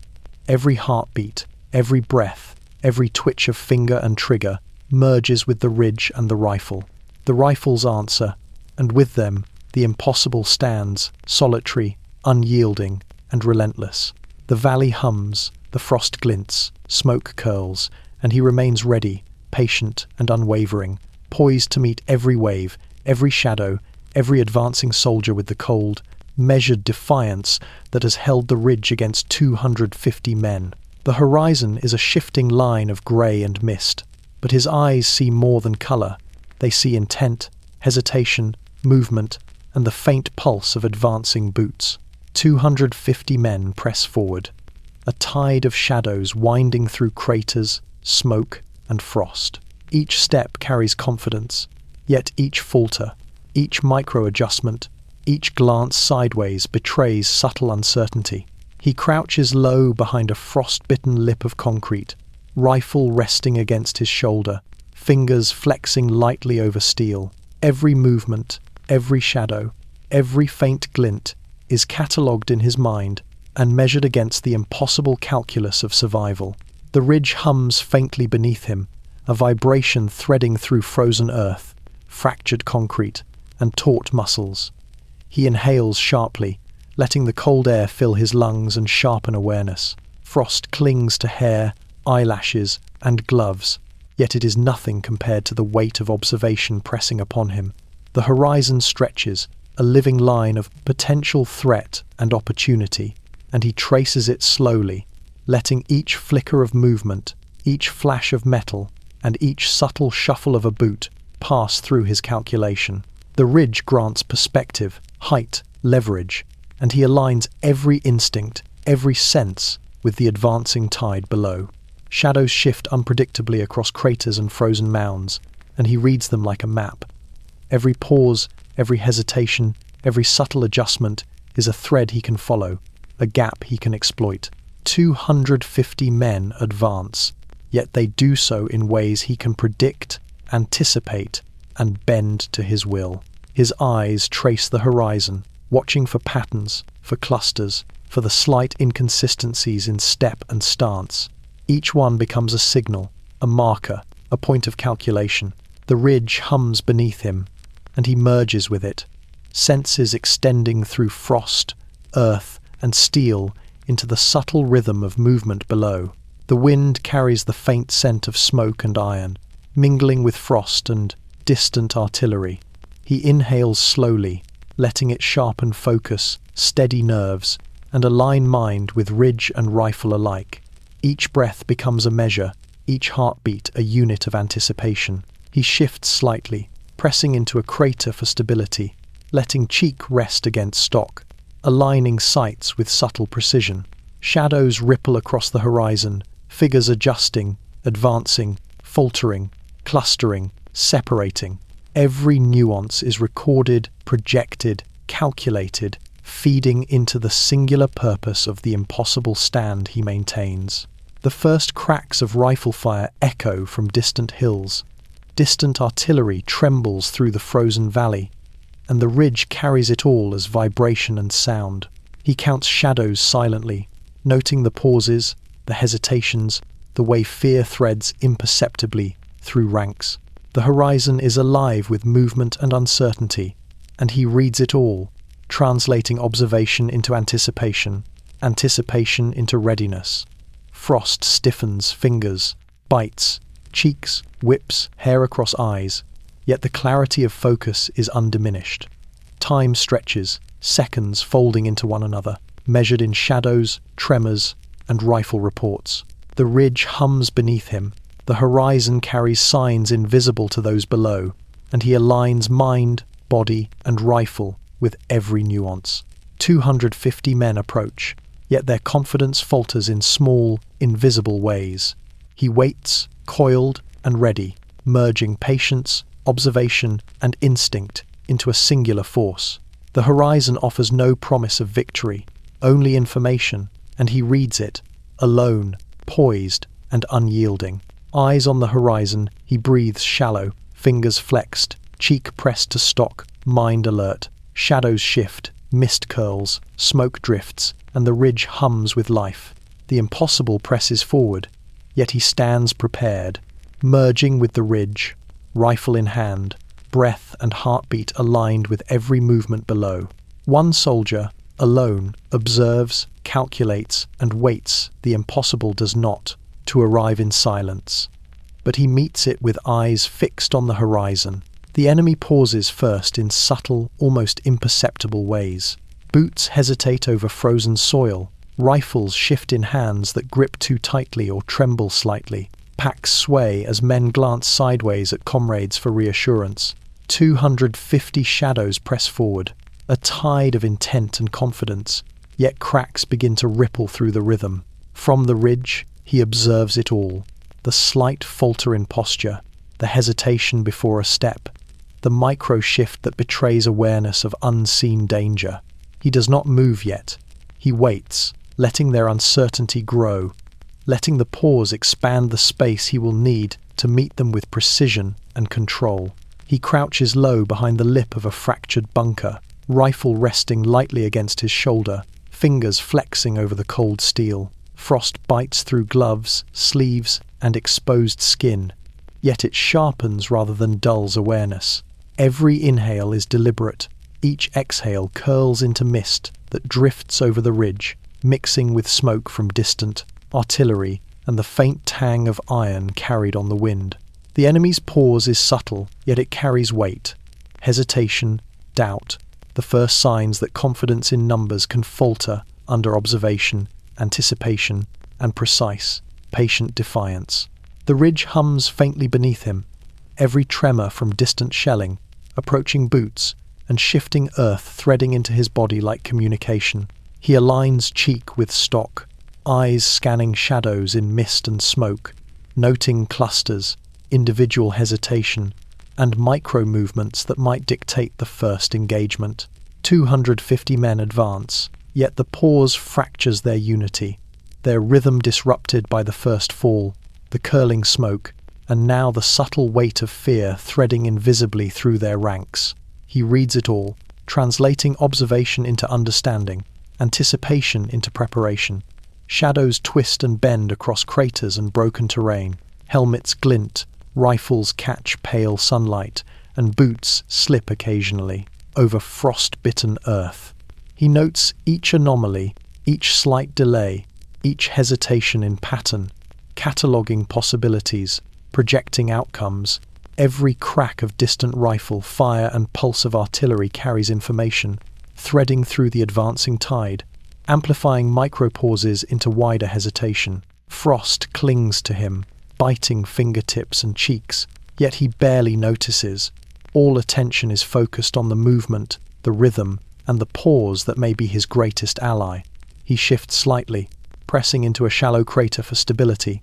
Every heartbeat, every breath, every twitch of finger and trigger merges with the ridge and the rifle. The rifles answer, and with them the impossible stands, solitary, unyielding, and relentless. The valley hums, the frost glints, smoke curls, and he remains ready, patient and unwavering, poised to meet every wave, every shadow, every advancing soldier with the cold, measured defiance that has held the ridge against 250 men. The horizon is a shifting line of grey and mist, but his eyes see more than colour. They see intent, hesitation, movement, and the faint pulse of advancing boots. 250 men press forward, a tide of shadows winding through craters, smoke, and frost. Each step carries confidence, yet each falter, each micro-adjustment, each glance sideways betrays subtle uncertainty. He crouches low behind a frost-bitten lip of concrete, rifle resting against his shoulder, fingers flexing lightly over steel. Every movement, every shadow, every faint glint is catalogued in his mind and measured against the impossible calculus of survival. The ridge hums faintly beneath him, a vibration threading through frozen earth, fractured concrete, and taut muscles. He inhales sharply, letting the cold air fill his lungs and sharpen awareness. Frost clings to hair, eyelashes, and gloves, yet it is nothing compared to the weight of observation pressing upon him. The horizon stretches, a living line of potential threat and opportunity, and he traces it slowly, letting each flicker of movement, each flash of metal, and each subtle shuffle of a boot pass through his calculation. The ridge grants perspective, height, leverage, and he aligns every instinct, every sense with the advancing tide below. Shadows shift unpredictably across craters and frozen mounds, and he reads them like a map. Every pause, every hesitation, every subtle adjustment is a thread he can follow, a gap he can exploit. 250 men advance, yet they do so in ways he can predict, anticipate, and bend to his will. His eyes trace the horizon, watching for patterns, for clusters, for the slight inconsistencies in step and stance. Each one becomes a signal, a marker, a point of calculation. The ridge hums beneath him, and he merges with it, senses extending through frost, earth, and steel into the subtle rhythm of movement below. The The wind carries the faint scent of smoke and iron, mingling with frost and distant artillery. He inhales slowly, letting it sharpen focus, steady nerves, and align mind with ridge and rifle alike. Each breath becomes a measure, each heartbeat a unit of anticipation. He shifts slightly, pressing into a crater for stability, letting cheek rest against stock, aligning sights with subtle precision. Shadows ripple across the horizon, figures adjusting, advancing, faltering, clustering, separating. Every nuance is recorded, projected, calculated, feeding into the singular purpose of the impossible stand he maintains. The first cracks of rifle fire echo from distant hills. Distant artillery trembles through the frozen valley, and the ridge carries it all as vibration and sound. He counts shadows silently, noting the pauses, the hesitations, the way fear threads imperceptibly through ranks. The horizon is alive with movement and uncertainty, and he reads it all, translating observation into anticipation, anticipation into readiness. Frost stiffens fingers, bites, cheeks, whips, hair across eyes, yet the clarity of focus is undiminished. Time stretches, seconds folding into one another, measured in shadows, tremors, and rifle reports. The ridge hums beneath him, the horizon carries signs invisible to those below, and he aligns mind, body, and rifle with every nuance. 250 men approach, yet their confidence falters in small, invisible ways. He waits, coiled and ready, merging patience, observation, and instinct into a singular force. The horizon offers no promise of victory, only information, and he reads it, alone, poised, and unyielding. Eyes on the horizon, he breathes shallow, fingers flexed, cheek pressed to stock, mind alert. Shadows shift, mist curls, smoke drifts, and the ridge hums with life. The impossible presses forward, yet he stands prepared, merging with the ridge, rifle in hand, breath and heartbeat aligned with every movement below. One soldier, alone, observes, calculates, and waits. The impossible does not, to arrive in silence. But he meets it with eyes fixed on the horizon. The enemy pauses first in subtle, almost imperceptible ways. Boots hesitate over frozen soil. Rifles shift in hands that grip too tightly or tremble slightly. Packs sway as men glance sideways at comrades for reassurance. 250 shadows press forward, a tide of intent and confidence, yet cracks begin to ripple through the rhythm. From the ridge, he observes it all. The slight falter in posture, the hesitation before a step, the micro shift that betrays awareness of unseen danger. He does not move yet. He waits, letting their uncertainty grow, letting the pause expand the space he will need to meet them with precision and control. He crouches low behind the lip of a fractured bunker, rifle resting lightly against his shoulder, fingers flexing over the cold steel. Frost bites through gloves, sleeves, and exposed skin, yet it sharpens rather than dulls awareness. Every inhale is deliberate. Each exhale curls into mist that drifts over the ridge, mixing with smoke from distant artillery and the faint tang of iron carried on the wind. The enemy's pause is subtle, yet it carries weight. Hesitation, doubt, the first signs that confidence in numbers can falter under observation, anticipation, and precise, patient defiance. The ridge hums faintly beneath him, every tremor from distant shelling, approaching boots, and shifting earth threading into his body like communication. He aligns cheek with stock, eyes scanning shadows in mist and smoke, noting clusters, individual hesitation, and micro-movements that might dictate the first engagement. 250 men advance, yet the pause fractures their unity, their rhythm disrupted by the first fall, the curling smoke, and now the subtle weight of fear threading invisibly through their ranks. He reads it all, translating observation into understanding, anticipation into preparation. Shadows twist and bend across craters and broken terrain. Helmets glint, rifles catch pale sunlight, and boots slip occasionally over frost-bitten earth. He notes each anomaly, each slight delay, each hesitation in pattern, cataloguing possibilities, projecting outcomes. Every crack of distant rifle fire and pulse of artillery carries information, threading through the advancing tide, amplifying micropauses into wider hesitation. Frost clings to him, biting fingertips and cheeks, yet he barely notices. All attention is focused on the movement, the rhythm, and the pause that may be his greatest ally. He shifts slightly, pressing into a shallow crater for stability,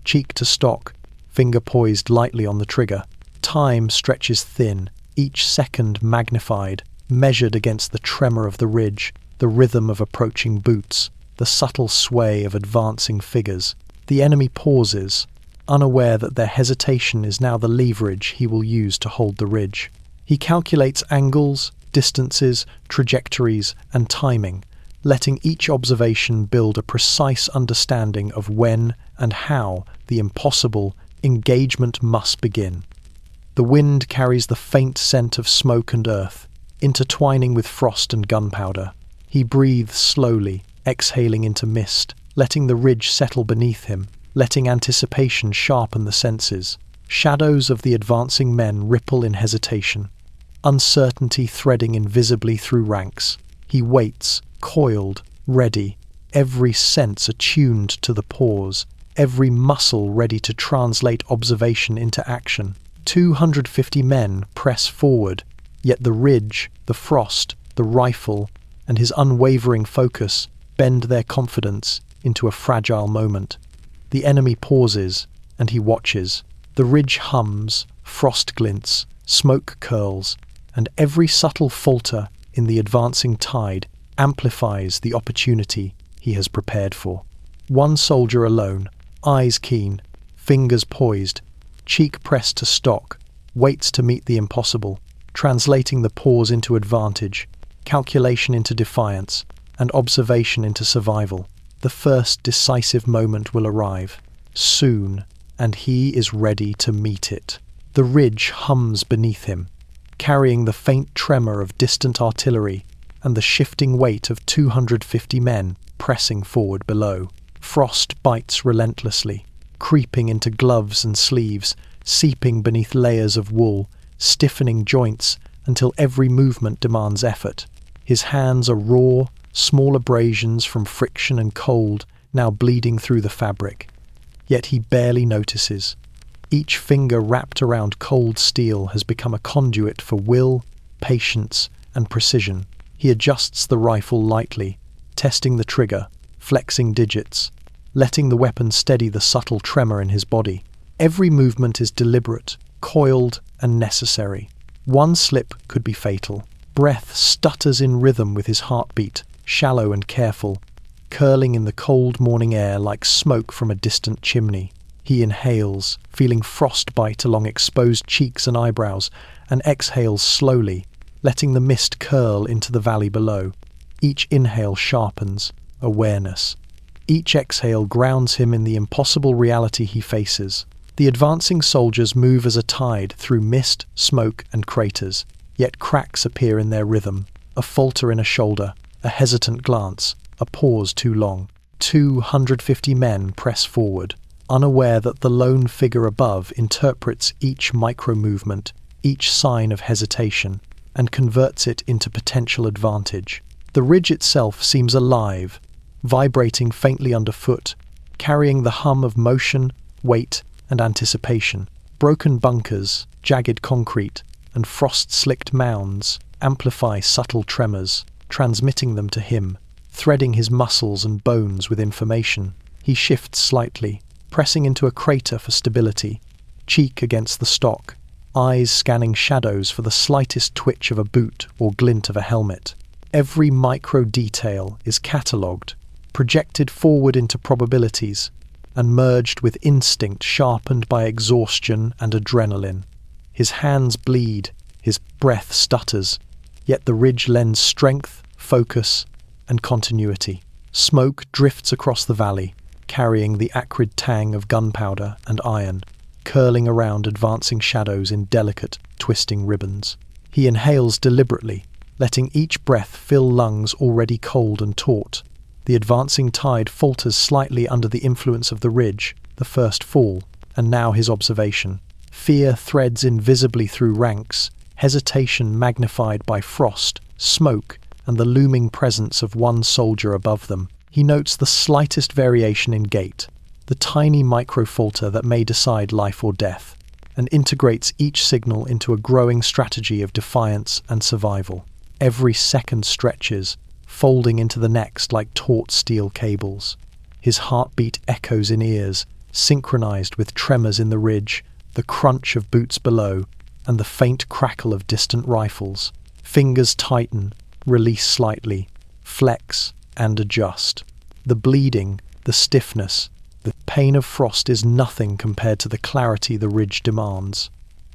cheek to stock, finger poised lightly on the trigger. Time stretches thin, each second magnified, measured against the tremor of the ridge, the rhythm of approaching boots, the subtle sway of advancing figures. The enemy pauses, unaware that their hesitation is now the leverage he will use to hold the ridge. He calculates angles, distances, trajectories, and timing, letting each observation build a precise understanding of when and how the impossible engagement must begin. The wind carries the faint scent of smoke and earth, intertwining with frost and gunpowder. He breathes slowly, exhaling into mist, letting the ridge settle beneath him, letting anticipation sharpen the senses. Shadows of the advancing men ripple in hesitation, uncertainty threading invisibly through ranks. He waits, coiled, ready, every sense attuned to the pause, every muscle ready to translate observation into action. 250 men press forward, yet the ridge, the frost, the rifle, and his unwavering focus bend their confidence into a fragile moment. The enemy pauses, and he watches. The ridge hums, frost glints, smoke curls, and every subtle falter in the advancing tide amplifies the opportunity he has prepared for. One soldier alone, eyes keen, fingers poised, cheek pressed to stock, waits to meet the impossible, translating the pause into advantage, calculation into defiance, and observation into survival. The first decisive moment will arrive, soon, and he is ready to meet it. The ridge hums beneath him, carrying the faint tremor of distant artillery and the shifting weight of 250 men pressing forward below. Frost bites relentlessly, creeping into gloves and sleeves, seeping beneath layers of wool, stiffening joints until every movement demands effort. His hands are raw, small abrasions from friction and cold now bleeding through the fabric. Yet he barely notices. Each finger wrapped around cold steel has become a conduit for will, patience, and precision. He adjusts the rifle lightly, testing the trigger, flexing digits, letting the weapon steady the subtle tremor in his body. Every movement is deliberate, coiled, and necessary. One slip could be fatal. Breath stutters in rhythm with his heartbeat, shallow and careful, curling in the cold morning air like smoke from a distant chimney. He inhales, feeling frostbite along exposed cheeks and eyebrows, and exhales slowly, letting the mist curl into the valley below. Each inhale sharpens awareness. Each exhale grounds him in the impossible reality he faces. The advancing soldiers move as a tide through mist, smoke, and craters, yet cracks appear in their rhythm. A falter in a shoulder, a hesitant glance, a pause too long. 250 men press forward, unaware that the lone figure above interprets each micro-movement, each sign of hesitation, and converts it into potential advantage. The ridge itself seems alive, vibrating faintly underfoot, carrying the hum of motion, weight, and anticipation. Broken bunkers, jagged concrete, and frost-slicked mounds amplify subtle tremors, transmitting them to him, threading his muscles and bones with information. He shifts slightly, pressing into a crater for stability, cheek against the stock, eyes scanning shadows for the slightest twitch of a boot or glint of a helmet. Every micro detail is catalogued, projected forward into probabilities, and merged with instinct sharpened by exhaustion and adrenaline. His hands bleed, his breath stutters, yet the ridge lends strength, focus, and continuity. Smoke drifts across the valley, carrying the acrid tang of gunpowder and iron, curling around advancing shadows in delicate, twisting ribbons. He inhales deliberately, letting each breath fill lungs already cold and taut. The advancing tide falters slightly under the influence of the ridge, the first fall, and now his observation. Fear threads invisibly through ranks, hesitation magnified by frost, smoke, and the looming presence of one soldier above them. He notes the slightest variation in gait, the tiny micro-falter that may decide life or death, and integrates each signal into a growing strategy of defiance and survival. Every second stretches, folding into the next like taut steel cables. His heartbeat echoes in ears, synchronized with tremors in the ridge, the crunch of boots below, and the faint crackle of distant rifles. Fingers tighten, release slightly, flex, and adjust. The bleeding, the stiffness, the pain of frost is nothing compared to the clarity the ridge demands.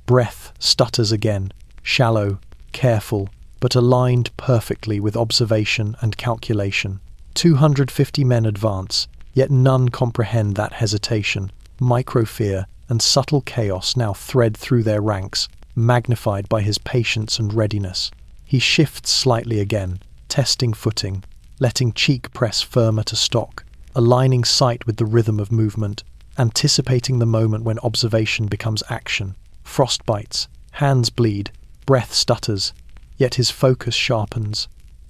Breath stutters again, shallow, careful, but aligned perfectly with observation and calculation. 250 men advance, yet none comprehend that hesitation. Micro-fear and subtle chaos now thread through their ranks, magnified by his patience and readiness. He shifts slightly again, testing footing, letting cheek press firmer to stock, aligning sight with the rhythm of movement, anticipating the moment when observation becomes action. Frost bites, hands bleed, breath stutters, yet his focus sharpens.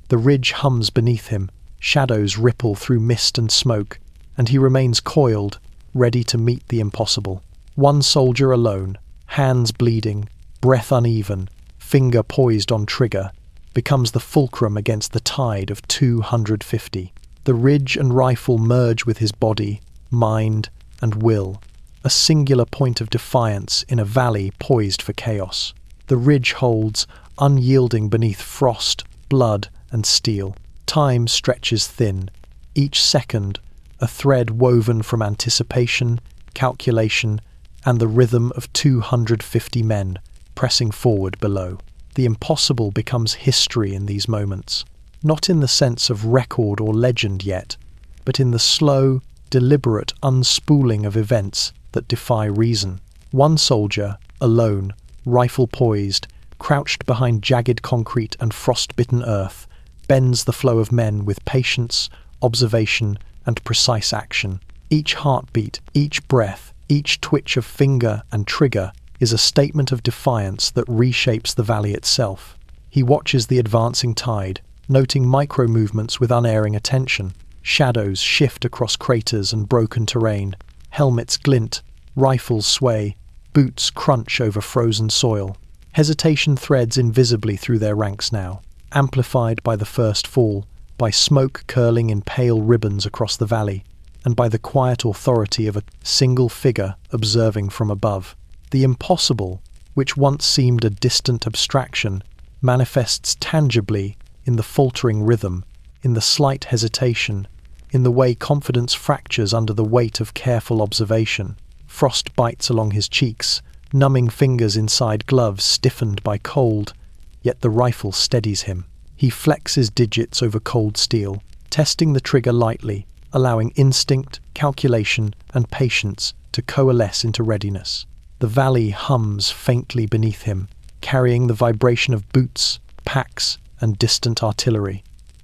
The ridge hums beneath him, shadows ripple through mist and smoke, and he remains coiled, ready to meet the impossible. One soldier alone, hands bleeding, breath uneven, finger poised on trigger, becomes the fulcrum against the tide of 250. The ridge and rifle merge with his body, mind, and will, a singular point of defiance in a valley poised for chaos. The ridge holds, unyielding beneath frost, blood, and steel. Time stretches thin, each second a thread woven from anticipation, calculation, and the rhythm of 250 men pressing forward below. The impossible becomes history in these moments, not in the sense of record or legend yet, but in the slow, deliberate unspooling of events that defy reason. One soldier, alone, rifle poised, crouched behind jagged concrete and frost-bitten earth, bends the flow of men with patience, observation, and precise action. Each heartbeat, each breath, each twitch of finger and trigger is a statement of defiance that reshapes the valley itself. He watches the advancing tide, noting micro-movements with unerring attention. Shadows shift across craters and broken terrain. Helmets glint, rifles sway, boots crunch over frozen soil. Hesitation threads invisibly through their ranks now, amplified by the first fall, by smoke curling in pale ribbons across the valley, and by the quiet authority of a single figure observing from above. The impossible, which once seemed a distant abstraction, manifests tangibly in the faltering rhythm, in the slight hesitation, in the way confidence fractures under the weight of careful observation. Frost bites along his cheeks, numbing fingers inside gloves stiffened by cold, yet the rifle steadies him. He flexes digits over cold steel, testing the trigger lightly, allowing instinct, calculation, and patience to coalesce into readiness. The valley hums faintly beneath him, carrying the vibration of boots, packs, and distant artillery.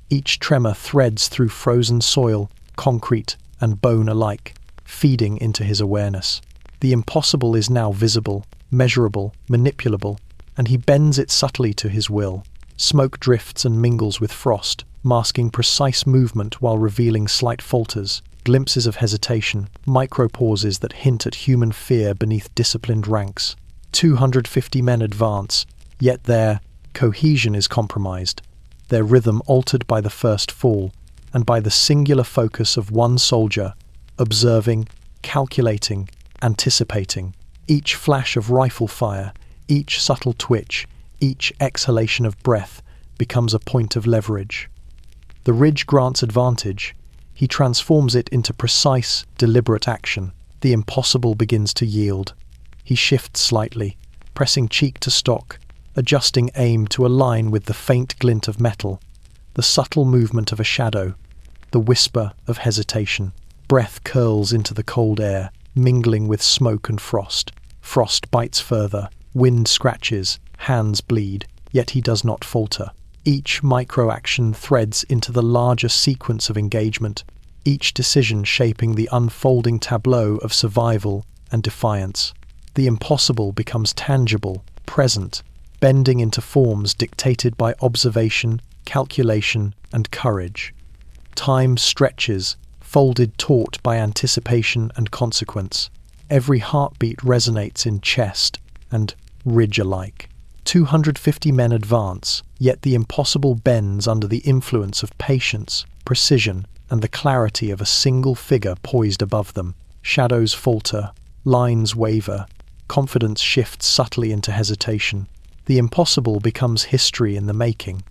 Each tremor threads through frozen soil, concrete, and bone alike, feeding into his awareness. The impossible is now visible, measurable, manipulable, and he bends it subtly to his will. Smoke drifts and mingles with frost, masking precise movement while revealing slight falters, glimpses of hesitation, micro-pauses that hint at human fear beneath disciplined ranks. 250 men advance, yet their cohesion is compromised, their rhythm altered by the first fall, and by the singular focus of one soldier, observing, calculating, anticipating. Each flash of rifle fire, each subtle twitch, each exhalation of breath becomes a point of leverage. The ridge grants advantage. He transforms it into precise, deliberate action. The impossible begins to yield. He shifts slightly, pressing cheek to stock, adjusting aim to align with the faint glint of metal, the subtle movement of a shadow, the whisper of hesitation. Breath curls into the cold air, mingling with smoke and frost. Frost bites further, wind scratches, hands bleed, yet he does not falter. Each micro-action threads into the larger sequence of engagement, each decision shaping the unfolding tableau of survival and defiance. The impossible becomes tangible, present, bending into forms dictated by observation, calculation, and courage. Time stretches, folded taut by anticipation and consequence. Every heartbeat resonates in chest and ridge alike. 250 men advance, yet the impossible bends under the influence of patience, precision, and the clarity of a single figure poised above them. Shadows falter, lines waver, confidence shifts subtly into hesitation. The impossible becomes history in the making.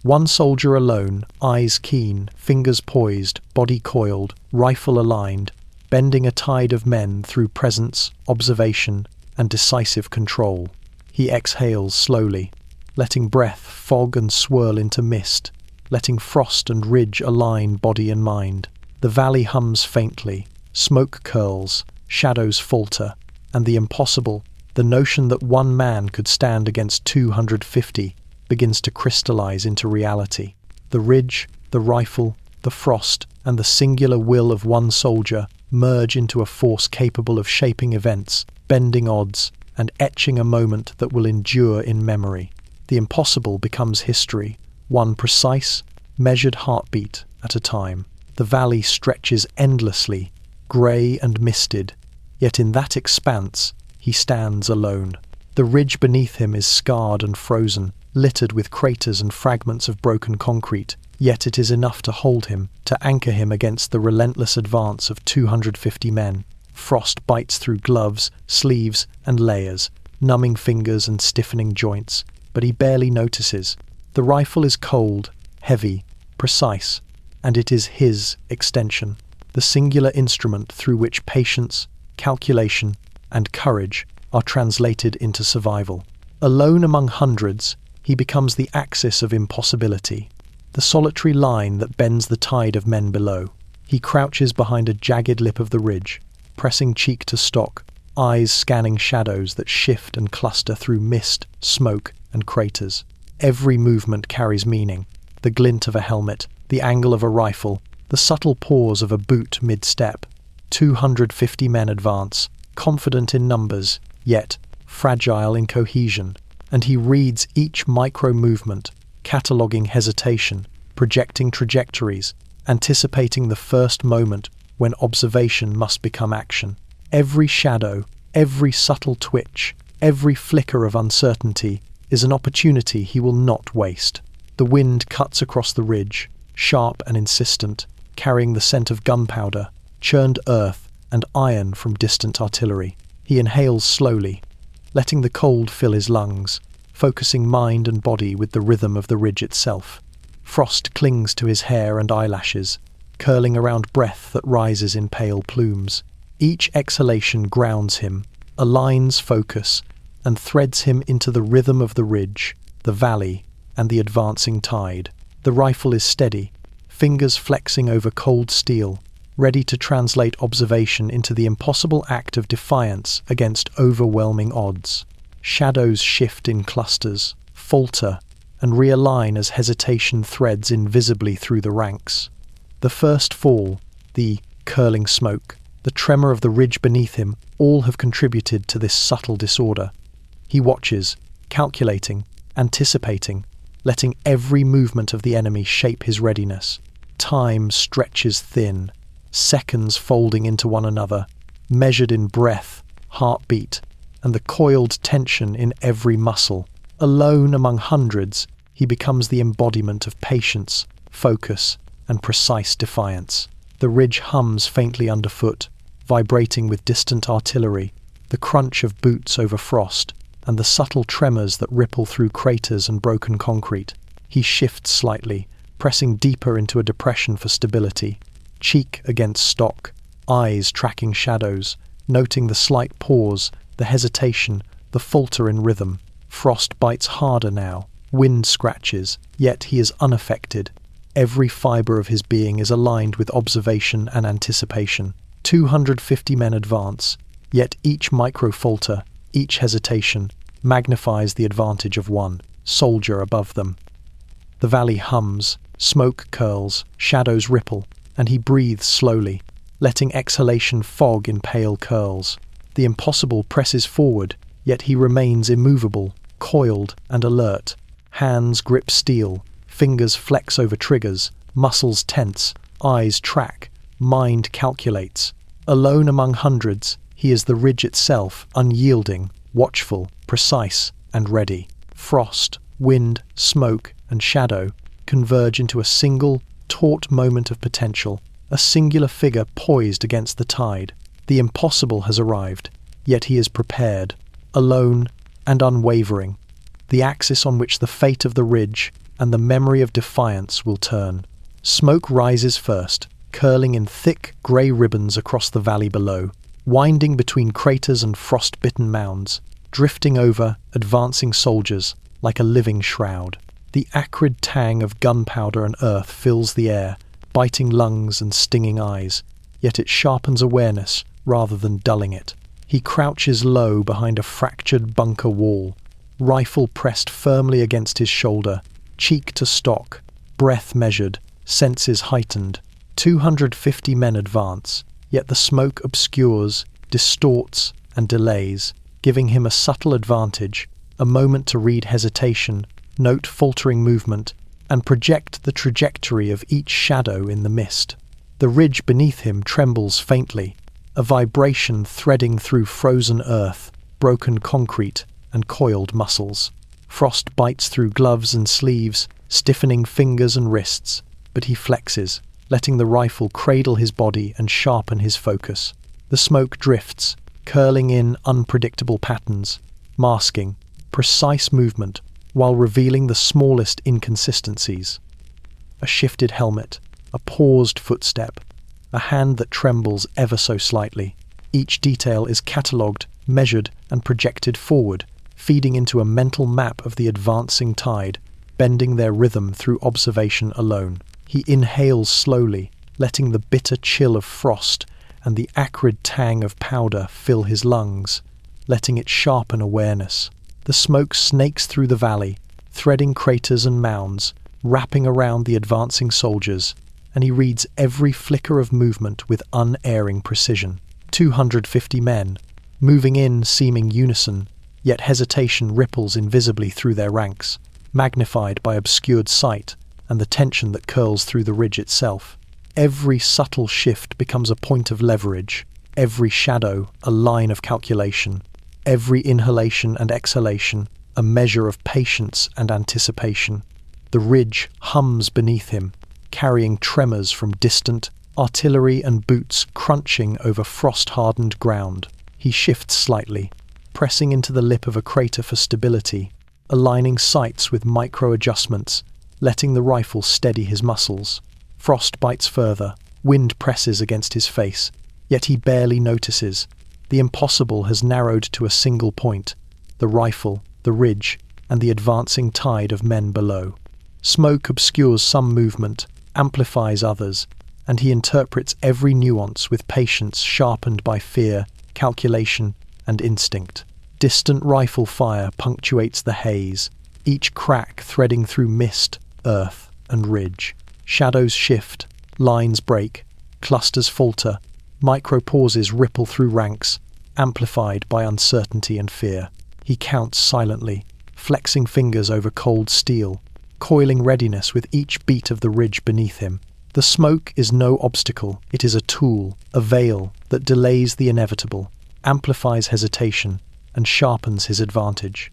One soldier alone, eyes keen, fingers poised, body coiled, rifle aligned, bending a tide of men through presence, observation, and decisive control. He exhales slowly, letting breath fog and swirl into mist, letting frost and ridge align body and mind. The valley hums faintly, smoke curls, shadows falter, and the impossible, the notion that one man could stand against 250, begins to crystallize into reality. The ridge, the rifle, the frost, and the singular will of one soldier merge into a force capable of shaping events, bending odds, and etching a moment that will endure in memory. The impossible becomes history, one precise, measured heartbeat at a time. The valley stretches endlessly, grey and misted, yet in that expanse he stands alone. The ridge beneath him is scarred and frozen, littered with craters and fragments of broken concrete, yet it is enough to hold him, to anchor him against the relentless advance of 250 men. Frost bites through gloves, sleeves, and layers, numbing fingers and stiffening joints, but he barely notices. The rifle is cold, heavy, precise, and it is his extension, the singular instrument through which patience, calculation, and courage are translated into survival. Alone among hundreds, he becomes the axis of impossibility, the solitary line that bends the tide of men below. He crouches behind a jagged lip of the ridge, pressing cheek to stock, eyes scanning shadows that shift and cluster through mist, smoke, and craters. Every movement carries meaning. The glint of a helmet, the angle of a rifle, the subtle pause of a boot mid-step. 250 men advance, confident in numbers, yet fragile in cohesion, and he reads each micro-movement, cataloguing hesitation, projecting trajectories, anticipating the first moment when observation must become action. Every shadow, every subtle twitch, every flicker of uncertainty is an opportunity he will not waste. The wind cuts across the ridge, sharp and insistent, carrying the scent of gunpowder, churned earth, and iron from distant artillery. He inhales slowly, letting the cold fill his lungs, focusing mind and body with the rhythm of the ridge itself. Frost clings to his hair and eyelashes, curling around breath that rises in pale plumes. Each exhalation grounds him, aligns focus, and threads him into the rhythm of the ridge, the valley, and the advancing tide. The rifle is steady, fingers flexing over cold steel, ready to translate observation into the impossible act of defiance against overwhelming odds. Shadows shift in clusters, falter, and realign as hesitation threads invisibly through the ranks. The first fall, the curling smoke, the tremor of the ridge beneath him, all have contributed to this subtle disorder. He watches, calculating, anticipating, letting every movement of the enemy shape his readiness. Time stretches thin, seconds folding into one another, measured in breath, heartbeat, and the coiled tension in every muscle. Alone among hundreds, he becomes the embodiment of patience, focus, and precise defiance. The ridge hums faintly underfoot, vibrating with distant artillery, the crunch of boots over frost, and the subtle tremors that ripple through craters and broken concrete. He shifts slightly, pressing deeper into a depression for stability, cheek against stock, eyes tracking shadows, noting the slight pause, the hesitation, the falter in rhythm. Frost bites harder now, wind scratches, yet he is unaffected. Every fibre of his being is aligned with observation and anticipation. 250 men advance, yet each micro-falter, each hesitation, magnifies the advantage of one soldier above them. The valley hums, smoke curls, shadows ripple, and he breathes slowly, letting exhalation fog in pale curls. The impossible presses forward, yet he remains immovable, coiled and alert. Hands grip steel, fingers flex over triggers, muscles tense, eyes track, mind calculates. Alone among hundreds, he is the ridge itself, unyielding, watchful, precise, and ready. Frost, wind, smoke, and shadow converge into a single, taut moment of potential, a singular figure poised against the tide. The impossible has arrived, yet he is prepared, alone and unwavering, the axis on which the fate of the ridge and the memory of defiance will turn. Smoke rises first, curling in thick grey ribbons across the valley below, winding between craters and frost-bitten mounds, drifting over advancing soldiers like a living shroud. The acrid tang of gunpowder and earth fills the air, biting lungs and stinging eyes, yet it sharpens awareness rather than dulling it. He crouches low behind a fractured bunker wall, rifle pressed firmly against his shoulder, cheek to stock, breath measured, senses heightened. 250 men advance, yet the smoke obscures, distorts, and delays, giving him a subtle advantage, a moment to read hesitation, note faltering movement, and project the trajectory of each shadow in the mist. The ridge beneath him trembles faintly, a vibration threading through frozen earth, broken concrete, and coiled muscles. Frost bites through gloves and sleeves, stiffening fingers and wrists, but he flexes, letting the rifle cradle his body and sharpen his focus. The smoke drifts, curling in unpredictable patterns, masking precise movement while revealing the smallest inconsistencies. A shifted helmet, a paused footstep, a hand that trembles ever so slightly. Each detail is catalogued, measured, and projected forward, feeding into a mental map of the advancing tide, bending their rhythm through observation alone. He inhales slowly, letting the bitter chill of frost and the acrid tang of powder fill his lungs, letting it sharpen awareness. The smoke snakes through the valley, threading craters and mounds, wrapping around the advancing soldiers, and he reads every flicker of movement with unerring precision. 250 men, moving in seeming unison, yet hesitation ripples invisibly through their ranks, magnified by obscured sight and the tension that curls through the ridge itself. Every subtle shift becomes a point of leverage, every shadow a line of calculation, every inhalation and exhalation a measure of patience and anticipation. The ridge hums beneath him, carrying tremors from distant artillery and boots crunching over frost-hardened ground. He shifts slightly, pressing into the lip of a crater for stability, aligning sights with micro-adjustments, letting the rifle steady his muscles. Frost bites further, wind presses against his face, yet he barely notices. The impossible has narrowed to a single point: the rifle, the ridge, and the advancing tide of men below. Smoke obscures some movement, amplifies others, and he interprets every nuance with patience sharpened by fear, calculation, and instinct. Distant rifle fire punctuates the haze, each crack threading through mist, earth, and ridge. Shadows shift, lines break, clusters falter, micro-pauses ripple through ranks, amplified by uncertainty and fear. He counts silently, flexing fingers over cold steel, coiling readiness with each beat of the ridge beneath him. The smoke is no obstacle, it is a tool, a veil that delays the inevitable, amplifies hesitation, and sharpens his advantage.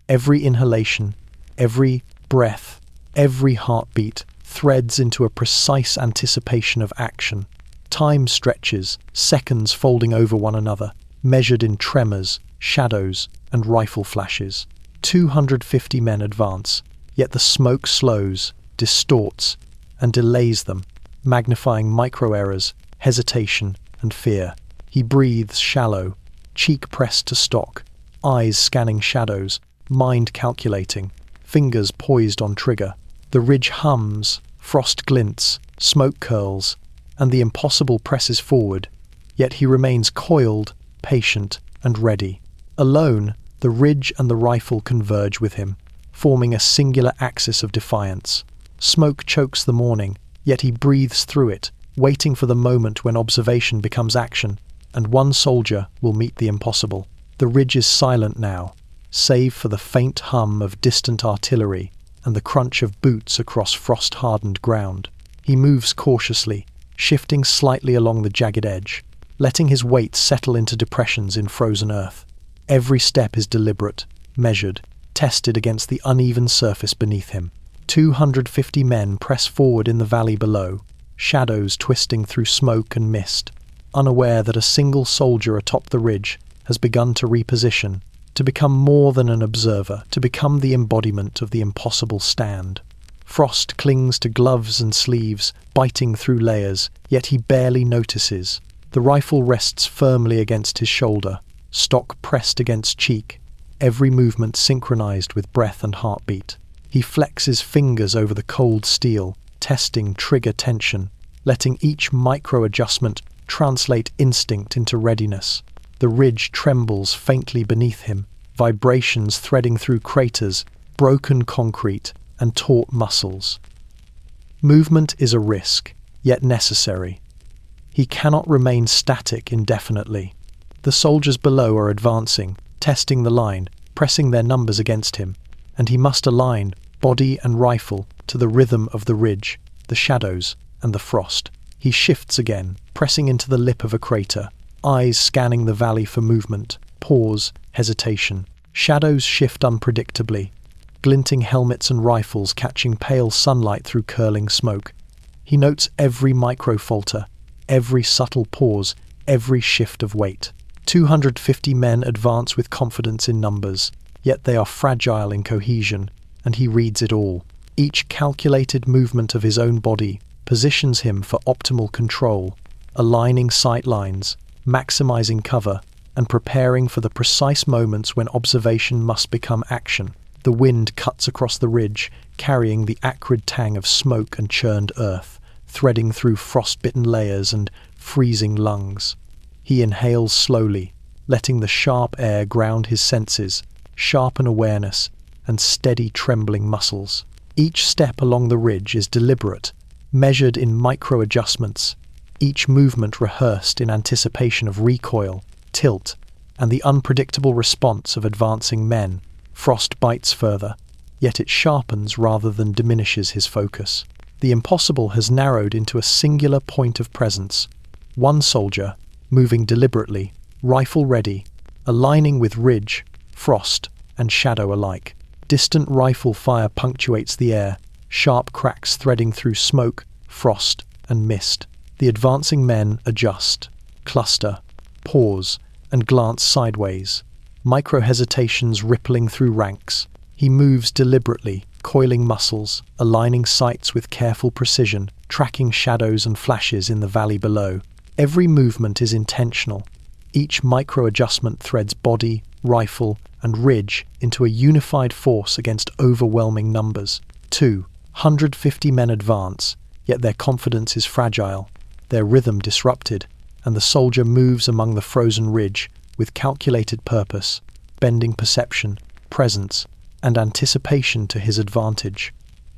Every inhalation, every breath, every heartbeat threads into a precise anticipation of action. Time stretches, seconds folding over one another, measured in tremors, shadows, and rifle flashes. 250 men advance, yet the smoke slows, distorts, and delays them, magnifying micro-errors, hesitation, and fear. He breathes shallow, cheek pressed to stock, eyes scanning shadows, mind calculating, fingers poised on trigger. The ridge hums, frost glints, smoke curls, and the impossible presses forward, yet he remains coiled, patient, and ready. Alone, the ridge and the rifle converge with him, forming a singular axis of defiance. Smoke chokes the morning, yet he breathes through it, waiting for the moment when observation becomes action, and one soldier will meet the impossible. The ridge is silent now, save for the faint hum of distant artillery and the crunch of boots across frost-hardened ground. He moves cautiously, shifting slightly along the jagged edge, letting his weight settle into depressions in frozen earth. Every step is deliberate, measured, tested against the uneven surface beneath him. 250 men press forward in the valley below, shadows twisting through smoke and mist, unaware that a single soldier atop the ridge has begun to reposition, to become more than an observer, to become the embodiment of the impossible stand. Frost clings to gloves and sleeves, biting through layers, yet he barely notices. The rifle rests firmly against his shoulder, stock pressed against cheek, every movement synchronized with breath and heartbeat. He flexes fingers over the cold steel, testing trigger tension, letting each micro-adjustment translate instinct into readiness. The ridge trembles faintly beneath him, vibrations threading through craters, broken concrete, and taut muscles. Movement is a risk, yet necessary. He cannot remain static indefinitely. The soldiers below are advancing, testing the line, pressing their numbers against him, and he must align body and rifle to the rhythm of the ridge, the shadows, and the frost. He shifts again, pressing into the lip of a crater, eyes scanning the valley for movement, pause, hesitation. Shadows shift unpredictably, glinting helmets and rifles catching pale sunlight through curling smoke. He notes every micro-falter, every subtle pause, every shift of weight. 250 men advance with confidence in numbers, yet they are fragile in cohesion, and he reads it all. Each calculated movement of his own body positions him for optimal control, aligning sight lines, maximizing cover, and preparing for the precise moments when observation must become action. The wind cuts across the ridge, carrying the acrid tang of smoke and churned earth, threading through frostbitten layers and freezing lungs. He inhales slowly, letting the sharp air ground his senses, sharpen awareness, and steady trembling muscles. Each step along the ridge is deliberate, measured in micro-adjustments, each movement rehearsed in anticipation of recoil, tilt, and the unpredictable response of advancing men. Frost bites further, yet it sharpens rather than diminishes his focus. The impossible has narrowed into a singular point of presence. One soldier, moving deliberately, rifle ready, aligning with ridge, frost, and shadow alike. Distant rifle fire punctuates the air, sharp cracks threading through smoke, frost, and mist. The advancing men adjust, cluster, pause, and glance sideways. Micro-hesitations rippling through ranks. He moves deliberately, coiling muscles, aligning sights with careful precision, tracking shadows and flashes in the valley below. Every movement is intentional. Each micro-adjustment threads body, rifle, and ridge into a unified force against overwhelming numbers. 250 men advance, yet their confidence is fragile, their rhythm disrupted, and the soldier moves among the frozen ridge with calculated purpose, bending perception, presence, and anticipation to his advantage.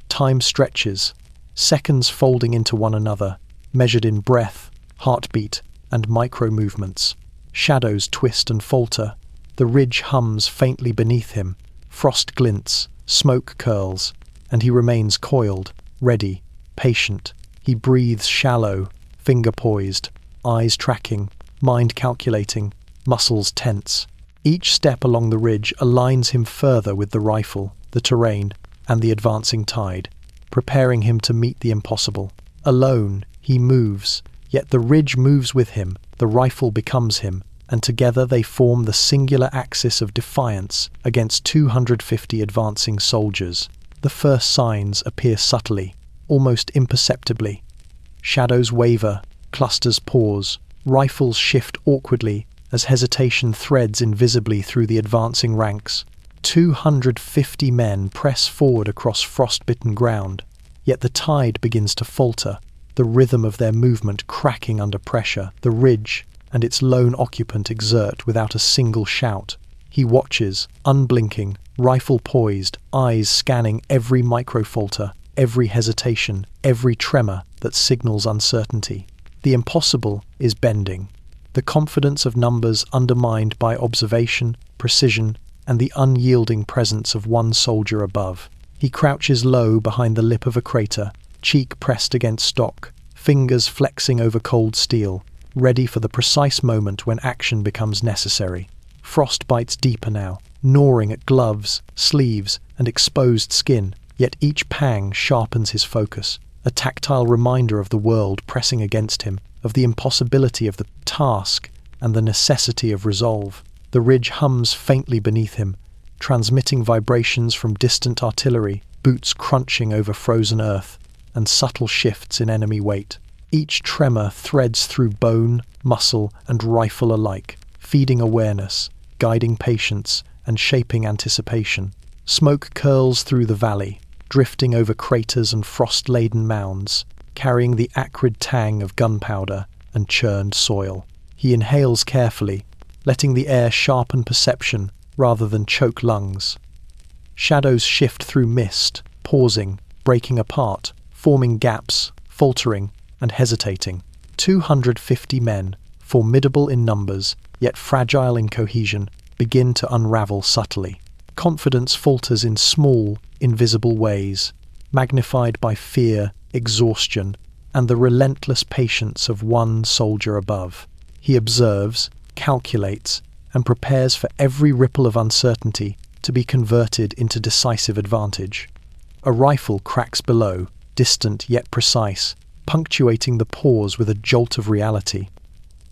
Time stretches, seconds folding into one another, measured in breath, heartbeat, and micro-movements. Shadows twist and falter, the ridge hums faintly beneath him, frost glints, smoke curls, and he remains coiled, ready, patient. He breathes shallow, finger poised, eyes tracking, mind calculating, muscles tense. Each step along the ridge aligns him further with the rifle, the terrain, and the advancing tide, preparing him to meet the impossible. Alone, he moves, yet the ridge moves with him, the rifle becomes him, and together they form the singular axis of defiance against 250 advancing soldiers. The first signs appear subtly, almost imperceptibly. Shadows waver, clusters pause, rifles shift awkwardly as hesitation threads invisibly through the advancing ranks. 250 men press forward across frostbitten ground, yet the tide begins to falter, the rhythm of their movement cracking under pressure. The ridge and its lone occupant exert without a single shout. He watches, unblinking, rifle poised, eyes scanning every microfalter, every hesitation, every tremor that signals uncertainty. The impossible is bending. The confidence of numbers undermined by observation, precision, and the unyielding presence of one soldier above. He crouches low behind the lip of a crater, cheek pressed against stock, fingers flexing over cold steel, ready for the precise moment when action becomes necessary. Frost bites deeper now, gnawing at gloves, sleeves, and exposed skin, yet each pang sharpens his focus, a tactile reminder of the world pressing against him, of the impossibility of the task and the necessity of resolve. The ridge hums faintly beneath him, transmitting vibrations from distant artillery, boots crunching over frozen earth, and subtle shifts in enemy weight. Each tremor threads through bone, muscle, and rifle alike, feeding awareness, guiding patience, and shaping anticipation. Smoke curls through the valley, drifting over craters and frost-laden mounds, carrying the acrid tang of gunpowder and churned soil. He inhales carefully, letting the air sharpen perception rather than choke lungs. Shadows shift through mist, pausing, breaking apart, forming gaps, faltering, and hesitating. 250 men, formidable in numbers, yet fragile in cohesion, begin to unravel subtly. Confidence falters in small, invisible ways, magnified by fear, exhaustion, and the relentless patience of one soldier above. He observes, calculates, and prepares for every ripple of uncertainty to be converted into decisive advantage. A rifle cracks below, distant yet precise, punctuating the pause with a jolt of reality.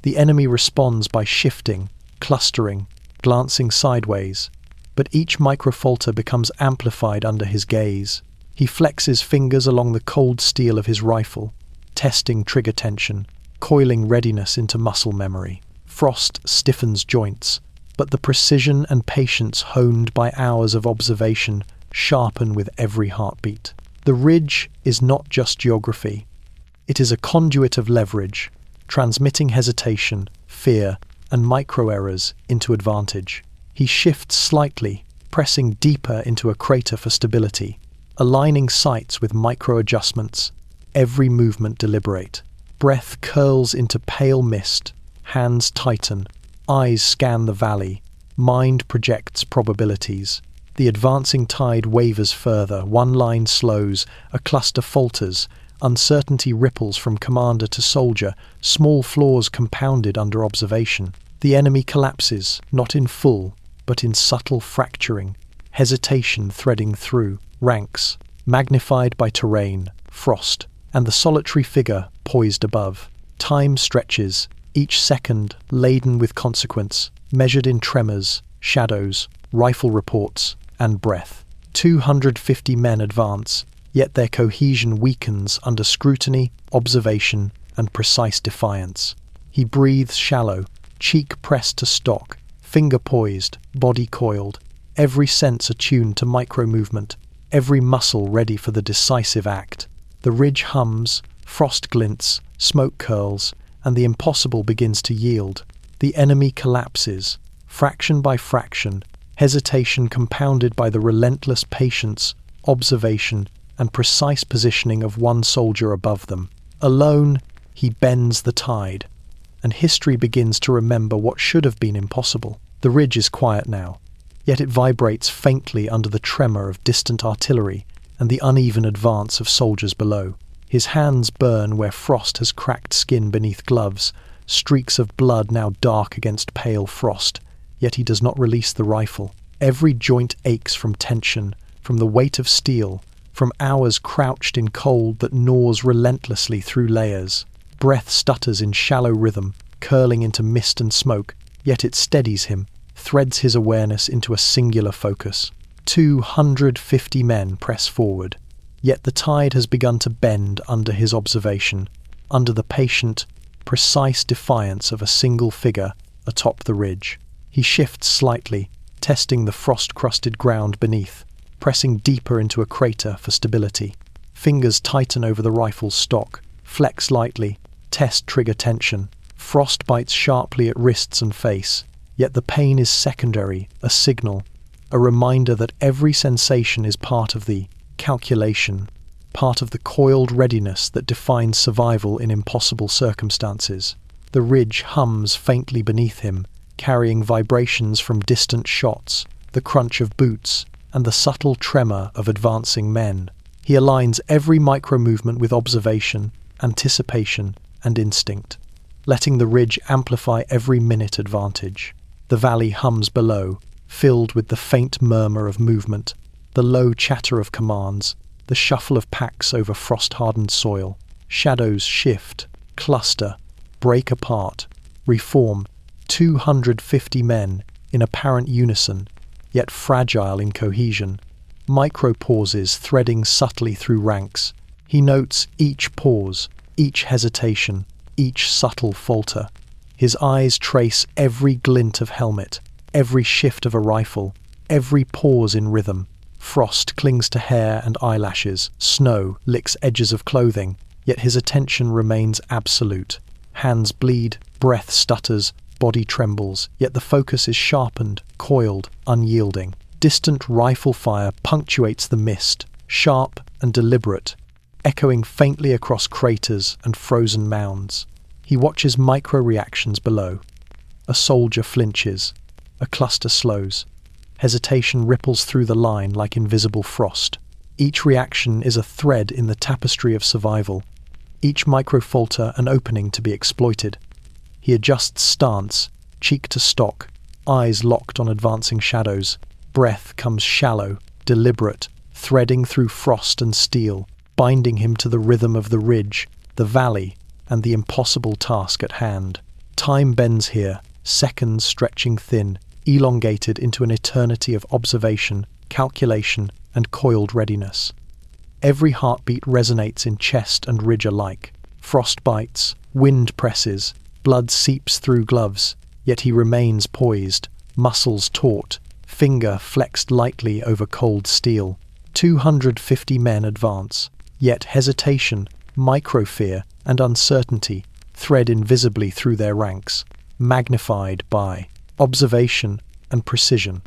The enemy responds by shifting, clustering, glancing sideways, but each microfalter becomes amplified under his gaze. He flexes fingers along the cold steel of his rifle, testing trigger tension, coiling readiness into muscle memory. Frost stiffens joints, but the precision and patience honed by hours of observation sharpen with every heartbeat. The ridge is not just geography. It is a conduit of leverage, transmitting hesitation, fear, and micro-errors into advantage. He shifts slightly, pressing deeper into a crater for stability, aligning sights with micro-adjustments, every movement deliberate. Breath curls into pale mist, hands tighten, eyes scan the valley, mind projects probabilities. The advancing tide wavers further, one line slows, a cluster falters, uncertainty ripples from commander to soldier, small flaws compounded under observation. The enemy collapses, not in full, but in subtle fracturing, hesitation threading through ranks, magnified by terrain, frost, and the solitary figure poised above. Time stretches, each second laden with consequence, measured in tremors, shadows, rifle reports, and breath. 250 men advance, yet their cohesion weakens under scrutiny, observation, and precise defiance. He breathes shallow, cheek pressed to stock, finger poised, body coiled, every sense attuned to micro-movement, every muscle ready for the decisive act. The ridge hums, frost glints, smoke curls, and the impossible begins to yield. The enemy collapses, fraction by fraction, hesitation compounded by the relentless patience, observation, and precise positioning of one soldier above them. Alone, he bends the tide, and history begins to remember what should have been impossible. The ridge is quiet now, yet it vibrates faintly under the tremor of distant artillery and the uneven advance of soldiers below. His hands burn where frost has cracked skin beneath gloves, streaks of blood now dark against pale frost, yet he does not release the rifle. Every joint aches from tension, from the weight of steel, from hours crouched in cold that gnaws relentlessly through layers. Breath stutters in shallow rhythm, curling into mist and smoke, yet it steadies him, threads his awareness into a singular focus. 250 men press forward, yet the tide has begun to bend under his observation, under the patient, precise defiance of a single figure atop the ridge. He shifts slightly, testing the frost-crusted ground beneath, pressing deeper into a crater for stability. Fingers tighten over the rifle's stock, flex lightly, test trigger tension. Frost bites sharply at wrists and face, yet the pain is secondary, a signal, a reminder that every sensation is part of the calculation. part of the coiled readiness that defines survival in impossible circumstances. The ridge hums faintly beneath him, carrying vibrations from distant shots, the crunch of boots, and the subtle tremor of advancing men. He aligns every micro-movement with observation, anticipation, and instinct, letting the ridge amplify every minute advantage. The valley hums below, filled with the faint murmur of movement, the low chatter of commands, the shuffle of packs over frost-hardened soil. Shadows shift, cluster, break apart, reform. 250 men in apparent unison, yet fragile in cohesion. Micro-pauses threading subtly through ranks. He notes each pause, each hesitation, each subtle falter. His eyes trace every glint of helmet, every shift of a rifle, every pause in rhythm. Frost clings to hair and eyelashes, snow licks edges of clothing, yet his attention remains absolute. Hands bleed, breath stutters, body trembles, yet the focus is sharpened, coiled, unyielding. Distant rifle fire punctuates the mist, sharp and deliberate, echoing faintly across craters and frozen mounds. He watches micro-reactions below. A soldier flinches, a cluster slows. Hesitation ripples through the line like invisible frost. Each reaction is a thread in the tapestry of survival, each micro-falter an opening to be exploited. He adjusts stance, cheek to stock, eyes locked on advancing shadows. Breath comes shallow, deliberate, threading through frost and steel, binding him to the rhythm of the ridge, the valley, and the impossible task at hand. Time bends here, seconds stretching thin, elongated into an eternity of observation, calculation, and coiled readiness. Every heartbeat resonates in chest and ridge alike. Frost bites, wind presses, blood seeps through gloves, yet he remains poised, muscles taut, finger flexed lightly over cold steel. 250 men advance, yet hesitation, micro-fear, and uncertainty thread invisibly through their ranks, magnified by observation and precision.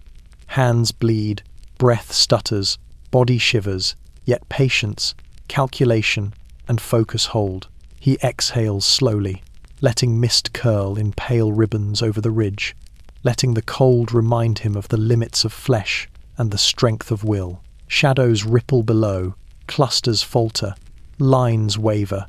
Hands bleed, breath stutters, body shivers, yet patience, calculation, and focus hold. He exhales slowly, letting mist curl in pale ribbons over the ridge, letting the cold remind him of the limits of flesh and the strength of will. Shadows ripple below, clusters falter, lines waver,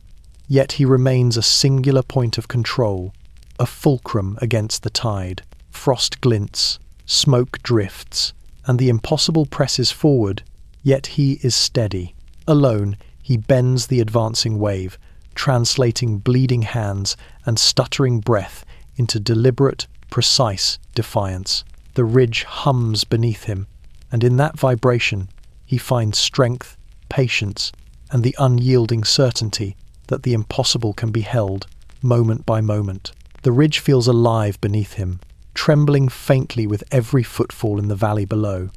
yet he remains a singular point of control, a fulcrum against the tide. Frost glints, smoke drifts, and the impossible presses forward, yet he is steady. Alone, he bends the advancing wave, translating bleeding hands and stuttering breath into deliberate, precise defiance. The ridge hums beneath him, and in that vibration, he finds strength, patience, and the unyielding certainty that the impossible can be held, moment by moment. The ridge feels alive beneath him, trembling faintly with every footfall in the valley below,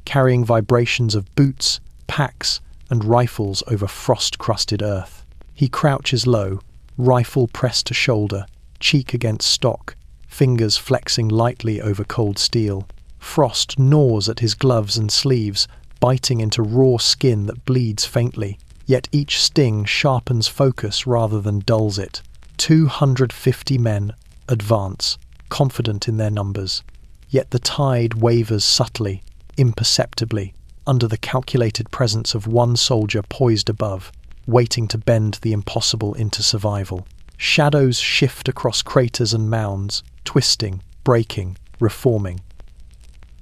carrying vibrations of boots, packs, and rifles over frost-crusted earth. He crouches low, rifle pressed to shoulder, cheek against stock, fingers flexing lightly over cold steel. Frost gnaws at his gloves and sleeves, biting into raw skin that bleeds faintly, yet each sting sharpens focus rather than dulls it. 250 men advance, confident in their numbers, yet the tide wavers subtly, imperceptibly, under the calculated presence of one soldier poised above, waiting to bend the impossible into survival. Shadows shift across craters and mounds, twisting, breaking, reforming.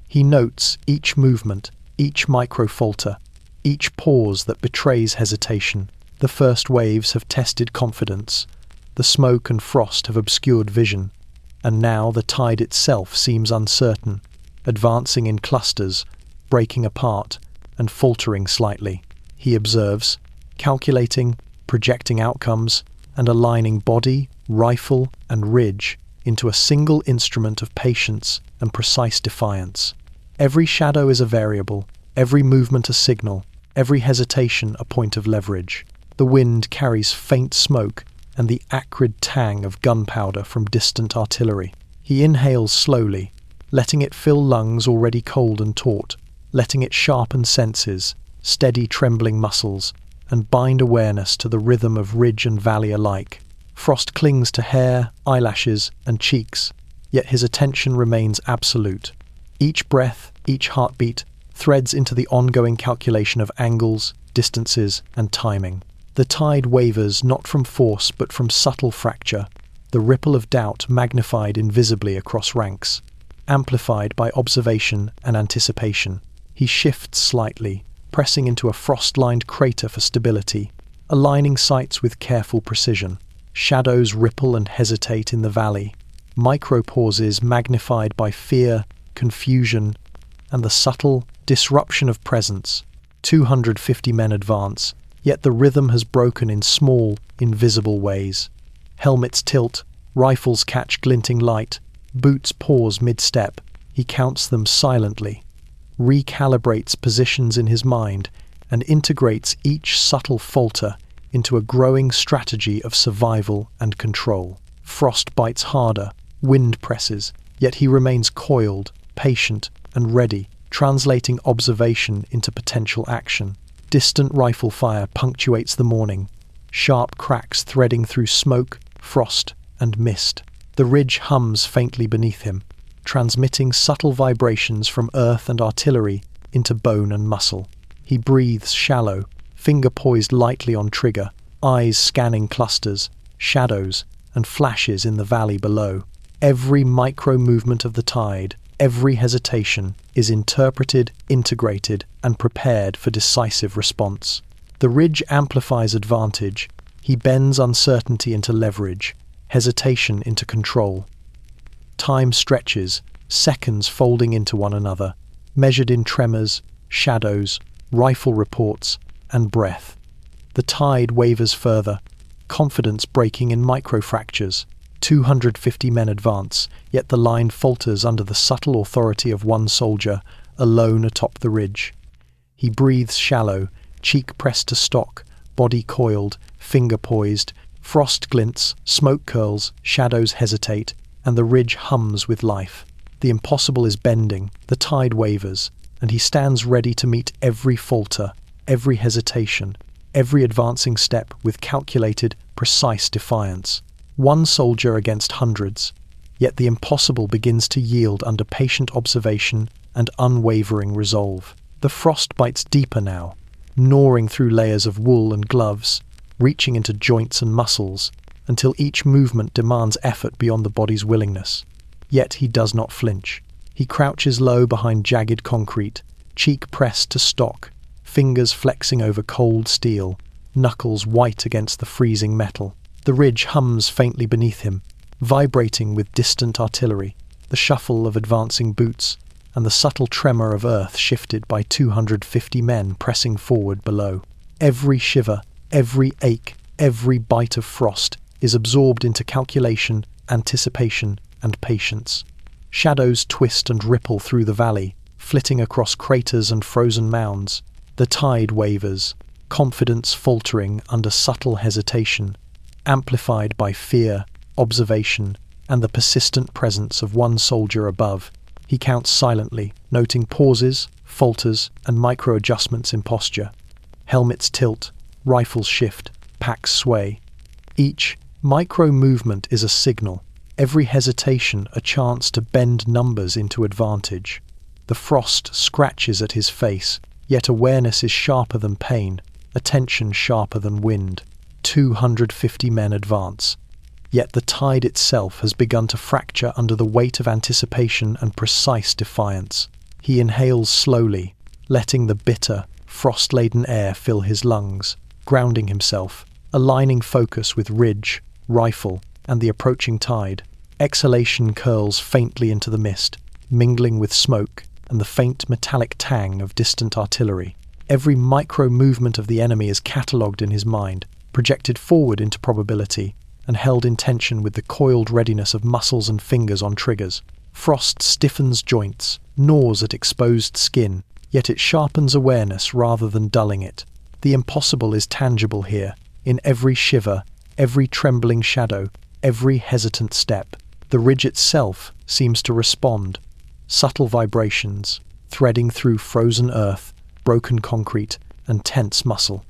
He notes each movement, each micro-falter, each pause that betrays hesitation. The first waves have tested confidence, the smoke and frost have obscured vision, and now the tide itself seems uncertain, advancing in clusters, breaking apart, and faltering slightly. He observes, calculating, projecting outcomes, and aligning body, rifle, and ridge into a single instrument of patience and precise defiance. Every shadow is a variable, every movement a signal, every hesitation a point of leverage. The wind carries faint smoke and the acrid tang of gunpowder from distant artillery. He inhales slowly, letting it fill lungs already cold and taut, letting it sharpen senses, steady trembling muscles, and bind awareness to the rhythm of ridge and valley alike. Frost clings to hair, eyelashes, and cheeks, yet his attention remains absolute. Each breath, each heartbeat, threads into the ongoing calculation of angles, distances, and timing. The tide wavers not from force but from subtle fracture, the ripple of doubt magnified invisibly across ranks, amplified by observation and anticipation. He shifts slightly, pressing into a frost-lined crater for stability, aligning sights with careful precision. Shadows ripple and hesitate in the valley, micro-pauses magnified by fear, confusion, and the subtle disruption of presence. 250 men advance, yet the rhythm has broken in small, invisible ways. Helmets tilt, rifles catch glinting light, boots pause mid-step. He counts them silently, recalibrates positions in his mind, and integrates each subtle falter into a growing strategy of survival and control. Frost bites harder, wind presses, yet he remains coiled, patient, and ready, translating observation into potential action. Distant rifle fire punctuates the morning, sharp cracks threading through smoke, frost, and mist. The ridge hums faintly beneath him, transmitting subtle vibrations from earth and artillery into bone and muscle. He breathes shallow, finger poised lightly on trigger, eyes scanning clusters, shadows, and flashes in the valley below. Every micro-movement of the tide, every hesitation, is interpreted, integrated, and prepared for decisive response. The ridge amplifies advantage. He bends uncertainty into leverage, hesitation into control. Time stretches, seconds folding into one another, measured in tremors, shadows, rifle reports, and breath. The tide wavers further, confidence breaking in microfractures. 250 men advance, yet the line falters under the subtle authority of one soldier, alone atop the ridge. He breathes shallow, cheek pressed to stock, body coiled, finger poised. Frost glints, smoke curls, shadows hesitate, and the ridge hums with life. The impossible is bending, the tide wavers, and he stands ready to meet every falter, every hesitation, every advancing step with calculated, precise defiance. One soldier against hundreds, yet the impossible begins to yield under patient observation and unwavering resolve. The frost bites deeper now, gnawing through layers of wool and gloves, reaching into joints and muscles, until each movement demands effort beyond the body's willingness. Yet he does not flinch. He crouches low behind jagged concrete, cheek pressed to stock, fingers flexing over cold steel, knuckles white against the freezing metal. The ridge hums faintly beneath him, vibrating with distant artillery, the shuffle of advancing boots, and the subtle tremor of earth shifted by 250 men pressing forward below. Every shiver, every ache, every bite of frost is absorbed into calculation, anticipation, and patience. Shadows twist and ripple through the valley, flitting across craters and frozen mounds. The tide wavers, confidence faltering under subtle hesitation, amplified by fear, observation, and the persistent presence of one soldier above. He counts silently, noting pauses, falters, and micro-adjustments in posture. Helmets tilt, rifles shift, packs sway. Each micro-movement is a signal, every hesitation a chance to bend numbers into advantage. The frost scratches at his face, yet awareness is sharper than pain, attention sharper than wind. 250 men advance, yet the tide itself has begun to fracture under the weight of anticipation and precise defiance. He inhales slowly, letting the bitter, frost-laden air fill his lungs, grounding himself, aligning focus with ridge, rifle, and the approaching tide. Exhalation curls faintly into the mist, mingling with smoke and the faint metallic tang of distant artillery. Every micro-movement of the enemy is catalogued in his mind, projected forward into probability, and held in tension with the coiled readiness of muscles and fingers on triggers. Frost stiffens joints, gnaws at exposed skin, yet it sharpens awareness rather than dulling it. The impossible is tangible here, in every shiver, every trembling shadow, every hesitant step. The ridge itself seems to respond, subtle vibrations, threading through frozen earth, broken concrete, and tense muscle.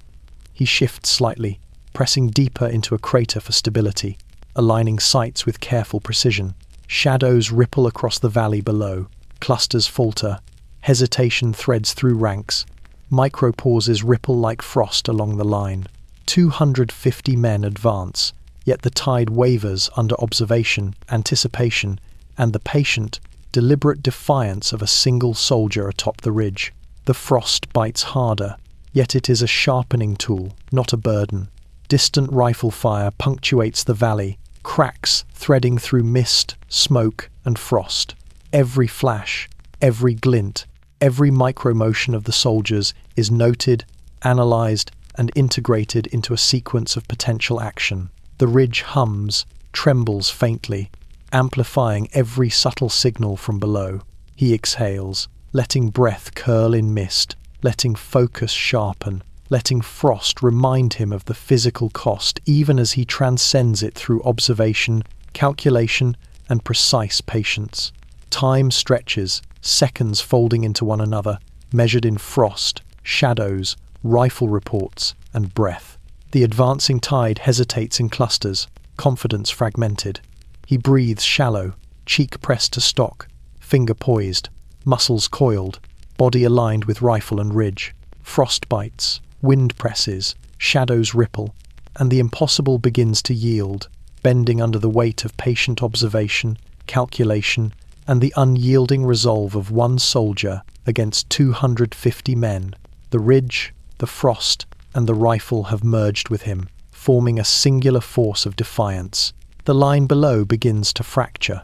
He shifts slightly, pressing deeper into a crater for stability, aligning sights with careful precision. Shadows ripple across the valley below. Clusters falter. Hesitation threads through ranks. Micro-pauses ripple like frost along the line. 250 men advance, yet the tide wavers under observation, anticipation, and the patient, deliberate defiance of a single soldier atop the ridge. The frost bites harder, yet it is a sharpening tool, not a burden. Distant rifle fire punctuates the valley, cracks threading through mist, smoke, and frost. Every flash, every glint, every micro-motion of the soldiers is noted, analyzed, and integrated into a sequence of potential action. The ridge hums, trembles faintly, amplifying every subtle signal from below. He exhales, letting breath curl in mist, letting focus sharpen, letting frost remind him of the physical cost even as he transcends it through observation, calculation, and precise patience. Time stretches, seconds folding into one another, measured in frost, shadows, rifle reports, and breath. The advancing tide hesitates in clusters, confidence fragmented. He breathes shallow, cheek pressed to stock, finger poised, muscles coiled, body aligned with rifle and ridge. Frost bites, wind presses, shadows ripple, and the impossible begins to yield, bending under the weight of patient observation, calculation, and the unyielding resolve of one soldier against 250 men. The ridge, the frost, and the rifle have merged with him, forming a singular force of defiance. The line below begins to fracture.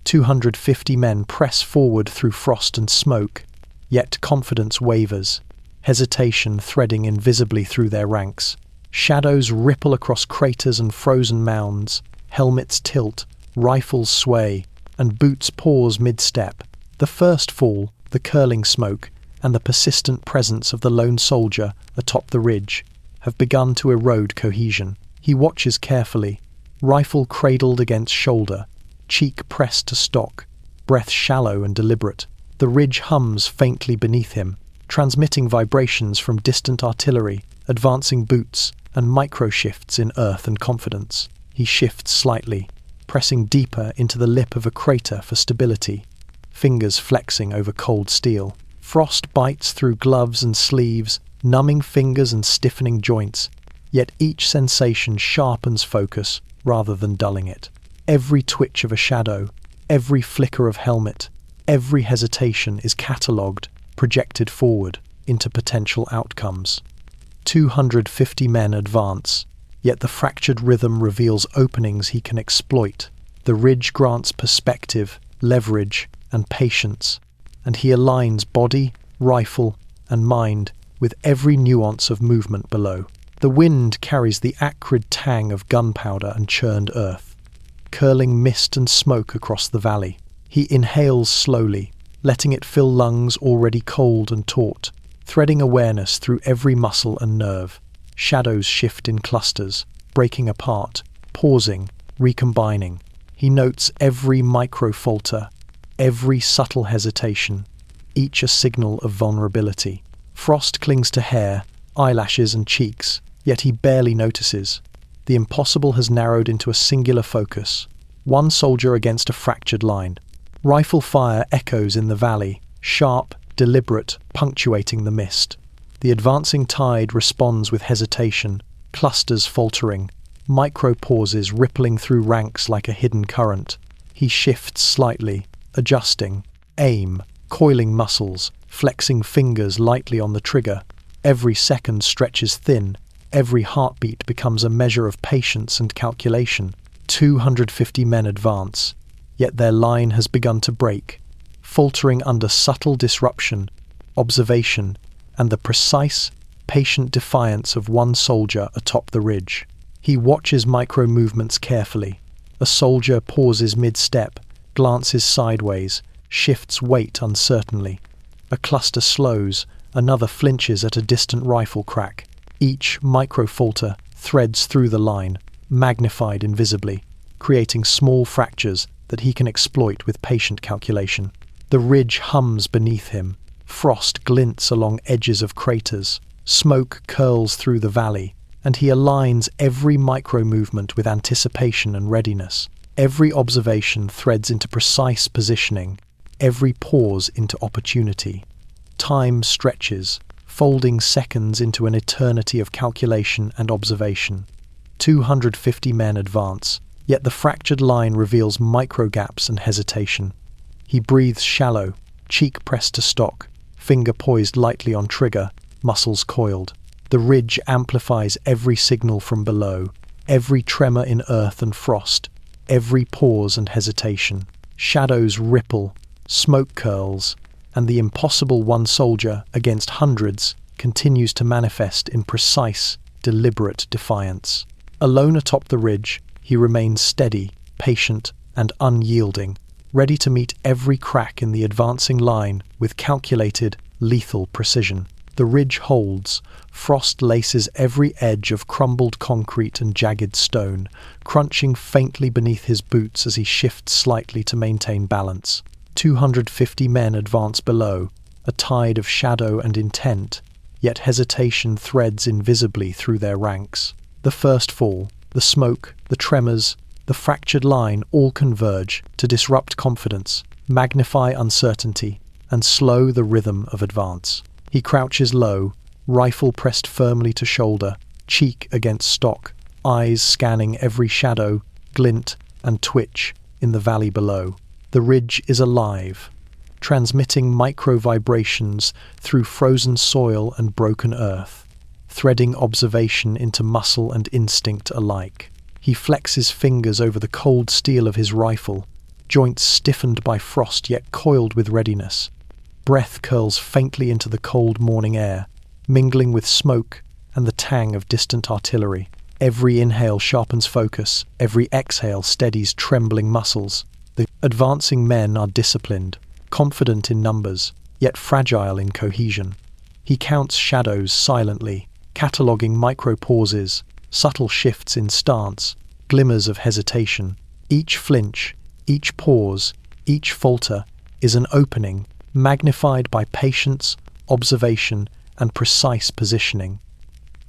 250 men press forward through frost and smoke, yet confidence wavers, hesitation threading invisibly through their ranks. Shadows ripple across craters and frozen mounds, helmets tilt, rifles sway, and boots pause mid-step. The first fall, the curling smoke, and the persistent presence of the lone soldier atop the ridge have begun to erode cohesion. He watches carefully, rifle cradled against shoulder, cheek pressed to stock, breath shallow and deliberate. The ridge hums faintly beneath him, transmitting vibrations from distant artillery, advancing boots, and micro-shifts in earth and confidence. He shifts slightly, pressing deeper into the lip of a crater for stability, fingers flexing over cold steel. Frost bites through gloves and sleeves, numbing fingers and stiffening joints, yet each sensation sharpens focus rather than dulling it. Every twitch of a shadow, every flicker of helmet, every hesitation is catalogued, projected forward into potential outcomes. 250 men advance, yet the fractured rhythm reveals openings he can exploit. The ridge grants perspective, leverage, and patience, and he aligns body, rifle, and mind with every nuance of movement below. The wind carries the acrid tang of gunpowder and churned earth, curling mist and smoke across the valley. He inhales slowly, letting it fill lungs already cold and taut, threading awareness through every muscle and nerve. Shadows shift in clusters, breaking apart, pausing, recombining. He notes every micro-falter, every subtle hesitation, each a signal of vulnerability. Frost clings to hair, eyelashes and cheeks, yet he barely notices. The impossible has narrowed into a singular focus. One soldier against a fractured line. Rifle fire echoes in the valley, sharp, deliberate, punctuating the mist. The advancing tide responds with hesitation, clusters faltering, micro-pauses rippling through ranks like a hidden current. He shifts slightly, adjusting, aim, coiling muscles, flexing fingers lightly on the trigger. Every second stretches thin, every heartbeat becomes a measure of patience and calculation. 250 men advance, yet their line has begun to break, faltering under subtle disruption, observation, and the precise, patient defiance of one soldier atop the ridge. He watches micro-movements carefully. A soldier pauses mid-step, glances sideways, shifts weight uncertainly. A cluster slows, another flinches at a distant rifle crack. Each micro-falter threads through the line, magnified invisibly, creating small fractures that he can exploit with patient calculation. The ridge hums beneath him. Frost glints along edges of craters. Smoke curls through the valley, and he aligns every micro-movement with anticipation and readiness. Every observation threads into precise positioning, every pause into opportunity. Time stretches, folding seconds into an eternity of calculation and observation. 250 men advance, yet the fractured line reveals micro-gaps and hesitation. He breathes shallow, cheek pressed to stock, finger poised lightly on trigger, muscles coiled. The ridge amplifies every signal from below, every tremor in earth and frost, every pause and hesitation. Shadows ripple, smoke curls, and the impossible one soldier against hundreds continues to manifest in precise, deliberate defiance. Alone atop the ridge, he remains steady, patient, and unyielding, ready to meet every crack in the advancing line with calculated, lethal precision. The ridge holds, frost laces every edge of crumbled concrete and jagged stone, crunching faintly beneath his boots as he shifts slightly to maintain balance. 250 men advance below, a tide of shadow and intent, yet hesitation threads invisibly through their ranks. The first fall, the smoke, the tremors, the fractured line all converge to disrupt confidence, magnify uncertainty, and slow the rhythm of advance. He crouches low, rifle pressed firmly to shoulder, cheek against stock, eyes scanning every shadow, glint, and twitch in the valley below. The ridge is alive, transmitting micro-vibrations through frozen soil and broken earth, threading observation into muscle and instinct alike. He flexes fingers over the cold steel of his rifle, joints stiffened by frost yet coiled with readiness. Breath curls faintly into the cold morning air, mingling with smoke and the tang of distant artillery. Every inhale sharpens focus, every exhale steadies trembling muscles. The advancing men are disciplined, confident in numbers, yet fragile in cohesion. He counts shadows silently, cataloguing micro-pauses, subtle shifts in stance, glimmers of hesitation. Each flinch, each pause, each falter is an opening, magnified by patience, observation, and precise positioning.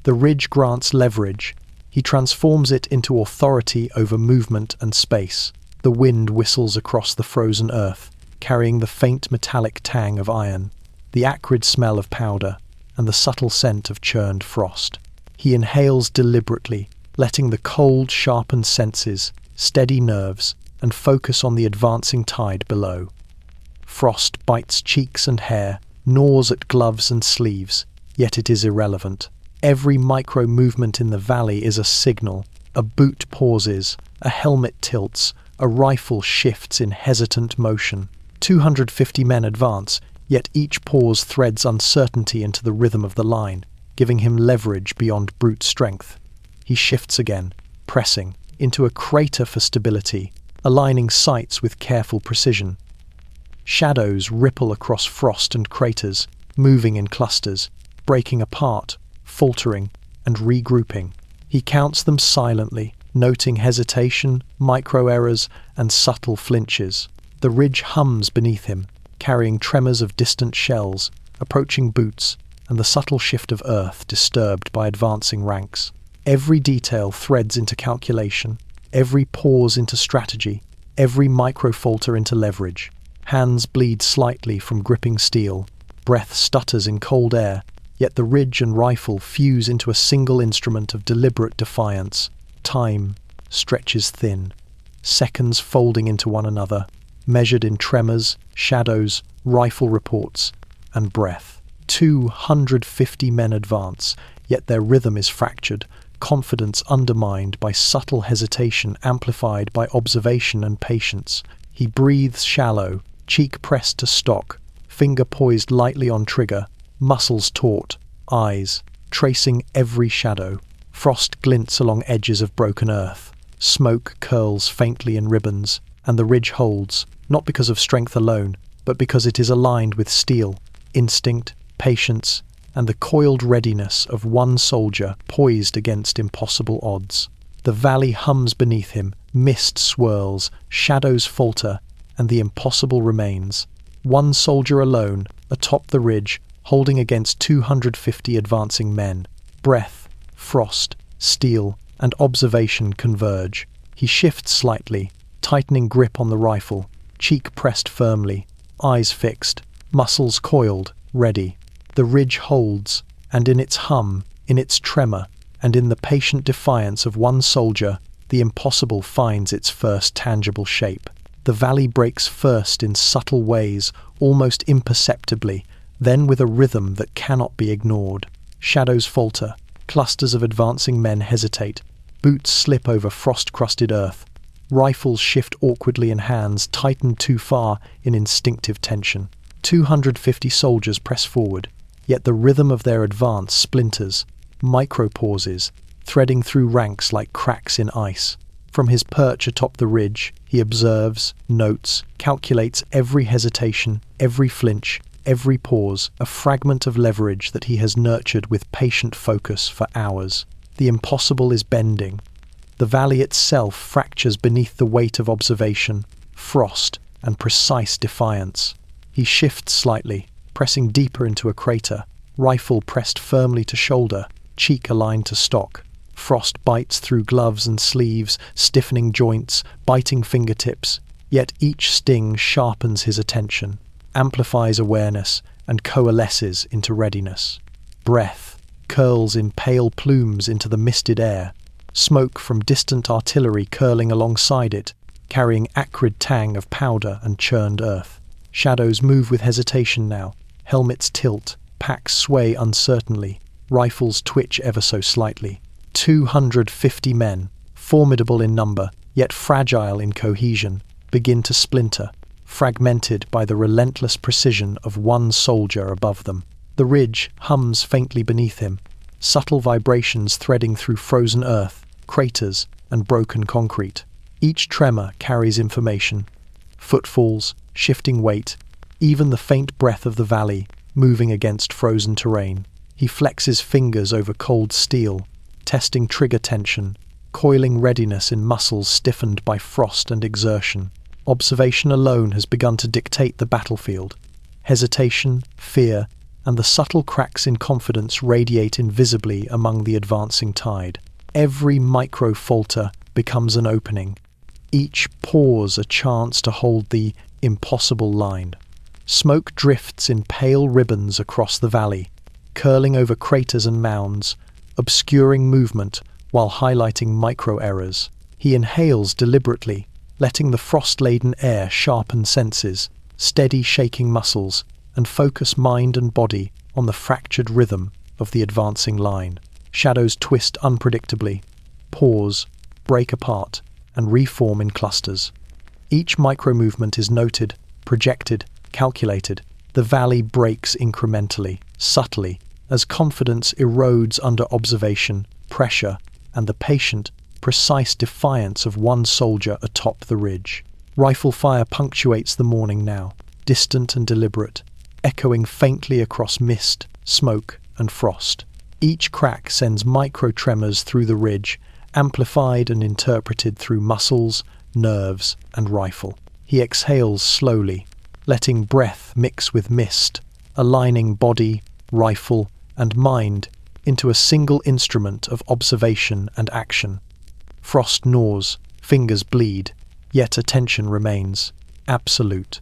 The ridge grants leverage. He transforms it into authority over movement and space. The wind whistles across the frozen earth, carrying the faint metallic tang of iron, the acrid smell of powder, and the subtle scent of churned frost. He inhales deliberately, letting the cold sharpen senses, steady nerves, and focus on the advancing tide below. Frost bites cheeks and hair, gnaws at gloves and sleeves, yet it is irrelevant. Every micro-movement in the valley is a signal. A boot pauses, a helmet tilts, a rifle shifts in hesitant motion. 250 men advance, yet each pause threads uncertainty into the rhythm of the line, giving him leverage beyond brute strength. He shifts again, pressing, into a crater for stability, aligning sights with careful precision. Shadows ripple across frost and craters, moving in clusters, breaking apart, faltering, and regrouping. He counts them silently, noting hesitation, micro-errors, and subtle flinches. The ridge hums beneath him, carrying tremors of distant shells, approaching boots, and the subtle shift of earth disturbed by advancing ranks. Every detail threads into calculation, every pause into strategy, every micro-falter into leverage. Hands bleed slightly from gripping steel, breath stutters in cold air, yet the ridge and rifle fuse into a single instrument of deliberate defiance. Time stretches thin, seconds folding into one another, measured in tremors, shadows, rifle reports, and breath. 250 men advance, yet their rhythm is fractured, confidence undermined by subtle hesitation amplified by observation and patience. He breathes shallow, cheek pressed to stock, finger poised lightly on trigger, muscles taut, eyes tracing every shadow. Frost glints along edges of broken earth. Smoke curls faintly in ribbons, and the ridge holds, not because of strength alone, but because it is aligned with steel, instinct, patience, and the coiled readiness of one soldier poised against impossible odds. The valley hums beneath him, mist swirls, shadows falter, and the impossible remains. One soldier alone, atop the ridge, holding against 250 advancing men. Breath, frost, steel, and observation converge. He shifts slightly, tightening grip on the rifle, cheek pressed firmly, eyes fixed, muscles coiled, ready. The ridge holds, and in its hum, in its tremor, and in the patient defiance of one soldier, the impossible finds its first tangible shape. The valley breaks first in subtle ways, almost imperceptibly, then with a rhythm that cannot be ignored. Shadows falter, clusters of advancing men hesitate, boots slip over frost-crusted earth, rifles shift awkwardly in hands tightened too far in instinctive tension. 250 soldiers press forward, yet the rhythm of their advance splinters, micro-pauses, threading through ranks like cracks in ice. From his perch atop the ridge, he observes, notes, calculates every hesitation, every flinch, every pause, a fragment of leverage that he has nurtured with patient focus for hours. The impossible is bending. The valley itself fractures beneath the weight of observation, frost, and precise defiance. He shifts slightly, pressing deeper into a crater, rifle pressed firmly to shoulder, cheek aligned to stock. Frost bites through gloves and sleeves, stiffening joints, biting fingertips, yet each sting sharpens his attention, amplifies awareness, and coalesces into readiness. Breath curls in pale plumes into the misted air, smoke from distant artillery curling alongside it, carrying acrid tang of powder and churned earth. Shadows move with hesitation now, helmets tilt, packs sway uncertainly, rifles twitch ever so slightly. 250 men, formidable in number, yet fragile in cohesion, begin to splinter, fragmented by the relentless precision of one soldier above them. The ridge hums faintly beneath him, subtle vibrations threading through frozen earth, craters, and broken concrete. Each tremor carries information. Footfalls, shifting weight, even the faint breath of the valley, moving against frozen terrain. He flexes fingers over cold steel, testing trigger tension, coiling readiness in muscles stiffened by frost and exertion. Observation alone has begun to dictate the battlefield. Hesitation, fear, and the subtle cracks in confidence radiate invisibly among the advancing tide. Every micro-falter becomes an opening, each pause a chance to hold the impossible line. Smoke drifts in pale ribbons across the valley, curling over craters and mounds, obscuring movement while highlighting micro-errors. He inhales deliberately, letting the frost-laden air sharpen senses, steady shaking muscles, and focus mind and body on the fractured rhythm of the advancing line. Shadows twist unpredictably, pause, break apart, and reform in clusters. Each micro-movement is noted, projected, calculated. The valley breaks incrementally, subtly, as confidence erodes under observation, pressure, and the patient, precise defiance of one soldier atop the ridge. Rifle fire punctuates the morning now, distant and deliberate, echoing faintly across mist, smoke, and frost. Each crack sends micro-tremors through the ridge, amplified and interpreted through muscles, nerves, and rifle. He exhales slowly, letting breath mix with mist, aligning body, rifle, and mind into a single instrument of observation and action. Frost gnaws, fingers bleed, yet attention remains, absolute.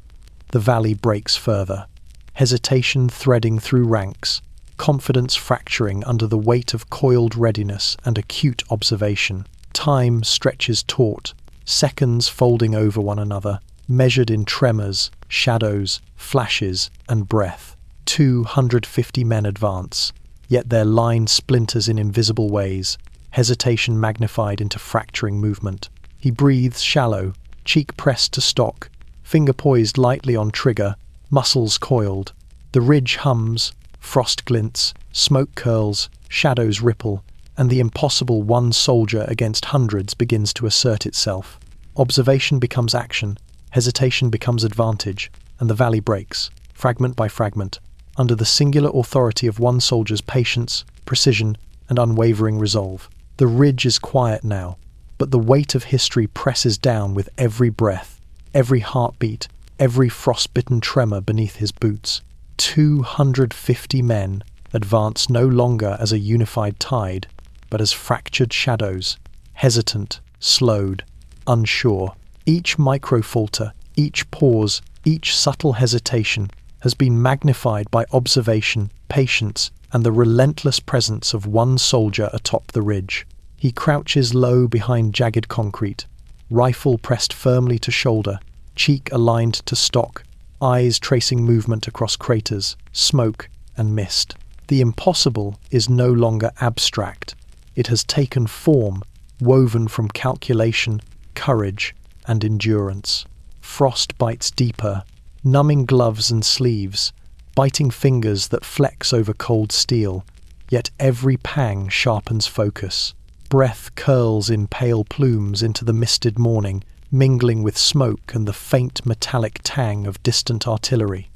The valley breaks further, hesitation threading through ranks, confidence fracturing under the weight of coiled readiness and acute observation. Time stretches taut, seconds folding over one another, measured in tremors, shadows, flashes, and breath. 250 men advance, yet their line splinters in invisible ways, hesitation magnified into fracturing movement. He breathes shallow, cheek pressed to stock, finger poised lightly on trigger, muscles coiled. The ridge hums, frost glints, smoke curls, shadows ripple, and the impossible one soldier against hundreds begins to assert itself. Observation becomes action, hesitation becomes advantage, and the valley breaks, fragment by fragment, under the singular authority of one soldier's patience, precision, and unwavering resolve. The ridge is quiet now, but the weight of history presses down with every breath, every heartbeat, every frostbitten tremor beneath his boots. 250 men advance no longer as a unified tide, but as fractured shadows, hesitant, slowed, unsure. Each microfalter, each pause, each subtle hesitation has been magnified by observation, patience, and the relentless presence of one soldier atop the ridge. He crouches low behind jagged concrete, rifle pressed firmly to shoulder, cheek aligned to stock, eyes tracing movement across craters, smoke, and mist. The impossible is no longer abstract. It has taken form, woven from calculation, courage, and endurance. Frost bites deeper, numbing gloves and sleeves, biting fingers that flex over cold steel, yet every pang sharpens focus. Breath curls in pale plumes into the misted morning, mingling with smoke and the faint metallic tang of distant artillery.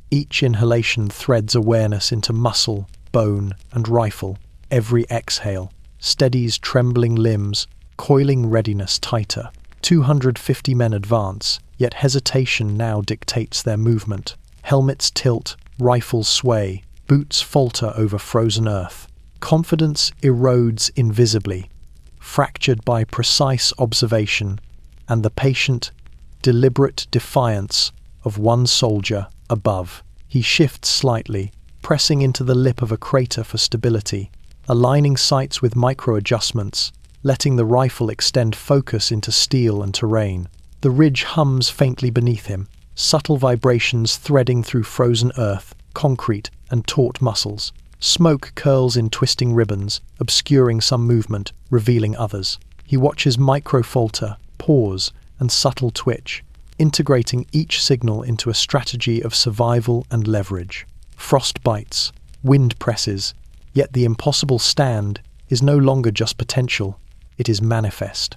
Each inhalation threads awareness into muscle, bone, and rifle. Every exhale steadies trembling limbs, coiling readiness tighter. 250 men advance, yet hesitation now dictates their movement. Helmets tilt, rifles sway, boots falter over frozen earth. Confidence erodes invisibly, fractured by precise observation and the patient, deliberate defiance of one soldier above. He shifts slightly, pressing into the lip of a crater for stability, aligning sights with micro-adjustments, letting the rifle extend focus into steel and terrain. The ridge hums faintly beneath him, subtle vibrations threading through frozen earth, concrete, and taut muscles. Smoke curls in twisting ribbons, obscuring some movement, revealing others. He watches micro-falter, pause, and subtle twitch, integrating each signal into a strategy of survival and leverage. Frost bites, wind presses, yet the impossible stand is no longer just potential, it is manifest.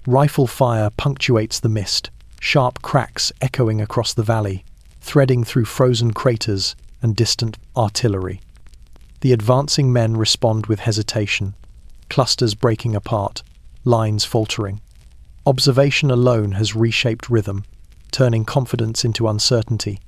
Rifle fire punctuates the mist, sharp cracks echoing across the valley, threading through frozen craters and distant artillery. The advancing men respond with hesitation, clusters breaking apart, lines faltering. Observation alone has reshaped rhythm, turning confidence into uncertainty,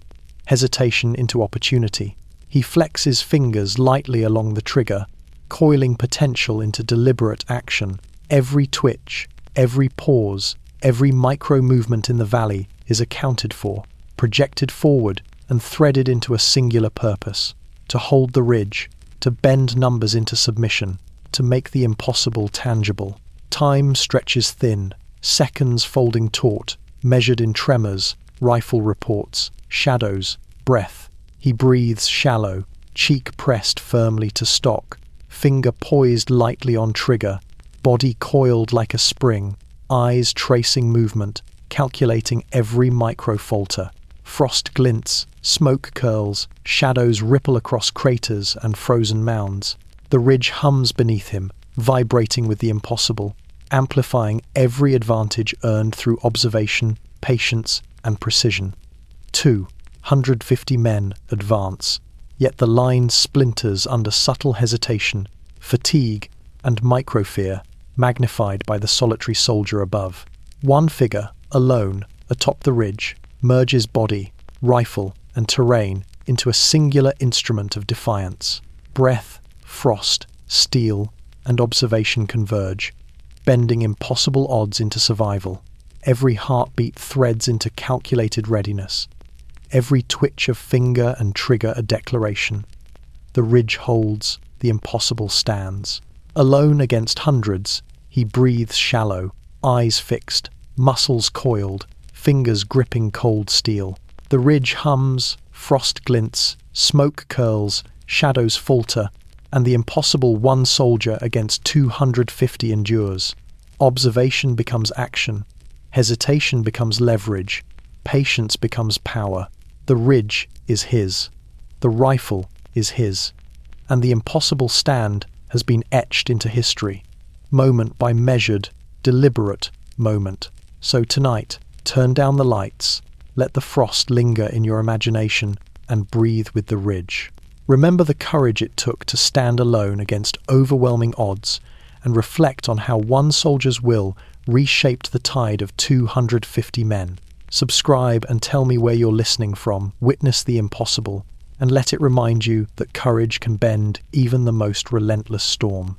hesitation into opportunity. He flexes fingers lightly along the trigger, coiling potential into deliberate action. Every twitch, every pause, every micro-movement in the valley is accounted for, projected forward, and threaded into a singular purpose: to hold the ridge, to bend numbers into submission, to make the impossible tangible. Time stretches thin, seconds folding taut, measured in tremors, rifle reports, shadows, breath. He breathes shallow, cheek pressed firmly to stock, finger poised lightly on trigger, body coiled like a spring, eyes tracing movement, calculating every micro-falter. Frost glints, smoke curls, shadows ripple across craters and frozen mounds. The ridge hums beneath him, vibrating with the impossible, amplifying every advantage earned through observation, patience, and precision. 250 men advance, yet the line splinters under subtle hesitation, fatigue, and microfear, magnified by the solitary soldier above. One figure, alone, atop the ridge, merges body, rifle, and terrain into a singular instrument of defiance. Breath, frost, steel, and observation converge, bending impossible odds into survival. Every heartbeat threads into calculated readiness. Every twitch of finger and trigger a declaration. The ridge holds, the impossible stands. Alone against hundreds, he breathes shallow, eyes fixed, muscles coiled, fingers gripping cold steel. The ridge hums, frost glints, smoke curls, shadows falter, and the impossible one soldier against 250 endures. Observation becomes action, hesitation becomes leverage, patience becomes power. The ridge is his, the rifle is his, and the impossible stand has been etched into history, moment by measured, deliberate moment. So tonight, turn down the lights, let the frost linger in your imagination, and breathe with the ridge. Remember the courage it took to stand alone against overwhelming odds, and reflect on how one soldier's will reshaped the tide of 250 men. Subscribe and tell me where you're listening from. Witness the impossible and let it remind you that courage can bend even the most relentless storm.